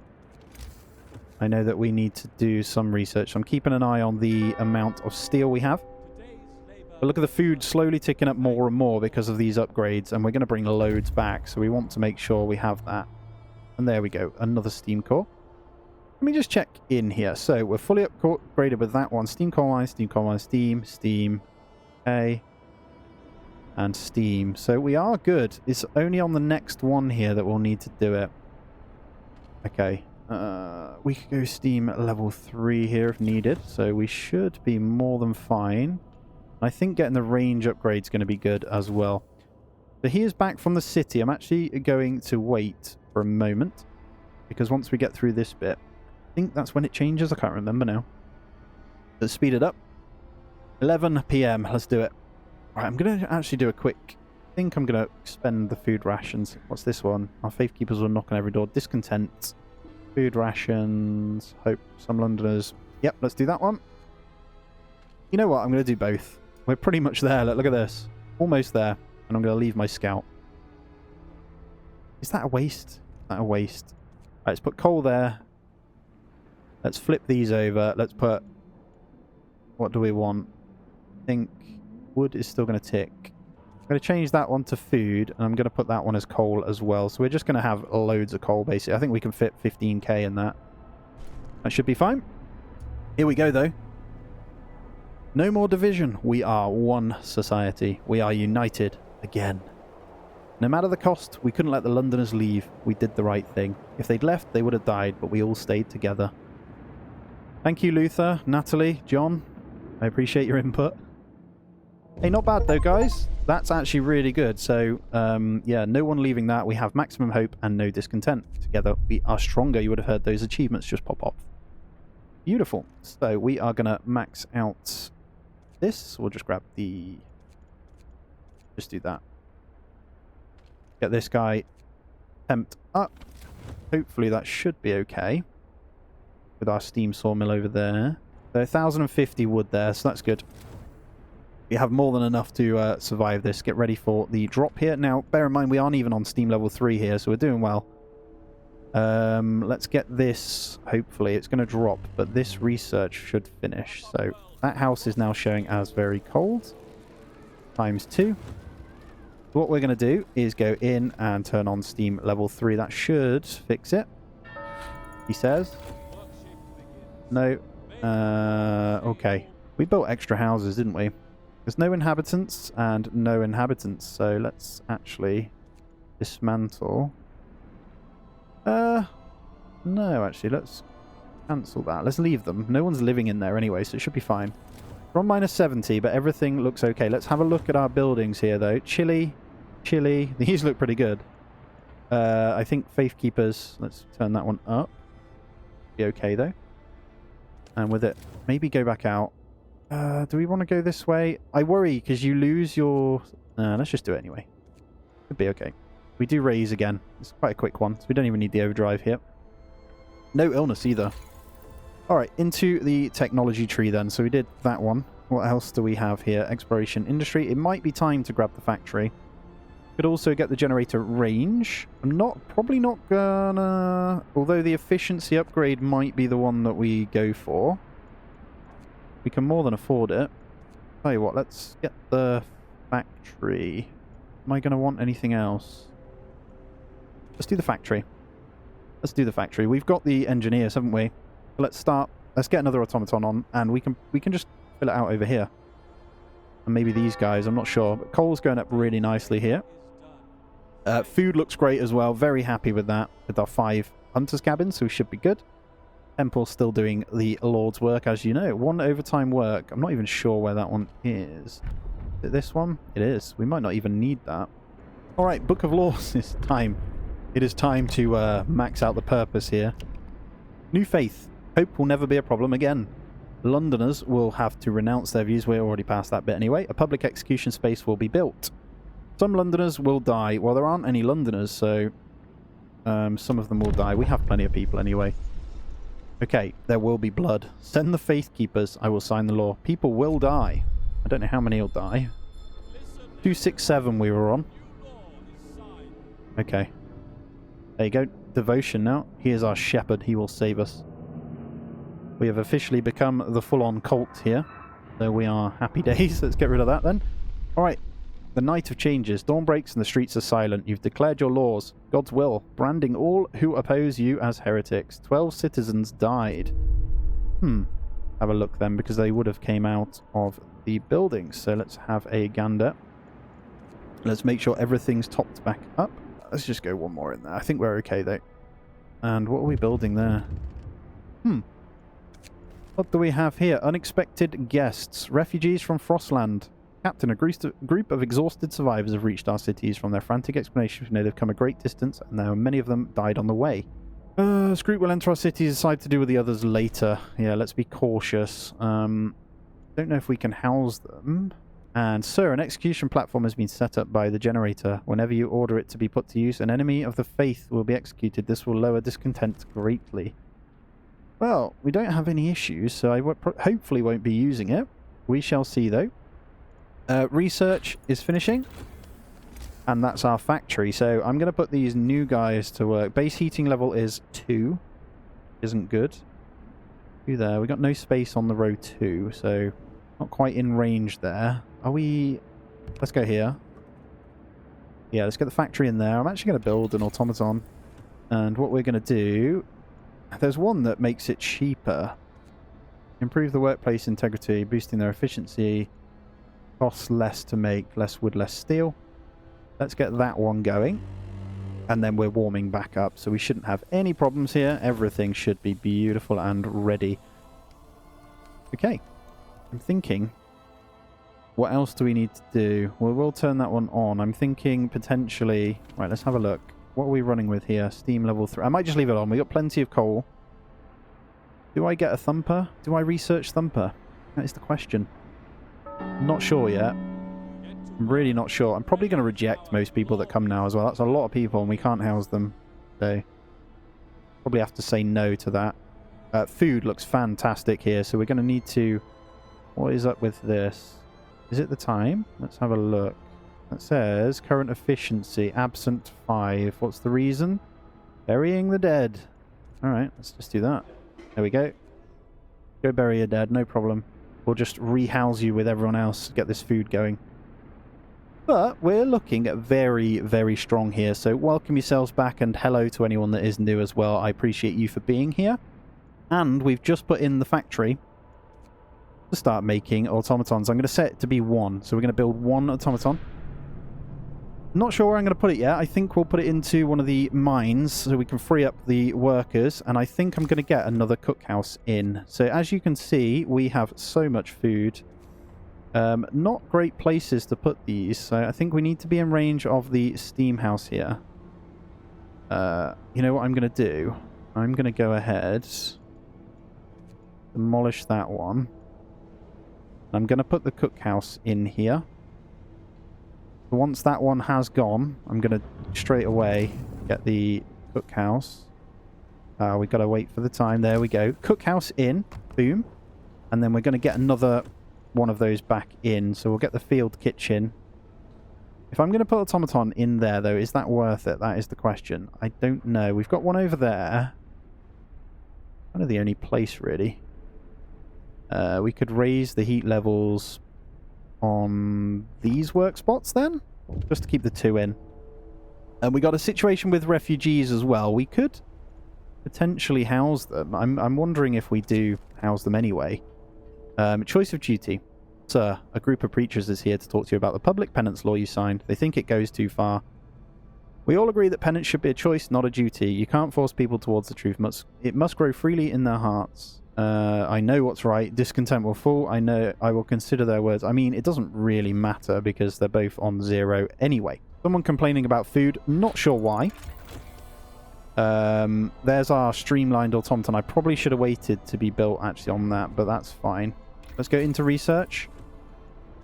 I know that we need to do some research. I'm keeping an eye on the amount of steel we have. But look at the food slowly ticking up more and more because of these upgrades, and we're going to bring loads back, so we want to make sure we have that. And there we go, another steam core. Let me just check in here. So we're fully upgraded with that one. Steam coal mine, steam coal mine, steam, steam, okay, and steam. So we are good. It's only on the next one here that we'll need to do it. Okay. We could go steam at level 3 here if needed, so we should be more than fine. I think getting the range upgrade is going to be good as well. So he is back from the city. I'm actually going to wait for a moment, because once we get through this bit, I think that's when it changes. I can't remember now. Let's speed it up. 11 PM. Let's do it. All right, I'm going to actually do a quick... I think I'm going to expend the food rations. What's this one? Our faith keepers will knock on every door. Discontent. Food rations. Hope some Londoners. Yep, let's do that one. You know what? I'm going to do both. We're pretty much there. Look at this. Almost there. And I'm going to leave my scout. Is that a waste? Is that a waste? Right, let's put coal there. Let's flip these over. Let's put... What do we want? I think wood is still going to tick. I'm going to change that one to food, and I'm going to put that one as coal as well. So we're just going to have loads of coal, basically. I think we can fit 15k in that. That should be fine. Here we go, though. No more division. We are one society. We are united again. No matter the cost, we couldn't let the Londoners leave. We did the right thing. If they'd left, they would have died, but we all stayed together. Thank you, Luther, Natalie, John. I appreciate your input. Hey, not bad though, guys. That's actually really good. So, yeah, no one leaving that. We have maximum hope and no discontent. Together, we are stronger. You would have heard those achievements just pop off. Beautiful. So, we are going to max out this. We'll just grab the... Just do that. Get this guy temped up. Hopefully that should be okay. With our steam sawmill over there. So 1,050 wood there, so that's good. We have more than enough to survive this. Get ready for the drop here. Now, bear in mind, we aren't even on steam level 3 here, so we're doing well. Let's get this. Hopefully, it's going to drop, but this research should finish. So that house is now showing as very cold. ×2. What we're going to do is go in and turn on steam level 3. That should fix it, he says. No. Okay. We built extra houses, didn't we? There's no inhabitants and no inhabitants, so let's actually dismantle. No, actually, let's cancel that. Let's leave them. No one's living in there anyway, so it should be fine. We're on -70, but everything looks okay. Let's have a look at our buildings here, though. Chile. These look pretty good. I think Faith Keepers, let's turn that one up. Be okay, though. And with it, maybe go back out. Do we want to go this way? I worry, because you lose your... let's just do it anyway. Could be okay. We do raise again. It's quite a quick one, so we don't even need the overdrive here. No illness either. Alright, into the technology tree then. So we did that one. What else do we have here? Exploration industry. It might be time to grab the factory. Could also get the generator range. I'm probably not gonna... Although the efficiency upgrade might be the one that we go for. We can more than afford it. Tell you what, let's get the factory. Am I going to want anything else? Let's do the factory. Let's do the factory. We've got the engineers, haven't we? Let's start. Let's get another automaton on, and we can just fill it out over here. And maybe these guys, I'm not sure. But coal's going up really nicely here. Food looks great as well. Very happy with that. With our 5 hunters' cabins, so we should be good. Temple's still doing the Lord's work, as you know. 1 overtime work. I'm not even sure where that one is. Is it this one? It is. We might not even need that. Alright, Book of Laws. It's time. It is time to max out the purpose here. New faith. Hope will never be a problem again. Londoners will have to renounce their views. We're already past that bit anyway. A public execution space will be built. Some Londoners will die. Well, there aren't any Londoners, so some of them will die. We have plenty of people anyway. Okay, there will be blood. Send the Faith Keepers. I will sign the law. People will die. I don't know how many will die. 267 we were on. Okay. There you go. Devotion now. He is our shepherd. He will save us. We have officially become the full-on cult here. So we are happy days. Let's get rid of that then. Alright. The night of changes. Dawn breaks and the streets are silent. You've declared your laws. God's will. Branding all who oppose you as heretics. 12 citizens died. Have a look then, because they would have came out of the buildings. So let's have a gander. Let's make sure everything's topped back up. Let's just go one more in there. I think we're okay though. And what are we building there? What do we have here? Unexpected guests. Refugees from Frostland. Captain, a group of exhausted survivors have reached our cities. From their frantic explanations, we know they've come a great distance, and now many of them died on the way. This group will enter our cities, decide to do with the others later. Yeah, let's be cautious. Don't know if we can house them. And, sir, an execution platform has been set up by the generator. Whenever you order it to be put to use, an enemy of the faith will be executed. This will lower discontent greatly. Well, we don't have any issues, so I hopefully won't be using it. We shall see, though. Research is finishing. And that's our factory. So I'm going to put these new guys to work. Base heating level is 2. Isn't good. 2 there. We got no space on the row 2, so not quite in range there. Are we... Let's go here. Yeah, let's get the factory in there. I'm actually going to build an automaton. And what we're going to do... There's one that makes it cheaper. Improve the workplace integrity, boosting their efficiency. Costs less to make, less wood, less steel. Let's get that one going. And then we're warming back up, so we shouldn't have any problems here. Everything should be beautiful and ready. Okay. I'm thinking... What else do we need to do? Well, we'll turn that one on. I'm thinking potentially... Right, let's have a look. What are we running with here? Steam level 3. I might just leave it on. We've got plenty of coal. Do I get a thumper? Do I research thumper? That is the question. I'm not sure yet. I'm really not sure. I'm probably going to reject most people that come now as well. That's a lot of people and we can't house them. So, probably have to say no to that. Food looks fantastic here, so we're going to need to... What is up with this? Is it the time? Let's have a look. That says current efficiency, absent 5. What's the reason? Burying the dead. Alright, let's just do that. There we go. Go bury your dead, no problem. We'll just rehouse you with everyone else, get this food going. But we're looking at very, very strong here. So welcome yourselves back and hello to anyone that is new as well. I appreciate you for being here. And we've just put in the factory to start making automatons. I'm going to set it to be 1. So we're going to build 1 automaton. Not sure where I'm going to put it yet. I think we'll put it into one of the mines so we can free up the workers. And I think I'm going to get another cookhouse in. So as you can see, we have so much food. Not great places to put these. So I think we need to be in range of the steam house here. You know what I'm going to do? I'm going to go ahead. Demolish that one. I'm going to put the cookhouse in here. Once that one has gone, I'm going to straight away get the cookhouse. We've got to wait for the time. There we go. Cookhouse in. Boom. And then we're going to get another one of those back in. So we'll get the field kitchen. If I'm going to put automaton in there, though, is that worth it? That is the question. I don't know. We've got one over there. Kind of the only place, really. We could raise the heat levels on these work spots then, just to keep the 2 in. And we got a situation with refugees as well. We could potentially house them. I'm wondering if we do house them anyway. Choice of duty. Sir, a group of preachers is here to talk to you about the public penance law you signed. They think it goes too far. We all agree that penance should be a choice, not a duty. You can't force people towards the truth. It must grow freely in their hearts. I know what's right. Discontent will fall. I know I will consider their words. I mean, it doesn't really matter because they're both on 0 anyway. Someone complaining about food. Not sure why. There's our streamlined automaton. I probably should have waited to be built actually on that, but that's fine. Let's go into research.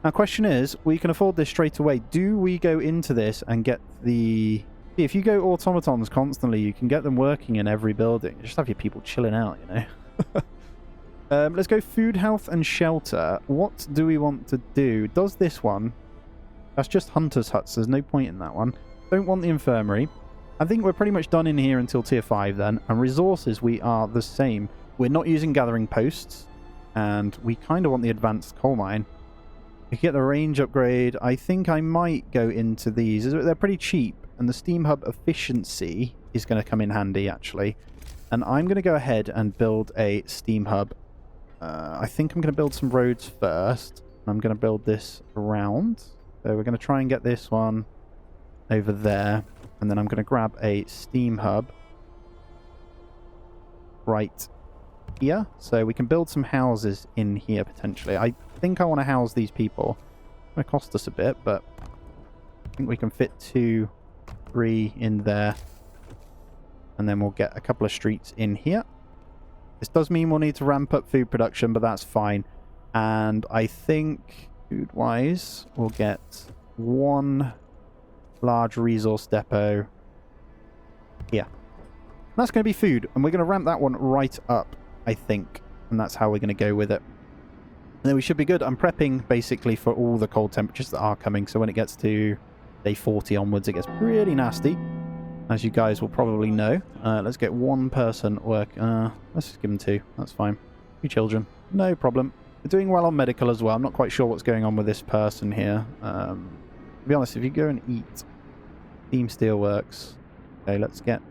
Now, question is, we can afford this straight away. Do we go into this and get the... If you go automatons constantly, you can get them working in every building. Just have your people chilling out, you know. Let's go food, health, and shelter. What do we want to do? Does this one That's just hunters' huts. There's no point in that one. Don't want the infirmary. I think we're pretty much done in here until tier 5 then. And resources, we are the same. We're not using gathering posts. And we kind of want the advanced coal mine. We get the range upgrade. I think I might go into these. They're pretty cheap. And the steam hub efficiency is going to come in handy, actually. And I'm going to go ahead and build a steam hub. I think I'm going to build some roads first. I'm going to build this around. So we're going to try and get this one over there. And then I'm going to grab a steam hub right here. So we can build some houses in here, potentially. I think I want to house these people. It's going to cost us a bit, but I think we can fit 2, 3 in there. And then we'll get a couple of streets in here. This does mean we'll need to ramp up food production, but that's fine. And I think, food-wise, we'll get 1 large resource depot here. That's going to be food, and we're going to ramp that one right up, I think. And that's how we're going to go with it. And then we should be good. I'm prepping, basically, for all the cold temperatures that are coming. So when it gets to day 40 onwards, it gets pretty nasty, as you guys will probably know. Let's get 1 person work. Let's just give them 2. That's fine. 2 children. No problem. We're doing well on medical as well. I'm not quite sure what's going on with this person here. To be honest, if you go and eat Team Steelworks. Okay, let's get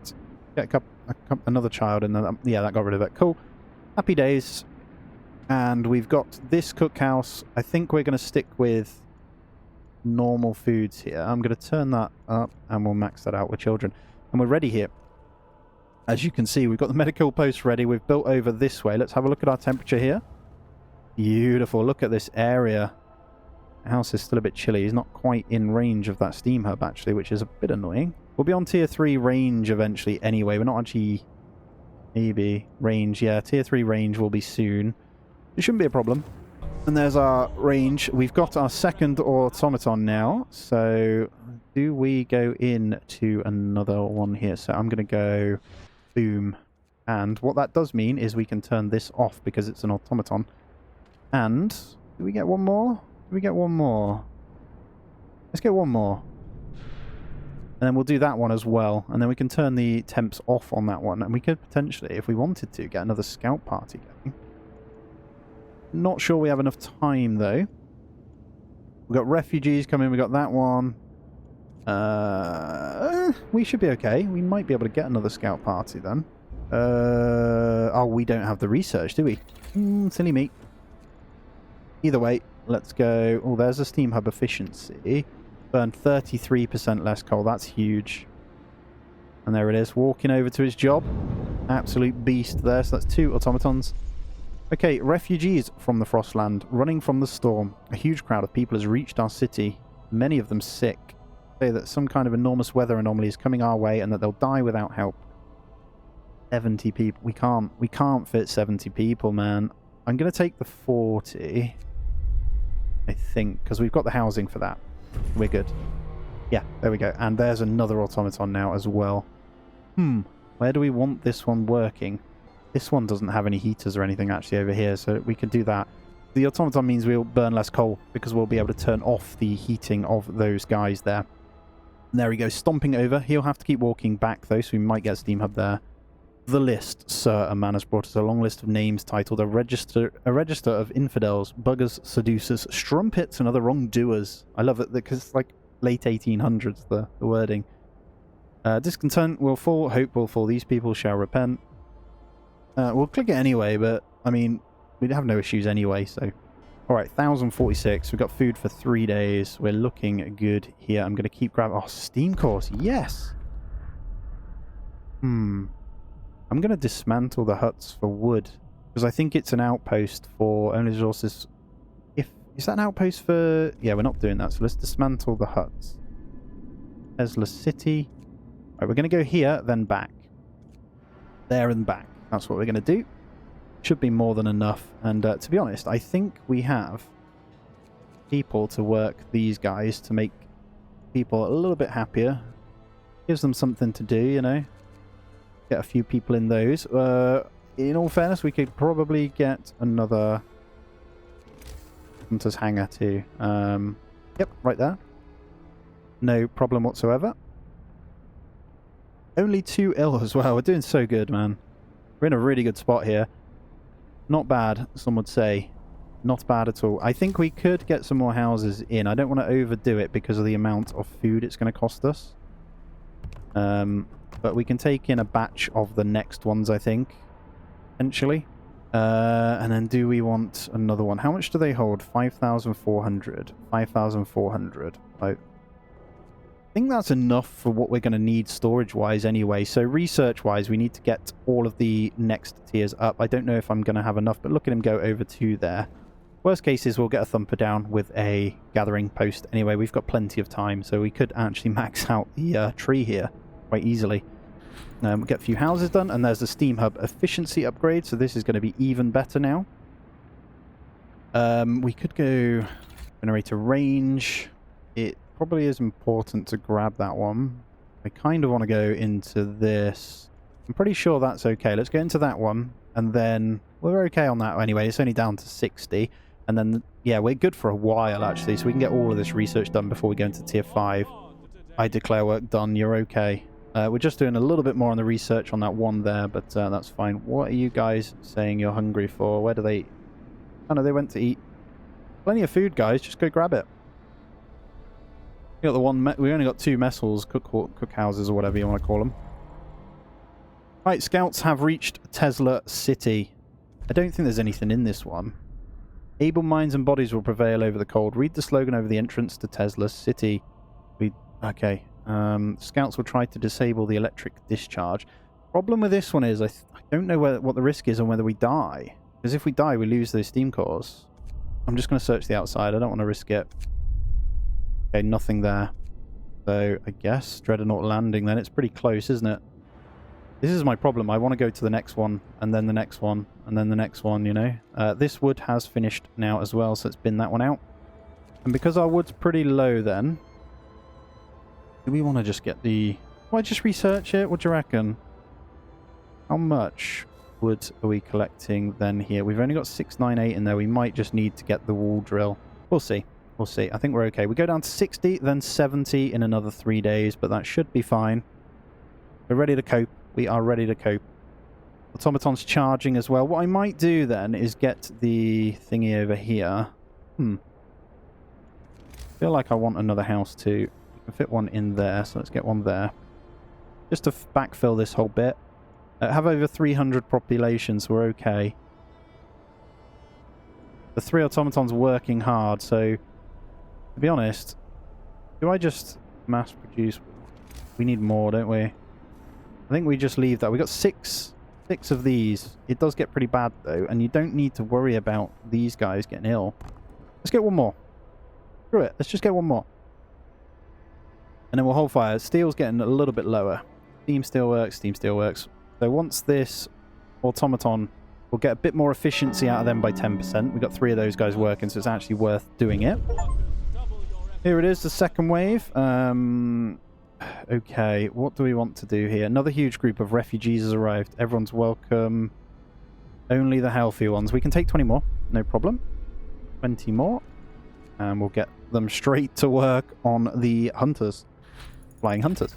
another child in there. Yeah, that got rid of it. Cool. Happy days. And we've got this cookhouse. I think we're going to stick with normal foods here. I'm going to turn that up and we'll max that out with children. And we're ready here. As you can see, we've got the medical post ready. We've built over this way. Let's have a look at our temperature here. Beautiful. Look at this area. The house is still a bit chilly. He's not quite in range of that steam hub, actually, which is a bit annoying. We'll be on tier 3 range eventually anyway. We're not actually... Maybe range. Yeah, tier 3 range will be soon. It shouldn't be a problem. And there's our range. We've got our second automaton now. So do we go in to another one here? So I'm going to go boom. And what that does mean is we can turn this off because it's an automaton. And do we get one more? Do we get one more? Let's get one more. And then we'll do that one as well. And then we can turn the temps off on that one. And we could potentially, if we wanted to, get another scout party going. Not sure we have enough time, though. We've got refugees coming. We've got that one. We should be okay. We might be able to get another scout party, then. Oh, we don't have the research, do we? Silly me. Either way, let's go. Oh, there's a steam hub efficiency. Burn 33% less coal. That's huge. And there it is, walking over to his job. Absolute beast there. So that's 2 automatons. Okay, refugees from the Frostland, running from the storm. A huge crowd of people has reached our city, many of them sick. Say that some kind of enormous weather anomaly is coming our way and that they'll die without help. 70 people. We can't fit 70 people, man. I'm going to take the 40. I think, because we've got the housing for that. We're good. Yeah, there we go. And there's another automaton now as well. Where do we want this one working? This one doesn't have any heaters or anything actually over here, so we can do that. The automaton means we'll burn less coal because we'll be able to turn off the heating of those guys there. And there he goes, stomping over. He'll have to keep walking back though, so we might get a steam hub there. The list, sir. A man has brought us a long list of names titled a register of infidels, buggers, seducers, strumpets, and other wrongdoers. I love it because it's like late 1800s, the wording. Discontent will fall, hope will fall. These people shall repent. We'll click it anyway, but I mean, we'd have no issues anyway, so. Alright, 1,046. We've got food for 3 days. We're looking good here. I'm going to keep grabbing... Oh, steam course. Yes! I'm going to dismantle the huts for wood, because I think it's an outpost for only resources. Is that an outpost for... Yeah, we're not doing that, so let's dismantle the huts. Tesla City. Alright, we're going to go here, then back. There and back. That's what we're going to do. Should be more than enough. And to be honest, I think we have people to work these guys to make people a little bit happier. Gives them something to do, you know. Get a few people in those. In all fairness, we could probably get another Hunter's Hangar too. Yep, right there. No problem whatsoever. Only 2 ill as well. We're doing so good, man. We're in a really good spot here. Not bad, some would say. Not bad at all. I think we could get some more houses in. I don't want to overdo it because of the amount of food it's going to cost us. But we can take in a batch of the next ones, I think. Potentially. And then do we want another one? How much do they hold? 5,400. 5,400. I think that's enough for what we're going to need storage-wise anyway. So research-wise, we need to get all of the next tiers up. I don't know if I'm going to have enough, but look at him go over to there. Worst case is we'll get a thumper down with a gathering post. Anyway, we've got plenty of time, so we could actually max out the tree here quite easily. We'll get a few houses done, and there's the Steam Hub efficiency upgrade, so this is going to be even better now. We could go generator range. It probably is important to grab that one. I kind of want to go into this. I'm pretty sure that's okay. Let's go into that one, and then we're okay on that anyway. It's only down to 60. And then, yeah, we're good for a while, actually, so we can get all of this research done before we go into Tier 5. I declare work done. You're okay. We're just doing a little bit more on the research on that one there, but that's fine. What are you guys saying you're hungry for? Where do they... Oh, no, they went to eat. Plenty of food, guys. Just go grab it. We got the one... We only got 2 mess halls, cook houses, or whatever you want to call them. Right, scouts have reached Tesla City. I don't think there's anything in this one. Able minds and bodies will prevail over the cold. Read the slogan over the entrance to Tesla City. Okay. Scouts will try to disable the electric discharge. Problem with this one is I don't know what the risk is on whether we die. Because if we die, we lose those steam cores. I'm just going to search the outside. I don't want to risk it. Okay, nothing there. So I guess Dreadnought Landing then. It's pretty close, isn't it? This is my problem. I want to go to the next one, and then the next one, and then the next one, you know. This wood has finished now as well, so it's bin that one out. And because our wood's pretty low then, do we want to just get the... Why just research it? What do you reckon? How much wood are we collecting then here? We've only got 698 in there. We might just need to get the wall drill. We'll see. We'll see. I think we're okay. We go down to 60, then 70 in another 3 days, but that should be fine. We're ready to cope. We are ready to cope. Automaton's charging as well. What I might do then is get the thingy over here. I feel like I want another house too. I can fit one in there, so let's get one there. Just to backfill this whole bit. Have over 300 population, so we're okay. The 3 automatons working hard, so to be honest, do I just mass produce? We need more, don't we? I think we just leave that. We got six of these. It does get pretty bad though, and you don't need to worry about these guys getting ill. Let's get one more. Screw it. Let's just get one more. And then we'll hold fire. Steel's getting a little bit lower. Steam still works. Steam still works. So once this automaton, we'll get a bit more efficiency out of them by 10%. We've got 3 of those guys working, so it's actually worth doing it. Here it is, the second wave. Okay, what do we want to do here? Another huge group of refugees has arrived. Everyone's welcome. Only the healthy ones. We can take 20 more, no problem. 20 more. And we'll get them straight to work on the hunters. Flying hunters.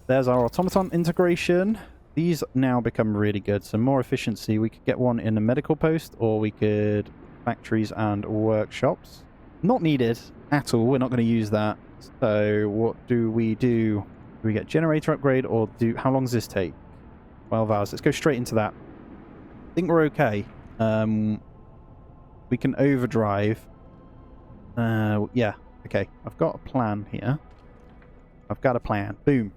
There's our automaton integration. These now become really good. So more efficiency. We could get one in a medical post, or we could factories and workshops. Not needed at all. We're not going to use that. So what do we do? Do we get generator upgrade, or do... How long does this take? 12 hours. Let's go straight into that. I think we're okay. We can overdrive. Yeah. Okay. I've got a plan here. I've got a plan. Boom.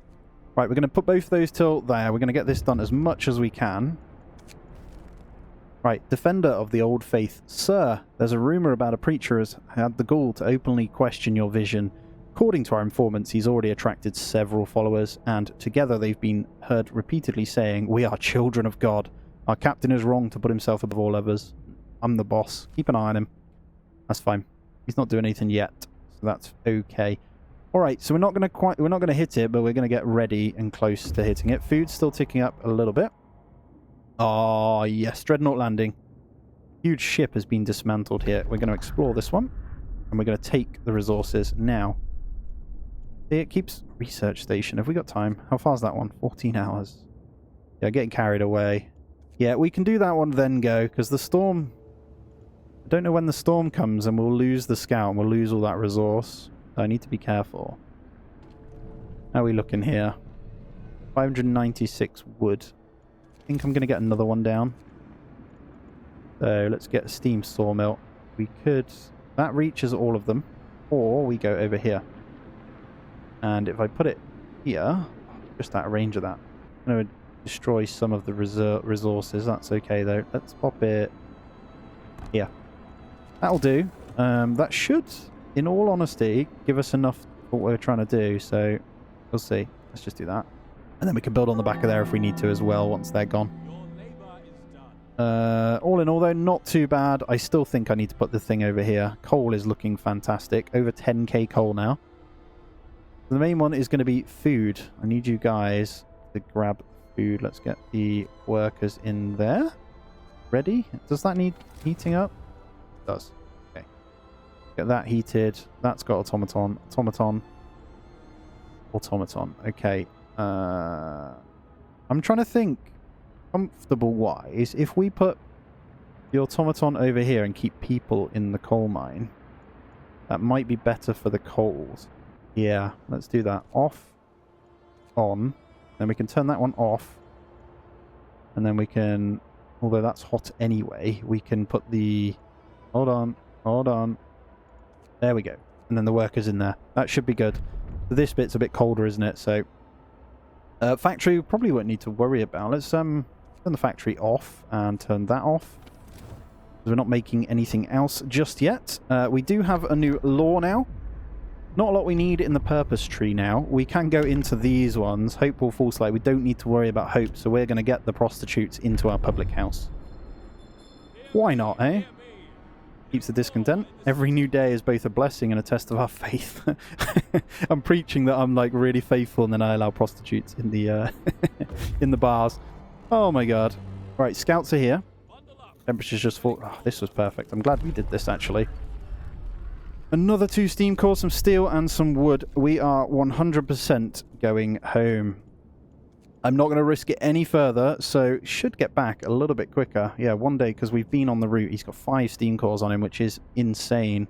Right, we're going to put both of those till there. We're going to get this done as much as we can. Right, Defender of the Old Faith. Sir, there's a rumour about a preacher has had the gall to openly question your vision. According to our informants, he's already attracted several followers, and together they've been heard repeatedly saying, "We are children of God. Our captain is wrong to put himself above all others. I'm the boss. Keep an eye on him." That's fine. He's not doing anything yet, so that's okay. Alright, so we're not gonna hit it, but we're gonna get ready and close to hitting it. Food's still ticking up a little bit. Oh yes, Dreadnought Landing. Huge ship has been dismantled here. We're gonna explore this one, and we're gonna take the resources now. It keeps research station. Have we got time? How far's that one? 14 hours. Yeah, getting carried away. Yeah, we can do that one then go, because the storm... I don't know when the storm comes and we'll lose the scout and we'll lose all that resource. So I need to be careful. How are we looking here? 596 wood. I think I'm going to get another one down. So let's get a steam sawmill. We could... That reaches all of them. Or we go over here. And if I put it here... Just out of range of that. I'm going to destroy some of the resources. That's okay though. Let's pop it here. That'll do. That should, in all honesty, give us enough for what we're trying to do. So we'll see. Let's just do that. And then we can build on the back of there if we need to as well once they're gone. All in all though, not too bad. I still think I need to put the thing over here. Coal is looking fantastic. Over 10k coal now. The main one is going to be food. I need you guys to grab food. Let's get the workers in there. Ready? Does that need heating up? It does. Okay. Get that heated. That's got automaton. Automaton. Okay. I'm trying to think comfortable wise. If we put the automaton over here and keep people in the coal mine, that might be better for the coals. Yeah, let's do that. Off, on. Then we can turn that one off. And then we can, although that's hot anyway, we can put the... Hold on. There we go. And then the workers in there. That should be good. This bit's a bit colder, isn't it? So, factory we probably won't need to worry about. Let's turn the factory off and turn that off. We're not making anything else just yet. We do have a new law now. Not a lot we need in the purpose tree now. We can go into these ones. Hope or false light. We don't need to worry about hope, so we're going to get the prostitutes into our public house. Why not, eh? Keeps the discontent. Every new day is both a blessing and a test of our faith. I'm preaching that I'm like really faithful, and then I allow prostitutes in the in the bars. Oh my god. Right, scouts are here. Temperature's just full. Oh, this was perfect. I'm glad we did this actually. Another 2 steam cores, some steel and some wood. We are 100% going home. I'm not going to risk it any further, so should get back a little bit quicker. Yeah, one day, because we've been on the route. He's got 5 steam cores on him, which is insane.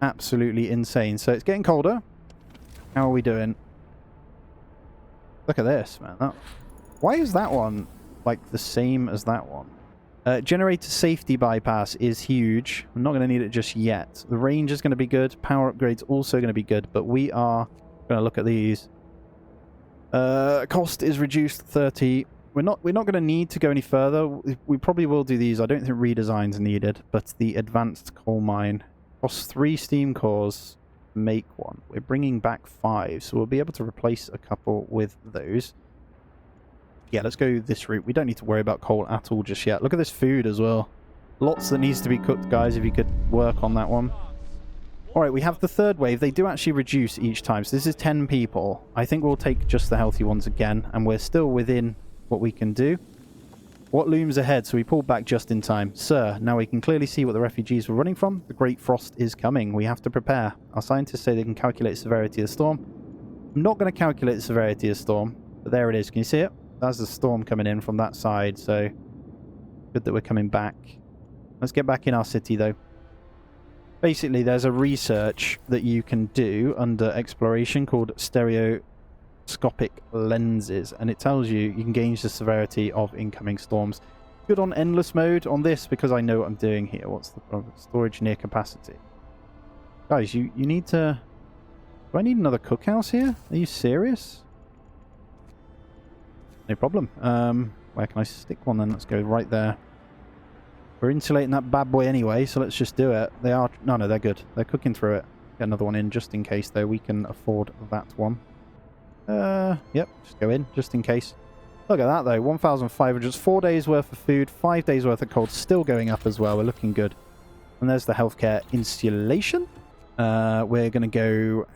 Absolutely insane. So it's getting colder. How are we doing? Look at this, man. Why is that one like the same as that one? Generator safety bypass is huge. I'm not going to need it just yet. The range is going to be good. Power upgrade's also going to be good, but we are going to look at these. Cost is reduced 30. We're not going to need to go any further. We probably will do these. I don't think redesigns are needed, but the advanced coal mine costs 3 steam cores to make one. We're bringing back 5, so we'll be able to replace a couple with those. Yeah, let's go this route. We don't need to worry about coal at all just yet. Look at this food as well. Lots that needs to be cooked, guys, if you could work on that one. Alright, we have the third wave. They do actually reduce each time. So this is 10 people. I think we'll take just the healthy ones again. And we're still within what we can do. What looms ahead? So we pulled back just in time. Sir, now we can clearly see what the refugees were running from. The Great Frost is coming. We have to prepare. Our scientists say they can calculate the severity of the storm. I'm not going to calculate the severity of the storm. But there it is. Can you see it? That's the storm coming in from that side, so good that we're coming back. Let's get back in our city, though. Basically, there's a research that you can do under exploration called stereoscopic lenses, and it tells you can gauge the severity of incoming storms. Good on endless mode on this because I know what I'm doing here. What's the problem? Storage near capacity. Guys, you need to... Do I need another cookhouse here? Are you serious? No problem. Where can I stick one then? Let's go right there. We're insulating that bad boy anyway, so let's just do it. They are... No, they're good. They're cooking through it. Get another one in just in case, though. We can afford that one. Yep, just go in just in case. Look at that, though. 1,500. 4 days worth of food, 5 days worth of coal. Still going up as well. We're looking good. And there's the healthcare insulation. We're going to go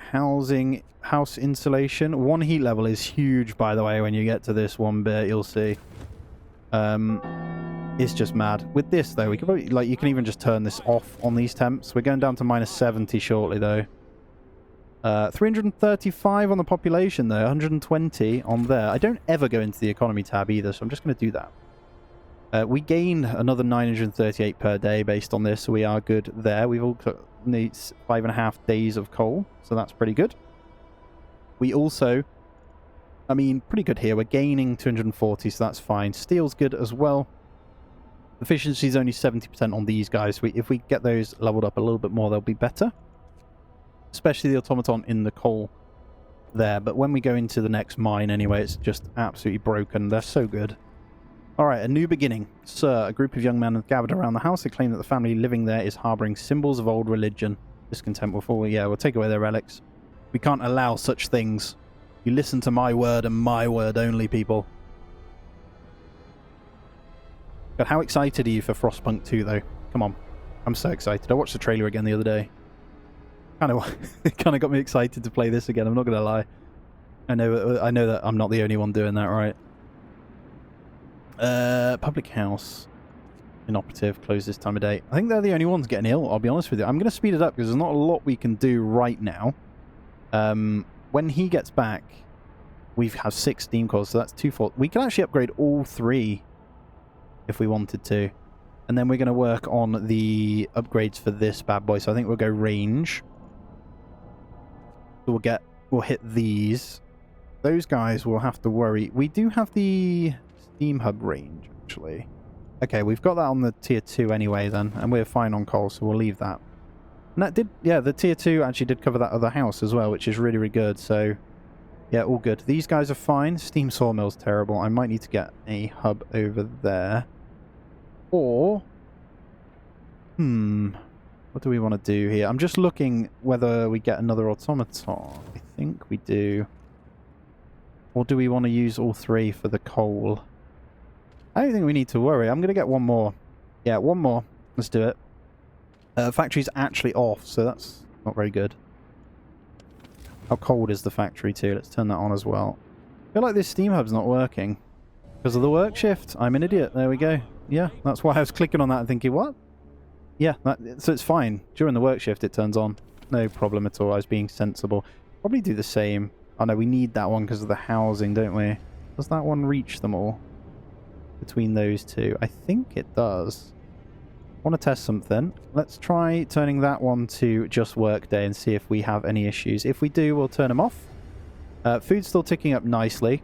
house insulation. 1 heat level is huge, by the way. When you get to this one bit, you'll see. It's just mad. With this, though, we can probably, like, you can even just turn this off on these temps. We're going down to -70 shortly, though. 335 on the population though, 120 on there. I don't ever go into the economy tab either, so I'm just going to do that. We gain another 938 per day based on this, so we are good there. We've also need 5.5 days of coal, so that's pretty good. We also, I mean, pretty good here. We're gaining 240, so that's fine. Steel's good as well. Efficiency is only 70% on these guys. If we get those leveled up a little bit more, they'll be better. Especially the automaton in the coal there. But when we go into the next mine anyway, it's just absolutely broken. They're so good. Alright, a new beginning. Sir, a group of young men have gathered around the house. They claim that the family living there is harbouring symbols of old religion. Discontent will fall. Yeah, we'll take away their relics. We can't allow such things. You listen to my word and my word only, people. But how excited are you for Frostpunk 2, though? Come on. I'm so excited. I watched the trailer again the other day. It kind of got me excited to play this again, I'm not going to lie. I know that I'm not the only one doing that, right? Public house. Inoperative, close this time of day. I think they're the only ones getting ill, I'll be honest with you. I'm going to speed it up because there's not a lot we can do right now. When he gets back, we have 6 steam cores, so that's 2 4. We can actually upgrade all 3 if we wanted to. And then we're going to work on the upgrades for this bad boy. So I think we'll go range. So we'll hit these. Those guys will have to worry. We do have the steam hub range, actually. Okay, we've got that on the tier 2 anyway then, and we're fine on coal, so we'll leave that. And that did, yeah, the tier 2 actually did cover that other house as well, which is really, really good, so yeah, all good. These guys are fine. Steam sawmill's terrible. I might need to get a hub over there. Or, what do we want to do here? I'm just looking whether we get another automaton. I think we do. Or do we want to use all 3 for the coal? I don't think we need to worry. I'm going to get one more. Yeah, one more. Let's do it. Factory's actually off, so that's not very good. How cold is the factory too? Let's turn that on as well. I feel like this steam hub's not working. Because of the work shift. I'm an idiot. There we go. Yeah, that's why I was clicking on that and thinking, what? Yeah, so it's fine. During the work shift it turns on. No problem at all. I was being sensible. Probably do the same. Oh no, we need that one because of the housing, don't we? Does that one reach them all? Between those two? I think it does. I want to test something. Let's try turning that one to just workday and see if we have any issues. If we do, we'll turn them off. Food's still ticking up nicely.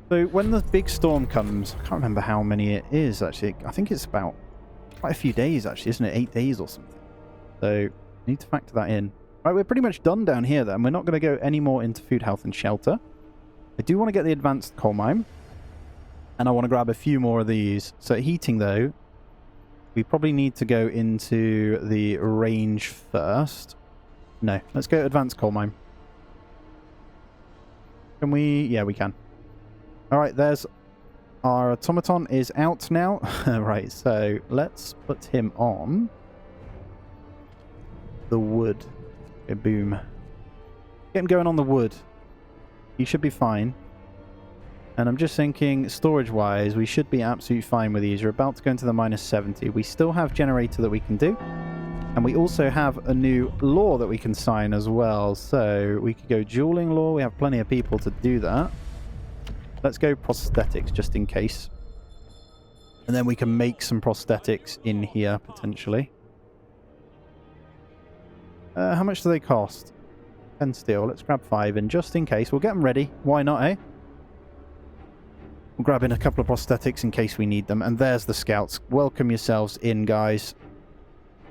So when the big storm comes, I can't remember how many it is actually. I think it's about quite a few days actually, isn't it? 8 days or something. So need to factor that in. Right, we're pretty much done down here then. We're not going to go any more into food, health and shelter. I do want to get the advanced coal mine. And I want to grab a few more of these. So heating though, we probably need to go into the range first. No, let's go advanced coal mine. Can we? Yeah, we can. Alright, there's our automaton is out now. Right, so let's put him on the wood. Okay, boom. Get him going on the wood. He should be fine. And I'm just thinking, storage-wise, we should be absolutely fine with these. You're about to go into the -70. We still have generator that we can do. And we also have a new law that we can sign as well. So we could go dueling law. We have plenty of people to do that. Let's go prosthetics just in case. And then we can make some prosthetics in here, potentially. How much do they cost? 10 steel. Let's grab 5 in just in case. We'll get them ready. Why not, eh? We'll grab in a couple of prosthetics in case we need them. And there's the scouts. Welcome yourselves in, guys.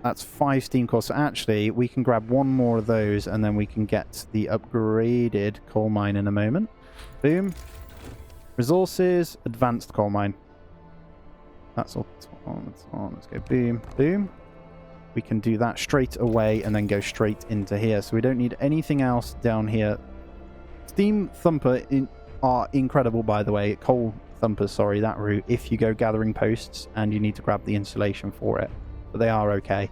That's 5 steam cores. So actually, we can grab one more of those and then we can get the upgraded coal mine in a moment. Boom. Resources, advanced coal mine. That's all. Let's go boom, boom. We can do that straight away and then go straight into here. So we don't need anything else down here. Steam Thumper are incredible, by the way. Coal Thumpers, sorry, that route. If you go gathering posts and you need to grab the insulation for it. But they are okay.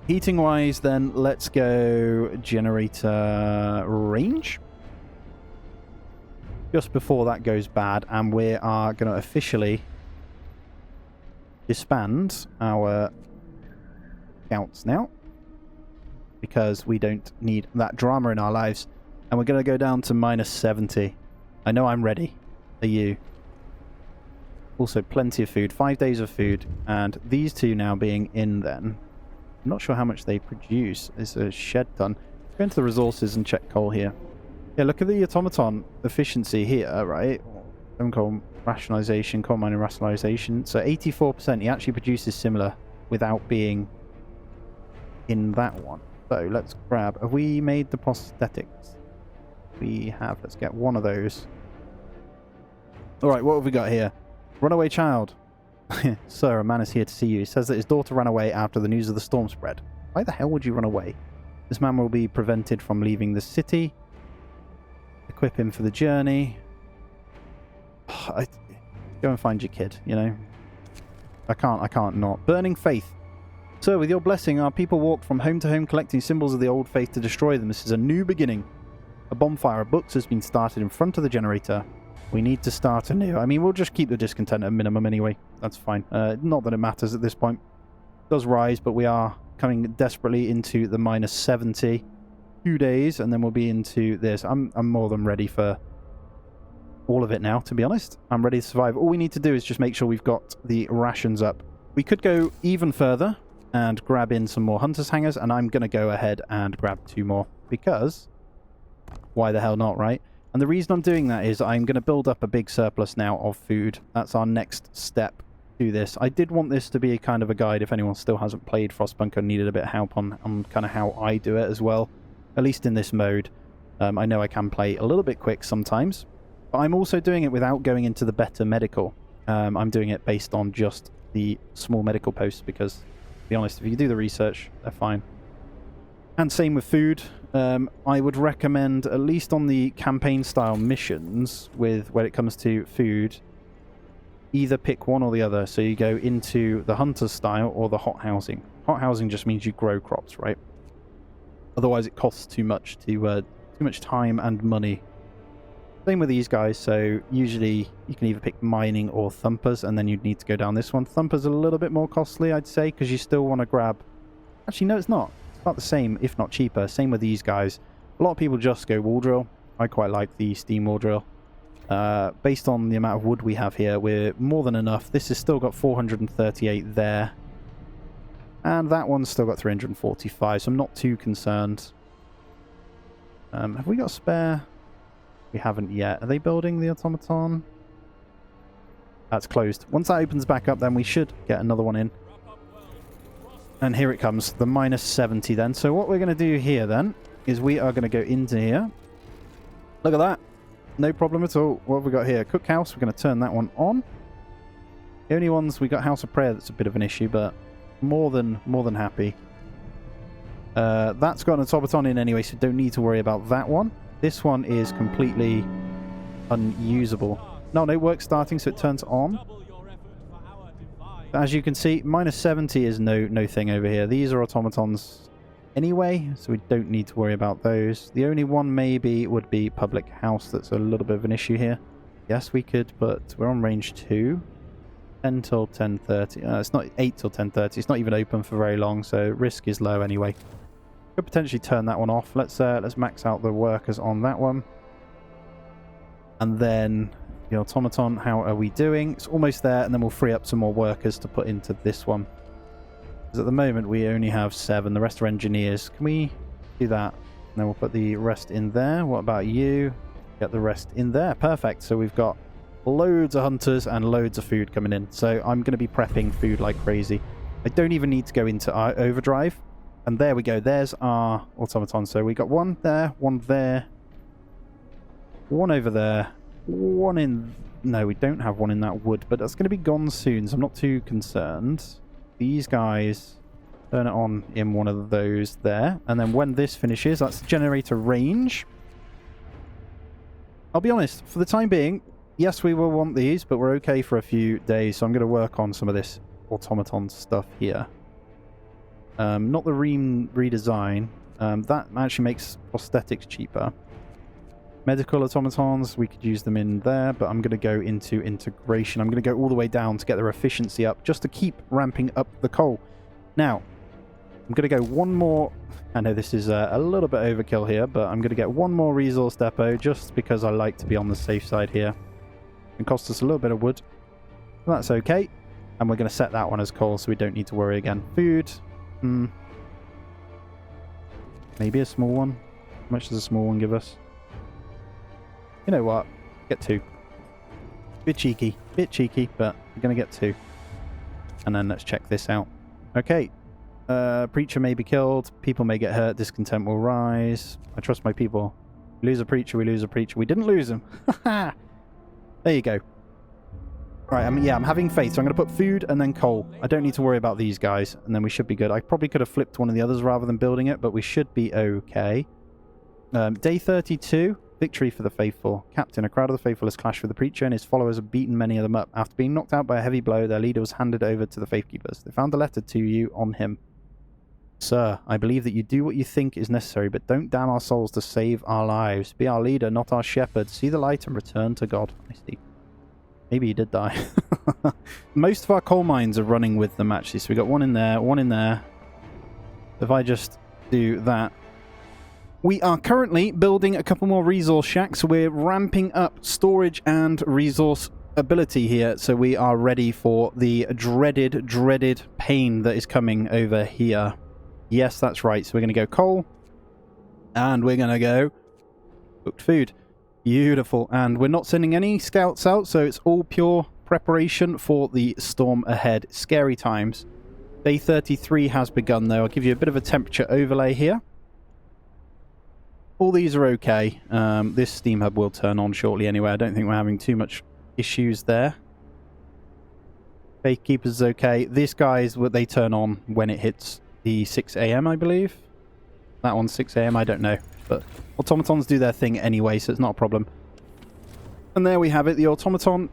Heating wise, then let's go generator range. Just before that goes bad, and we are going to officially disband our scouts now. because we don't need that drama in our lives. And we're going to go down to -70. I know I'm ready. Are you? Also, plenty of food. 5 days of food. And these two now being in then. I'm not sure how much they produce. It's a shed ton. Go into the resources and check coal here. Yeah, look at the automaton efficiency here, right? Stone coal rationalization, coal mining rationalization. So 84%. He actually produces similar without being in that one. So let's grab... Have we made the prosthetics? We have. Let's get one of those. Alright, what have we got here? Runaway child. Sir, a man is here to see you. He says that his daughter ran away after the news of the storm spread. Why the hell would you run away? This man will be prevented from leaving the city. Equip him for the journey. Go and find your kid, you know. I can't not. Burning faith. Sir, with your blessing, our people walked from home to home collecting symbols of the old faith to destroy them. This is a new beginning. A bonfire of books has been started in front of the generator. We need to start anew. I mean, we'll just keep the discontent at a minimum anyway. That's fine. Not that it matters at this point. It does rise, but we are coming desperately into the -70. 2 days, and then we'll be into this. I'm more than ready for all of it now, to be honest. I'm ready to survive. All we need to do is just make sure we've got the rations up. We could go even further and grab in some more hunters' hangers, and I'm going to go ahead and grab 2 more, because why the hell not, right? And the reason I'm doing that is I'm going to build up a big surplus now of food. That's our next step to this. I did want this to be a kind of a guide if anyone still hasn't played Frostpunk and needed a bit of help on kind of how I do it as well, at least in this mode. I know I can play a little bit quick sometimes, but I'm also doing it without going into the better medical. I'm doing it based on just the small medical posts because, to be honest, if you do the research, they're fine. And same with food. I would recommend, at least on the campaign-style missions, when it comes to food, either pick one or the other. So you go into the hunter style or the hot housing. Hot housing just means you grow crops, right? Otherwise, it costs too much time and money. Same with these guys. So usually you can either pick mining or thumpers, and then you'd need to go down this one. Thumpers are a little bit more costly, I'd say, because you still want to grab... Actually, no, it's not. About the same, if not cheaper. Same with these guys. A lot of people just go wall drill. I quite like the steam wall drill. Based on the amount of wood we have here, we're more than enough. This has still got 438 there. And that one's still got 345, so I'm not too concerned. Have we got a spare? We haven't yet. Are they building the automaton? That's closed. Once that opens back up, then we should get another one in. And here it comes, the -70 then. So what we're going to do here then is we are going to go into here. Look at that. No problem at all. What have we got here? Cookhouse. We're going to turn that one on. The only ones we got House of Prayer that's a bit of an issue, but more than happy. That's got an automaton in anyway, so don't need to worry about that one. This one is completely unusable. No, work starting, so it turns on. As you can see, -70 is no thing over here. These are automatons anyway, so we don't need to worry about those. The only one maybe would be public house. That's a little bit of an issue here. Yes, we could, but we're on range 2. 10 till 10:30. It's not 8 till 10:30. It's not even open for very long, so risk is low anyway. Could potentially turn that one off. Let's max out the workers on that one. And then the automaton, how are we doing? It's almost there, and then we'll free up some more workers to put into this one. Because at the moment we only have 7. The rest are engineers. Can we do that? And then we'll put the rest in there. What about you? Get the rest in there. Perfect. So we've got loads of hunters and loads of food coming in. So I'm going to be prepping food like crazy. I don't even need to go into our overdrive. And there we go. There's our automaton. So we got one there, one there, one over there, one in... No, we don't have one in that wood, but that's going to be gone soon, so I'm not too concerned. These guys, turn it on in one of those there. And then when this finishes, that's generator range. I'll be honest, for the time being, yes, we will want these, but we're okay for a few days, so I'm going to work on some of this automaton stuff here. Not the redesign. That actually makes prosthetics cheaper. Medical automatons, we could use them in there, but I'm going to go into integration. I'm going to go all the way down to get their efficiency up, just to keep ramping up the coal. Now, I'm going to go one more. I know this is a little bit overkill here, but I'm going to get one more resource depot just because I like to be on the safe side here. It costs us a little bit of wood. That's okay. And we're going to set that one as coal so we don't need to worry again. Food. Maybe a small one. How much does a small one give us? You know what? Get 2. Bit cheeky, but we're going to get 2. And then let's check this out. Okay. Preacher may be killed. People may get hurt. Discontent will rise. I trust my people. We lose a preacher. We lose a preacher. We didn't lose him. There you go. Right, I'm having faith. So I'm going to put food and then coal. I don't need to worry about these guys. And then we should be good. I probably could have flipped one of the others rather than building it, but we should be okay. Day 32. Victory for the faithful. Captain, a crowd of the faithful has clashed with the preacher and his followers have beaten many of them up. After being knocked out by a heavy blow, their leader was handed over to the faithkeepers. They found a letter to you on him. Sir, I believe that you do what you think is necessary, but don't damn our souls to save our lives. Be our leader, not our shepherd. See the light and return to God. I see. Maybe he did die. Most of our coal mines are running with them, actually. So we got one in there, one in there. If I just do that. We are currently building a couple more resource shacks. We're ramping up storage and resource ability here. So we are ready for the dreaded pain that is coming over here. Yes, that's right. So we're going to go coal. And we're going to go cooked food. Beautiful. And we're not sending any scouts out, so it's all pure preparation for the storm ahead. Scary times. Day 33 has begun, though. I'll give you a bit of a temperature overlay here. All these are okay. This steam hub will turn on shortly anyway. I don't think we're having too much issues there. Faithkeepers is okay. This guy's what they turn on when it hits the 6 a.m. I believe. That one's 6 a.m. I don't know. But automatons do their thing anyway, so it's not a problem. And there we have it. The automaton...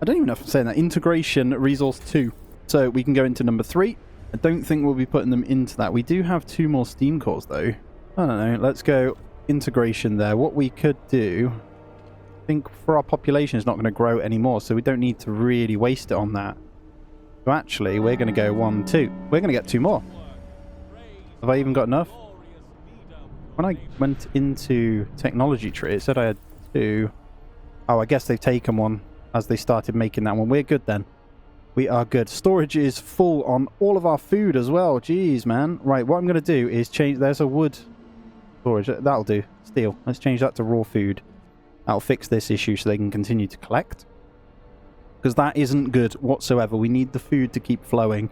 I don't even know if I'm saying that. Integration resource 2. So we can go into number 3. I don't think we'll be putting them into that. We do have 2 more steam cores, though. I don't know. Let's go integration there. What we could do... I think for our population, it's not going to grow anymore, so we don't need to really waste it on that. So actually, we're going to go 1, 2. We're going to get 2 more. Have I even got enough? When I went into technology tree, it said I had 2. Oh, I guess they've taken one as they started making that one. We're good then. We are good. Storage is full on all of our food as well. Jeez, man. Right, what I'm going to do is change... There's a wood storage. That'll do. Steel. Let's change that to raw food. That'll fix this issue so they can continue to collect. Because that isn't good whatsoever. We need the food to keep flowing.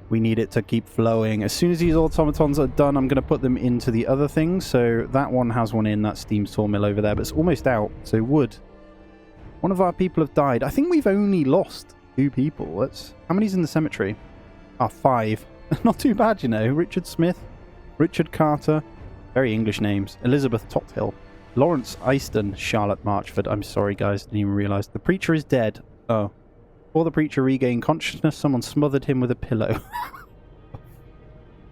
We need it to keep flowing. As soon as these automatons are done, I'm going to put them into the other things. So that one has one in, that steam sawmill over there, but it's almost out. So wood. One of our people have died. I think we've only lost 2 people. How many's in the cemetery? 5. Not too bad, you know. Richard Smith, Richard Carter, very English names. Elizabeth Tothill, Lawrence Easton, Charlotte Marchford. I'm sorry, guys. Didn't even realise. The preacher is dead. Oh. Before the preacher regained consciousness, someone smothered him with a pillow.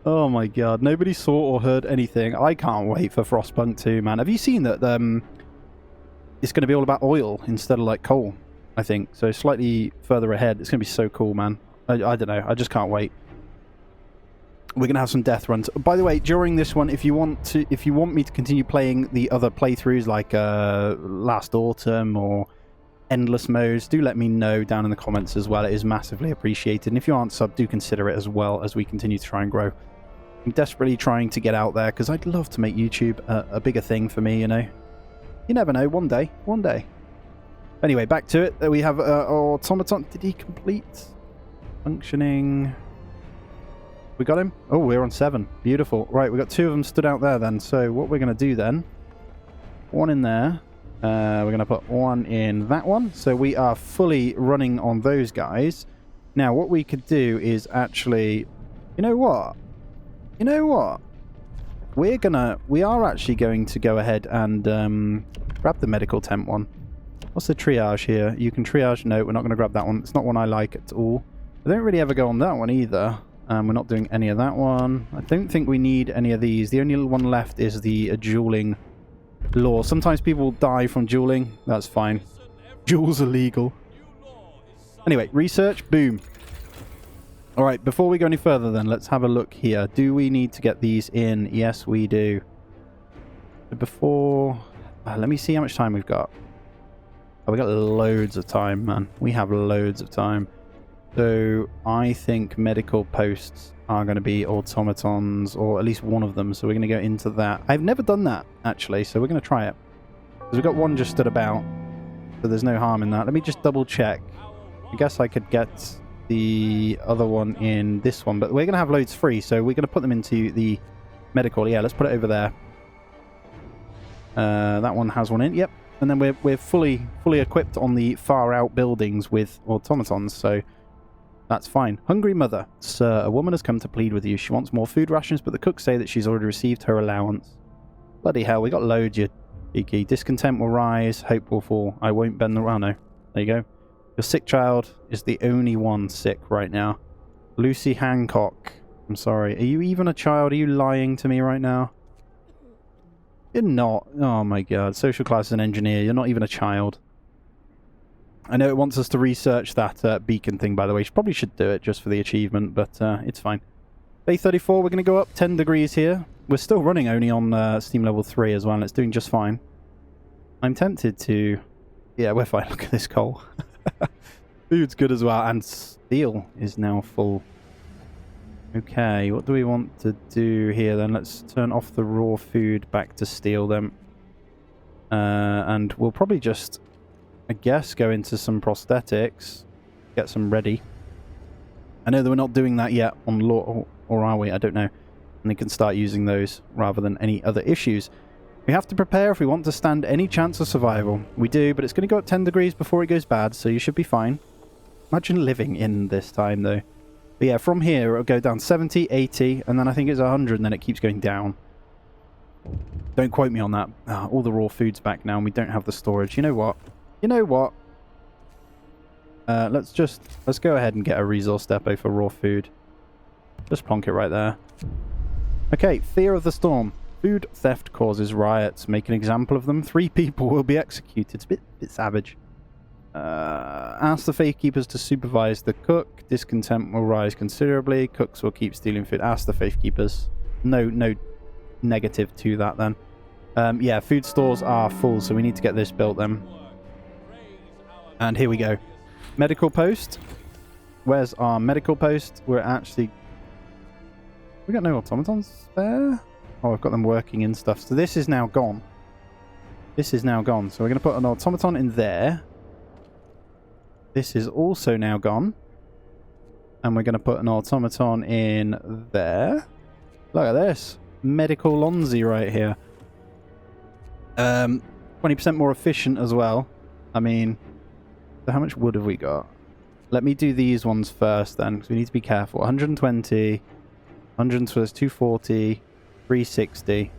Oh my god. Nobody saw or heard anything. I can't wait for Frostpunk 2, man. Have you seen that it's going to be all about oil instead of like coal, I think. So slightly further ahead. It's going to be so cool, man. I don't know. I just can't wait. We're going to have some death runs. By the way, during this one, if you want me to continue playing the other playthroughs like Last Autumn or Endless Modes, do let me know down in the comments as well. It is massively appreciated. And if you aren't subbed, do consider it as well as we continue to try and grow. I'm desperately trying to get out there because I'd love to make YouTube a bigger thing for me, you know. You never know. One day. One day. Anyway, back to it. We have automaton. Did he complete? Functioning. We got him? Oh, we're on 7. Beautiful. Right, we got 2 of them stood out there then. So what we're going to do then, 1 in there. We're going to put 1 in that one. So we are fully running on those guys. Now, what we could do is actually... You know what? You know what? We are actually going to go ahead and grab the medical tent one. What's the triage here? You can triage. No, we're not going to grab that one. It's not one I like at all. I don't really ever go on that one either. We're not doing any of that one. I don't think we need any of these. The only one left is the dueling law. Sometimes people die from dueling. That's fine. Duel's illegal. Anyway, research. Boom. All right, before we go any further then, let's have a look here. Do we need to get these in? Yes, we do. Before... let me see how much time we've got. Oh, we got loads of time, man. We have loads of time. So I think medical posts are going to be automatons, or at least one of them. So we're going to go into that. I've never done that, actually, so we're going to try it. Because we've got one just stood about, so there's no harm in that. Let me just double check. I guess I could get the other one in this one, but we're going to have loads free, so we're going to put them into the medical. Yeah, let's put it over there. That one has one in. Yep. And then we're fully equipped on the far out buildings with automatons, so that's fine. Hungry mother. Sir, a woman has come to plead with you. She wants more food rations, but the cooks say that she's already received her allowance. Bloody hell, we got loads, you cheeky. Discontent will rise, hope will fall. I won't bend the... Oh, no. There you go. Your sick child is the only one sick right now. Lucy Hancock. I'm sorry. Are you even a child? Are you lying to me right now? You're not. Oh my god. Social class is an engineer. You're not even a child. I know it wants us to research that beacon thing, by the way. Probably should do it just for the achievement, but it's fine. Day 34, we're going to go up 10 degrees here. We're still running only on Steam level 3 as well, and it's doing just fine. I'm tempted to... Yeah, we're fine. Look at this coal. Food's good as well, and steel is now full. Okay, what do we want to do here then? Let's turn off the raw food back to steel then. And we'll probably just, I guess, go into some prosthetics. Get some ready. I know that we're not doing that yet on law, or are we? I don't know. And they can start using those rather than any other issues. We have to prepare if we want to stand any chance of survival. We do, but it's going to go up 10 degrees before it goes bad, so you should be fine. Imagine living in this time, though. But yeah, from here, it'll go down 70, 80, and then I think it's 100, and then it keeps going down. Don't quote me on that. Oh, all the raw food's back now, and we don't have the storage. You know what? You know what? Let's go ahead and get a resource depot for raw food. Just plonk it right there. Okay, fear of the storm. Food theft causes riots. Make an example of them. 3 people will be executed. It's a bit savage. Ask the faithkeepers to supervise the cook. Discontent will rise considerably. Cooks will keep stealing food. Ask the faithkeepers. No negative to that then. Yeah, food stores are full, so we need to get this built then. And here we go. Medical post. Where's our medical post? We're actually... We got no automatons there? Oh, I've got them working in stuff. So this is now gone. This is now gone. So we're going to put an automaton in there. This is also now gone. And we're going to put an automaton in there. Look at this. Medical Lonzi right here. 20% more efficient as well. I mean, so how much wood have we got? Let me do these ones first then, because we need to be careful. 120, 120, 240, 360.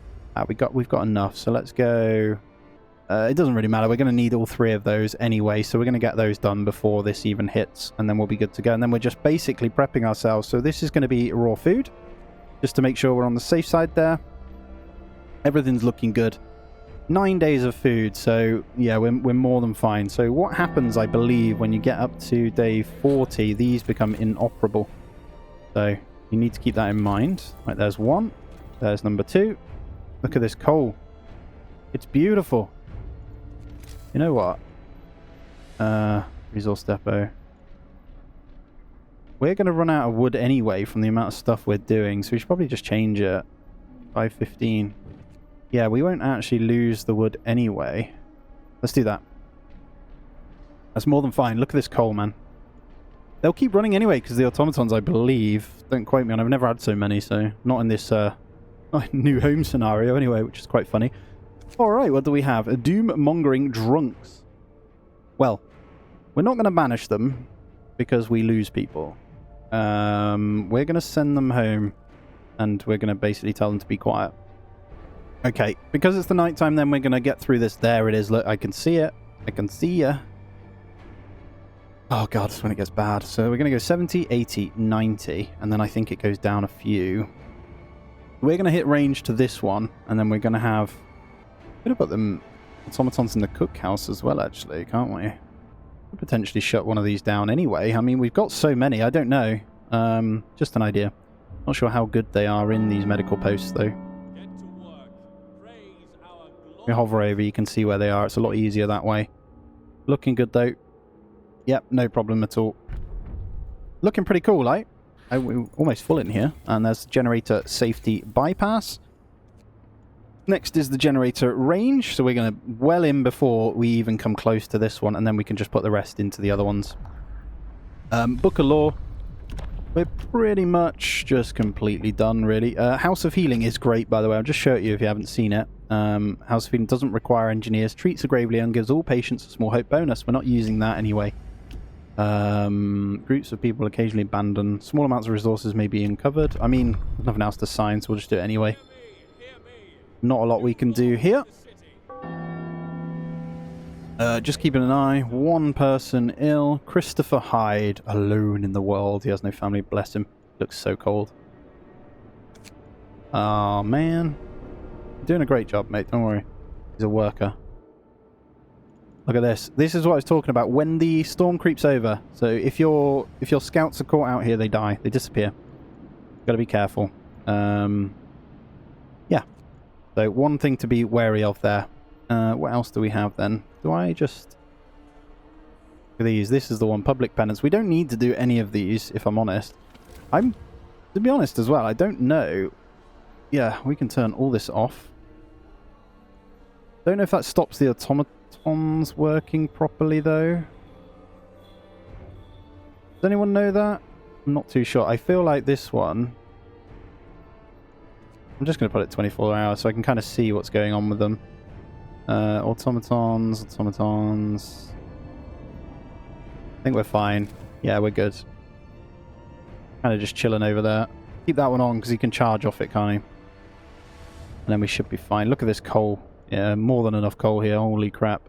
We've got enough, so let's go... it doesn't really matter. We're going to need all 3 of those anyway, so we're going to get those done before this even hits, and then we'll be good to go. And then we're just basically prepping ourselves. So this is going to be raw food, just to make sure we're on the safe side there. Everything's looking good. 9 days of food, so yeah, we're more than fine. So what happens, I believe, when you get up to day 40, these become inoperable. So you need to keep that in mind. Right, there's 1. There's number 2. Look at this coal. It's beautiful. You know what? Resource depot. We're going to run out of wood anyway from the amount of stuff we're doing, so we should probably just change it. 515. Yeah, we won't actually lose the wood anyway. Let's do that. That's more than fine. Look at this coal, man. They'll keep running anyway, because the automatons, I believe... Don't quote me on, I've never had so many, so... Not in this new home scenario anyway, which is quite funny. Alright, what do we have? Doom-mongering drunks. Well, we're not going to banish them, because we lose people. We're going to send them home, and we're going to basically tell them to be quiet. Okay, because it's the night time, then we're going to get through this. There it is. Look, I can see it. I can see ya. Oh, God, that's when it gets bad. So we're going to go 70, 80, 90, and then I think it goes down a few. We're going to hit range to this one, and then we're going to have... We're going to put them automatons in the cookhouse as well, actually, can't we? We'll potentially shut one of these down anyway. I mean, we've got so many, I don't know. Just an idea. Not sure how good they are in these medical posts, though. If you hover over, you can see where they are. It's a lot easier that way. Looking good, though. Yep, no problem at all. Looking pretty cool, right? We're almost full in here. And there's the generator safety bypass. Next is the generator range. So we're going to well in before we even come close to this one. And then we can just put the rest into the other ones. Book of Law. We're pretty much just completely done, really. House of Healing is great, by the way. I'll just show it you if you haven't seen it. House of Healing doesn't require engineers, treats the gravely ill, gives all patients a small hope bonus. We're not using that anyway. Groups of people occasionally abandoned. Small amounts of resources may be uncovered. I mean, there's nothing else to sign, so we'll just do it anyway. Not a lot we can do here. Just keeping an eye. One person ill. Christopher Hyde, alone in the world. He has no family. Bless him. Looks so cold. Oh, man. Doing a great job, mate. Don't worry. He's a worker. Look at this. This is what I was talking about. When the storm creeps over. So if your scouts are caught out here, they die. They disappear. Got to be careful. Yeah. So one thing to be wary of there. What else do we have then? Do I just... Look at these. This is the one. Public penance. We don't need to do any of these, if I'm honest. To be honest as well, I don't know. Yeah, we can turn all this off. Don't know if that stops the automatons working properly, though. Does anyone know that? I'm not too sure. I feel like this one... I'm just going to put it 24 hours so I can kind of see what's going on with them. Automatons. I think we're fine. Yeah, we're good. Kind of just chilling over there. Keep that one on because he can charge off it, can't he? And then we should be fine. Look at this coal. Yeah, more than enough coal here. Holy crap.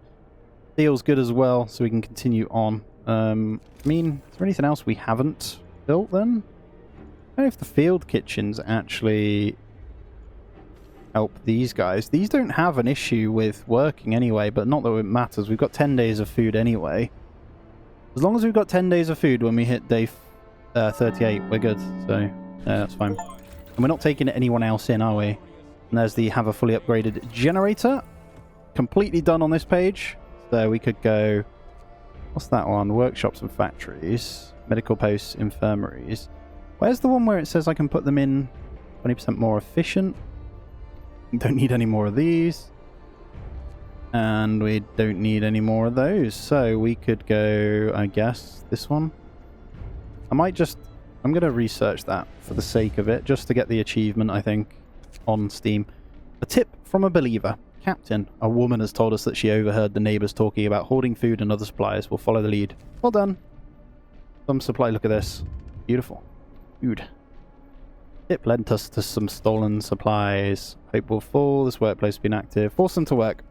Steel's good as well, so we can continue on. I mean, is there anything else we haven't built then? I don't know if the field kitchens actually help these guys. These don't have an issue with working anyway, but not that it matters. We've got 10 days of food anyway. As long as we've got 10 days of food when we hit day 38, we're good. So, yeah, that's fine. And we're not taking anyone else in, are we? And there's the have a fully upgraded generator. Completely done on this page. So we could go... What's that one? Workshops and factories. Medical posts, infirmaries. Where's the one where it says I can put them in 20% more efficient? Don't need any more of these. And we don't need any more of those. So we could go, I guess, this one. I'm going to research that for the sake of it, just to get the achievement, I think, on Steam. A tip from a believer. Captain, a woman has told us that she overheard the neighbours talking about hoarding food and other supplies. We'll follow the lead. Well done. Some supply. Look at this. Beautiful. Food. Tip lent us to some stolen supplies. Hope will fall. This workplace has been active. Force them to work.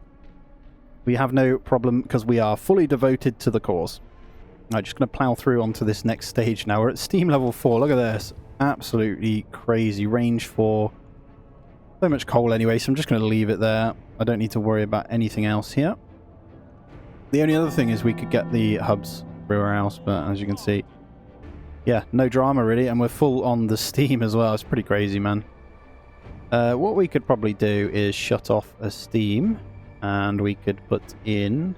We have no problem because we are fully devoted to the cause. I'm just going to plow through onto this next stage now. We're at Steam level 4. Look at this. Absolutely crazy. Range 4. So much coal anyway, so I'm just going to leave it there. I don't need to worry about anything else here. The only other thing is we could get the hubs everywhere else, but as you can see, yeah, no drama really, and we're full on the Steam as well. It's pretty crazy, man. What we could probably do is shut off a Steam, and we could put in...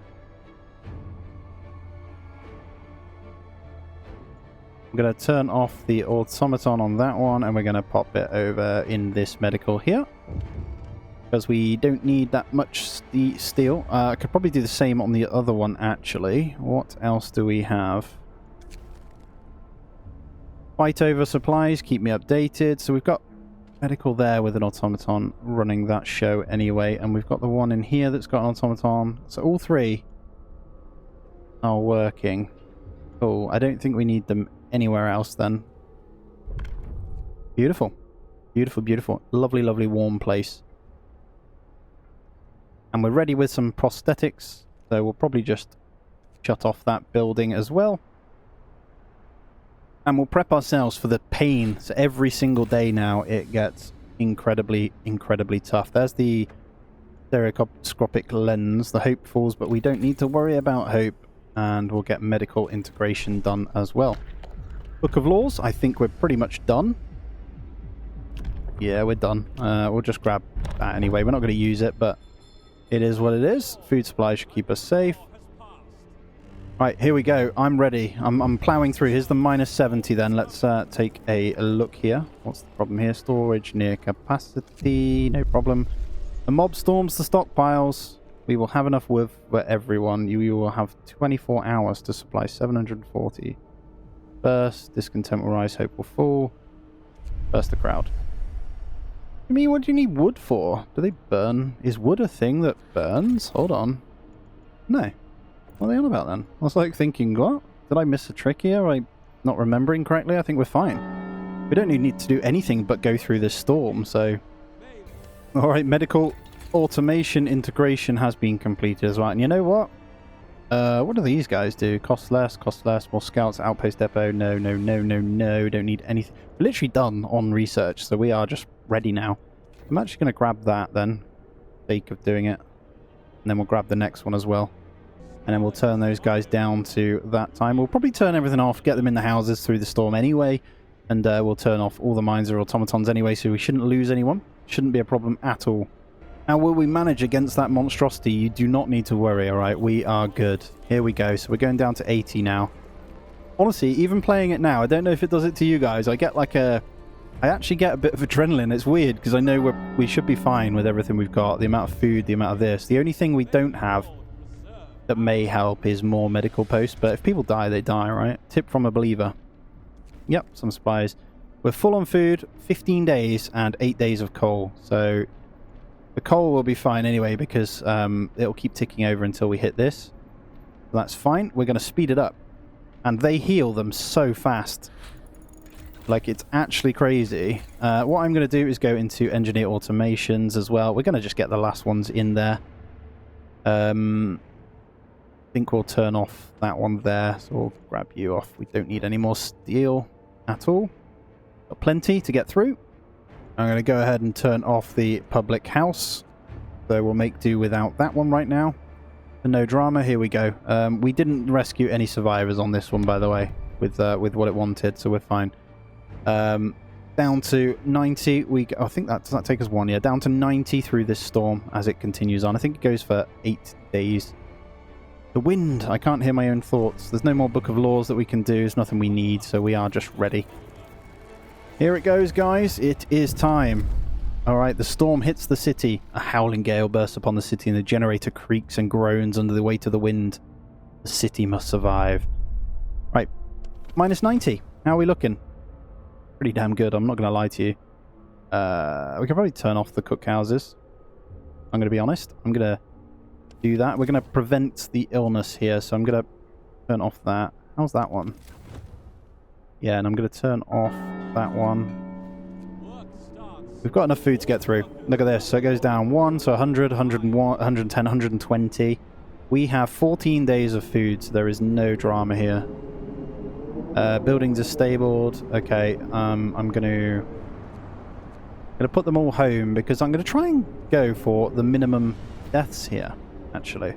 I'm going to turn off the automaton on that one, and we're going to pop it over in this medical here. Because we don't need that much steel. I could probably do the same on the other one, actually. What else do we have? Fight over supplies, keep me updated. So we've got medical there with an automaton running that show anyway. And we've got the one in here that's got an automaton. So all three are working. Cool. I don't think we need them anywhere else then. Beautiful. Beautiful, beautiful. Lovely, lovely warm place. And we're ready with some prosthetics. So we'll probably just shut off that building as well. And we'll prep ourselves for the pain. So every single day now it gets incredibly, incredibly tough. There's the stereoscopic lens, the hope falls, but we don't need to worry about hope. And we'll get medical integration done as well. Book of Laws, I think we're pretty much done. Yeah, we're done. We'll just grab that anyway. We're not going to use it, but it is what it is. Food supply should keep us safe. Right, here we go. I'm ready. I'm plowing through. Here's the -70 then. Let's take a look here. What's the problem here? Storage near capacity. No problem. The mob storms the stockpiles. We will have enough wood for everyone. You will have 24 hours to supply 740. First, discontent will rise, hope will fall. First the crowd. I mean, what do you need wood for? Do they burn? Is wood a thing that burns? Hold on. No. What are they on about then? I was like thinking, what? Did I miss a trick here? Am I not remembering correctly? I think we're fine. We don't need to do anything but go through this storm, so... Alright, medical automation integration has been completed as well. And you know what? What do these guys do? Cost less, more scouts, outpost depot. No, no, no, no, no. Don't need anything. We're literally done on research, so we are just ready now. I'm actually going to grab that then, for the sake of doing it. And then we'll grab the next one as well. And then we'll turn those guys down to that time. We'll probably turn everything off, get them in the houses through the storm anyway. And we'll turn off all the mines or automatons anyway, so we shouldn't lose anyone. Shouldn't be a problem at all. How will we manage against that monstrosity? You do not need to worry, alright? We are good. Here we go. So we're going down to 80 now. Honestly, even playing it now, I don't know if it does it to you guys. I get like a... I actually get a bit of adrenaline. It's weird, because I know we should be fine with everything we've got. The amount of food, the amount of this. The only thing we don't have that may help is more medical posts. But if people die, they die, right? Tip from a believer. Yep, some supplies. We're full on food, 15 days and 8 days of coal. So the coal will be fine anyway, because it'll keep ticking over until we hit this. So that's fine. We're going to speed it up. And they heal them so fast. Like, it's actually crazy. What I'm going to do is go into engineer automations as well. We're going to just get the last ones in there. I think we'll turn off that one there. So we'll grab you off. We don't need any more steel at all. Got plenty to get through. I'm going to go ahead and turn off the public house. So we'll make do without that one right now. No drama. Here we go. We didn't rescue any survivors on this one, by the way, with what it wanted, so we're fine. Down to 90. I think that does that take us 1 year. Down to 90 through this storm as it continues on. I think it goes for 8 days. The wind. I can't hear my own thoughts. There's no more Book of Laws that we can do. There's nothing we need, so we are just ready. Here it goes, guys. It is time. Alright, the storm hits the city. A howling gale bursts upon the city and the generator creaks and groans under the weight of the wind. The city must survive. Right, -90. How are we looking? Pretty damn good, I'm not going to lie to you. We can probably turn off the cookhouses. I'm going to be honest. I'm going to do that. We're going to prevent the illness here, so I'm going to turn off that. How's that one? Yeah, and I'm going to turn off that one. We've got enough food to get through. Look at this. So it goes down 1, so 100, 101, 110, 120. We have 14 days of food, so there is no drama here. Buildings are stabled. Okay, I'm going to put them all home because I'm going to try and go for the minimum deaths here, actually.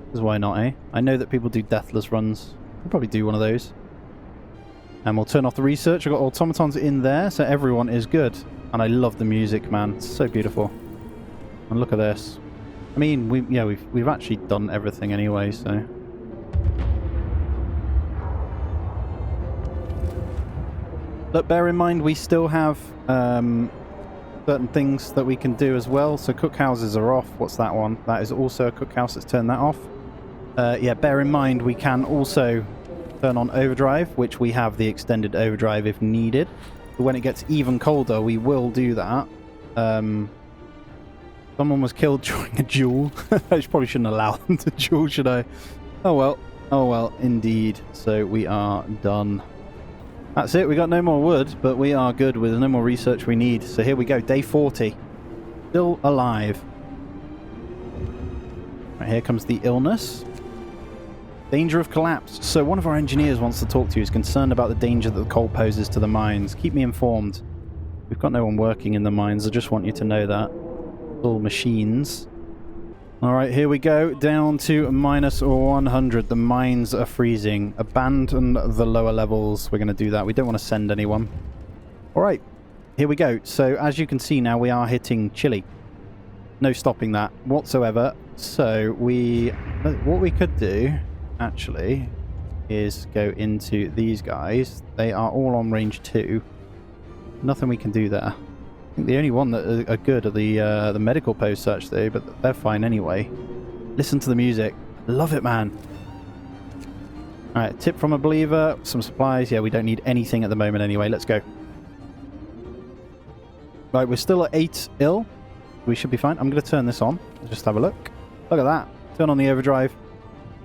Because why not, eh? I know that people do deathless runs. I'll probably do one of those. And we'll turn off the research. I've got automatons in there, so everyone is good. And I love the music, man. It's so beautiful. And look at this. I mean, we've actually done everything anyway, so... Look, bear in mind, we still have certain things that we can do as well. So cookhouses are off. What's that one? That is also a cookhouse. Let's turn that off. Yeah, bear in mind, we can also turn on overdrive, which we have the extended overdrive if needed. But when it gets even colder, we will do that. Someone was killed during a duel. I probably shouldn't allow them to duel, should I? Oh well. Oh well, indeed. So we are done. That's it. We got no more wood, but we are good with no more research we need. So here we go. Day 40. Still alive. Right, here comes the illness. Danger of collapse. So one of our engineers wants to talk to you. He's concerned about the danger that the coal poses to the mines. Keep me informed. We've got no one working in the mines. I just want you to know that. All machines. Alright, here we go. Down to minus 100. The mines are freezing. Abandon the lower levels. We're going to do that. We don't want to send anyone. Alright, here we go. So, as you can see now, we are hitting Chile. No stopping that whatsoever. So, what we could do, actually, is go into these guys. They are all on range 2. Nothing we can do there. I think the only one that are good are the medical posts, actually, but they're fine anyway. Listen to the music. Love it, man. Alright, tip from a believer. Some supplies. Yeah, we don't need anything at the moment anyway. Let's go. Right, we're still at 8 ill. We should be fine. I'm going to turn this on. Let's just have a look. Look at that. Turn on the overdrive.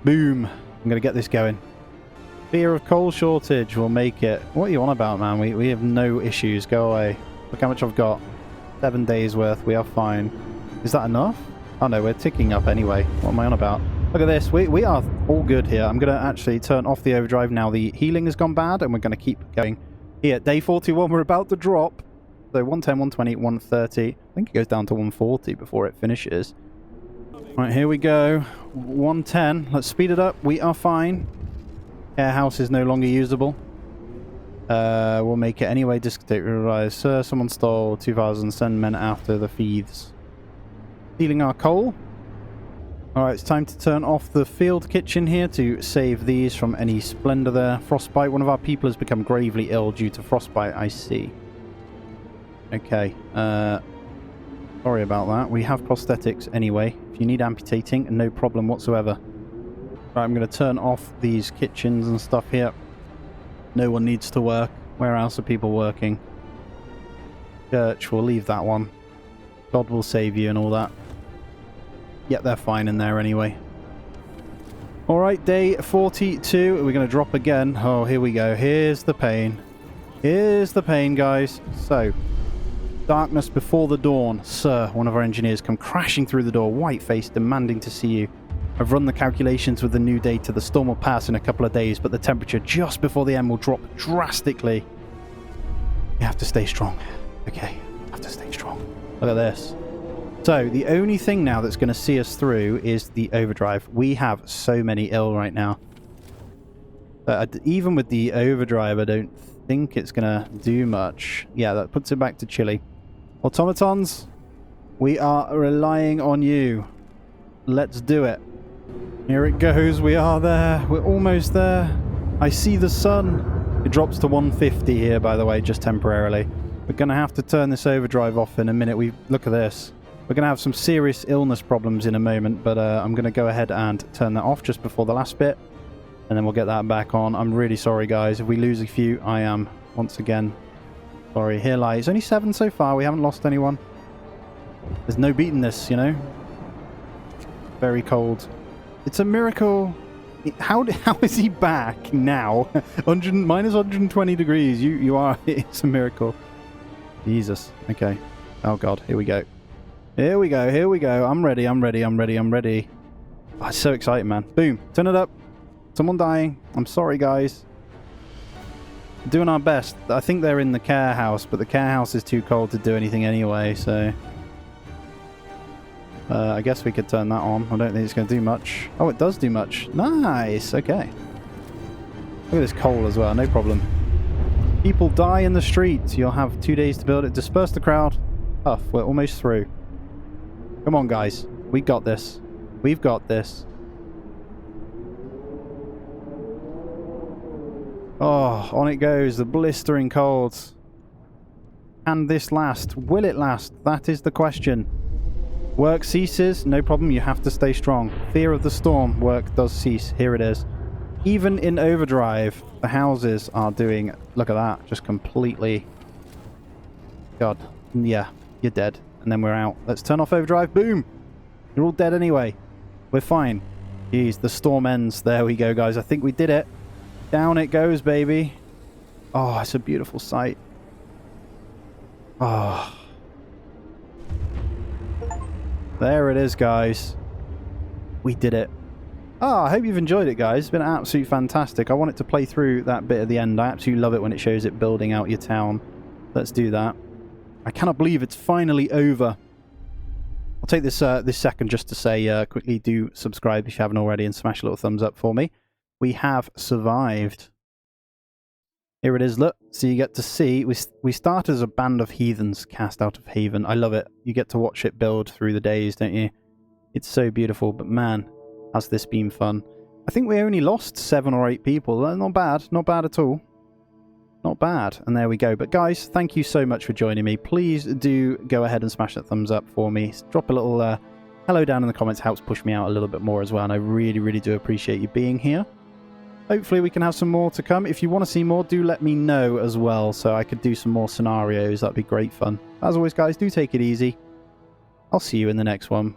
Boom. I'm going to get this going. Fear of coal shortage will make it. What are you on about, man? We have no issues. Go away. Look how much I've got. 7 days worth. We are fine. Is that enough? Oh no, we're ticking up anyway. What am I on about? Look at this. We are all good here. I'm going to actually turn off the overdrive now. The healing has gone bad and we're going to keep going. Here, day 41, we're about to drop. So 110, 120, 130. I think it goes down to 140 before it finishes. Right, here we go. 110. Let's speed it up. We are fine. Air house is no longer usable. We'll make it anyway. Discotheque realize. Sir, someone stole 2,000. Send men after the thieves. Stealing our coal. Alright, it's time to turn off the field kitchen here to save these from any splendor there. Frostbite. One of our people has become gravely ill due to frostbite, I see. Okay. Sorry about that. We have prosthetics anyway. If you need amputating, no problem whatsoever. Right, I'm going to turn off these kitchens and stuff here. No one needs to work. Where else are people working? Church, we'll leave that one. God will save you and all that. Yep, they're fine in there anyway. Alright, day 42. We're going to drop again. Oh, here we go. Here's the pain. Here's the pain, guys. So, darkness before the dawn. Sir, one of our engineers come crashing through the door, white-faced, demanding to see you. I've run the calculations with the new data. The storm will pass in a couple of days, but the temperature just before the end will drop drastically. You have to stay strong. Okay, you have to stay strong. Look at this. So, the only thing now that's going to see us through is the overdrive. We have so many ill right now. Even with the overdrive, I don't think it's going to do much. Yeah, that puts it back to Chile. Automatons, we are relying on you. Let's do it. Here it goes. We are there. We're almost there. I see the sun. It drops to 150 here, by the way, just temporarily. We're going to have to turn this overdrive off in a minute. Look at this. We're going to have some serious illness problems in a moment, but I'm going to go ahead and turn that off just before the last bit, and then we'll get that back on. I'm really sorry, guys. If we lose a few, I am, once again, sorry. Here lies. Only 7 so far. We haven't lost anyone. There's no beating this, you know? Very cold. It's a miracle. How is he back now? Minus 120 degrees. You are. It's a miracle. Jesus. Okay. Oh god. Here we go. Here we go. Here we go. I'm ready. I'm ready. I'm ready. I'm ready. Oh, it's so exciting, man. Boom. Turn it up. Someone dying. I'm sorry, guys. We're doing our best. I think they're in the care house, but the care house is too cold to do anything anyway, so I guess we could turn that on. I don't think it's going to do much. Oh, it does do much. Nice. Okay. Look at this coal as well. No problem. People die in the streets. You'll have 2 days to build it. Disperse the crowd. Tough. We're almost through. Come on, guys. We got this. We've got this. Oh, on it goes. The blistering cold. Can this last? Will it last? That is the question. Work ceases, no problem, you have to stay strong. Fear of the storm, work does cease. Here it is. Even in overdrive, the houses are doing... Look at that, just completely... God, yeah, you're dead. And then we're out. Let's turn off overdrive, boom! You're all dead anyway. We're fine. Jeez, the storm ends. There we go, guys. I think we did it. Down it goes, baby. Oh, it's a beautiful sight. Oh... There it is, guys. We did it. Oh, I hope you've enjoyed it, guys. It's been absolutely fantastic. I want it to play through that bit at the end. I absolutely love it when it shows it building out your town. Let's do that. I cannot believe it's finally over. I'll take this second just to say quickly, do subscribe if you haven't already and smash a little thumbs up for me. We have survived. Here it is, look. So you get to see, we start as a band of heathens cast out of Haven. I love it. You get to watch it build through the days, don't you? It's so beautiful, but man, has this been fun. I think we only lost 7 or 8 people. Not bad. Not bad at all. Not bad. And there we go. But guys, thank you so much for joining me. Please do go ahead and smash that thumbs up for me. Drop a little hello down in the comments. Helps push me out a little bit more as well. And I really, really do appreciate you being here. Hopefully we can have some more to come. If you want to see more, do let me know as well, so I could do some more scenarios. That'd be great fun. As always, guys, do take it easy. I'll see you in the next one.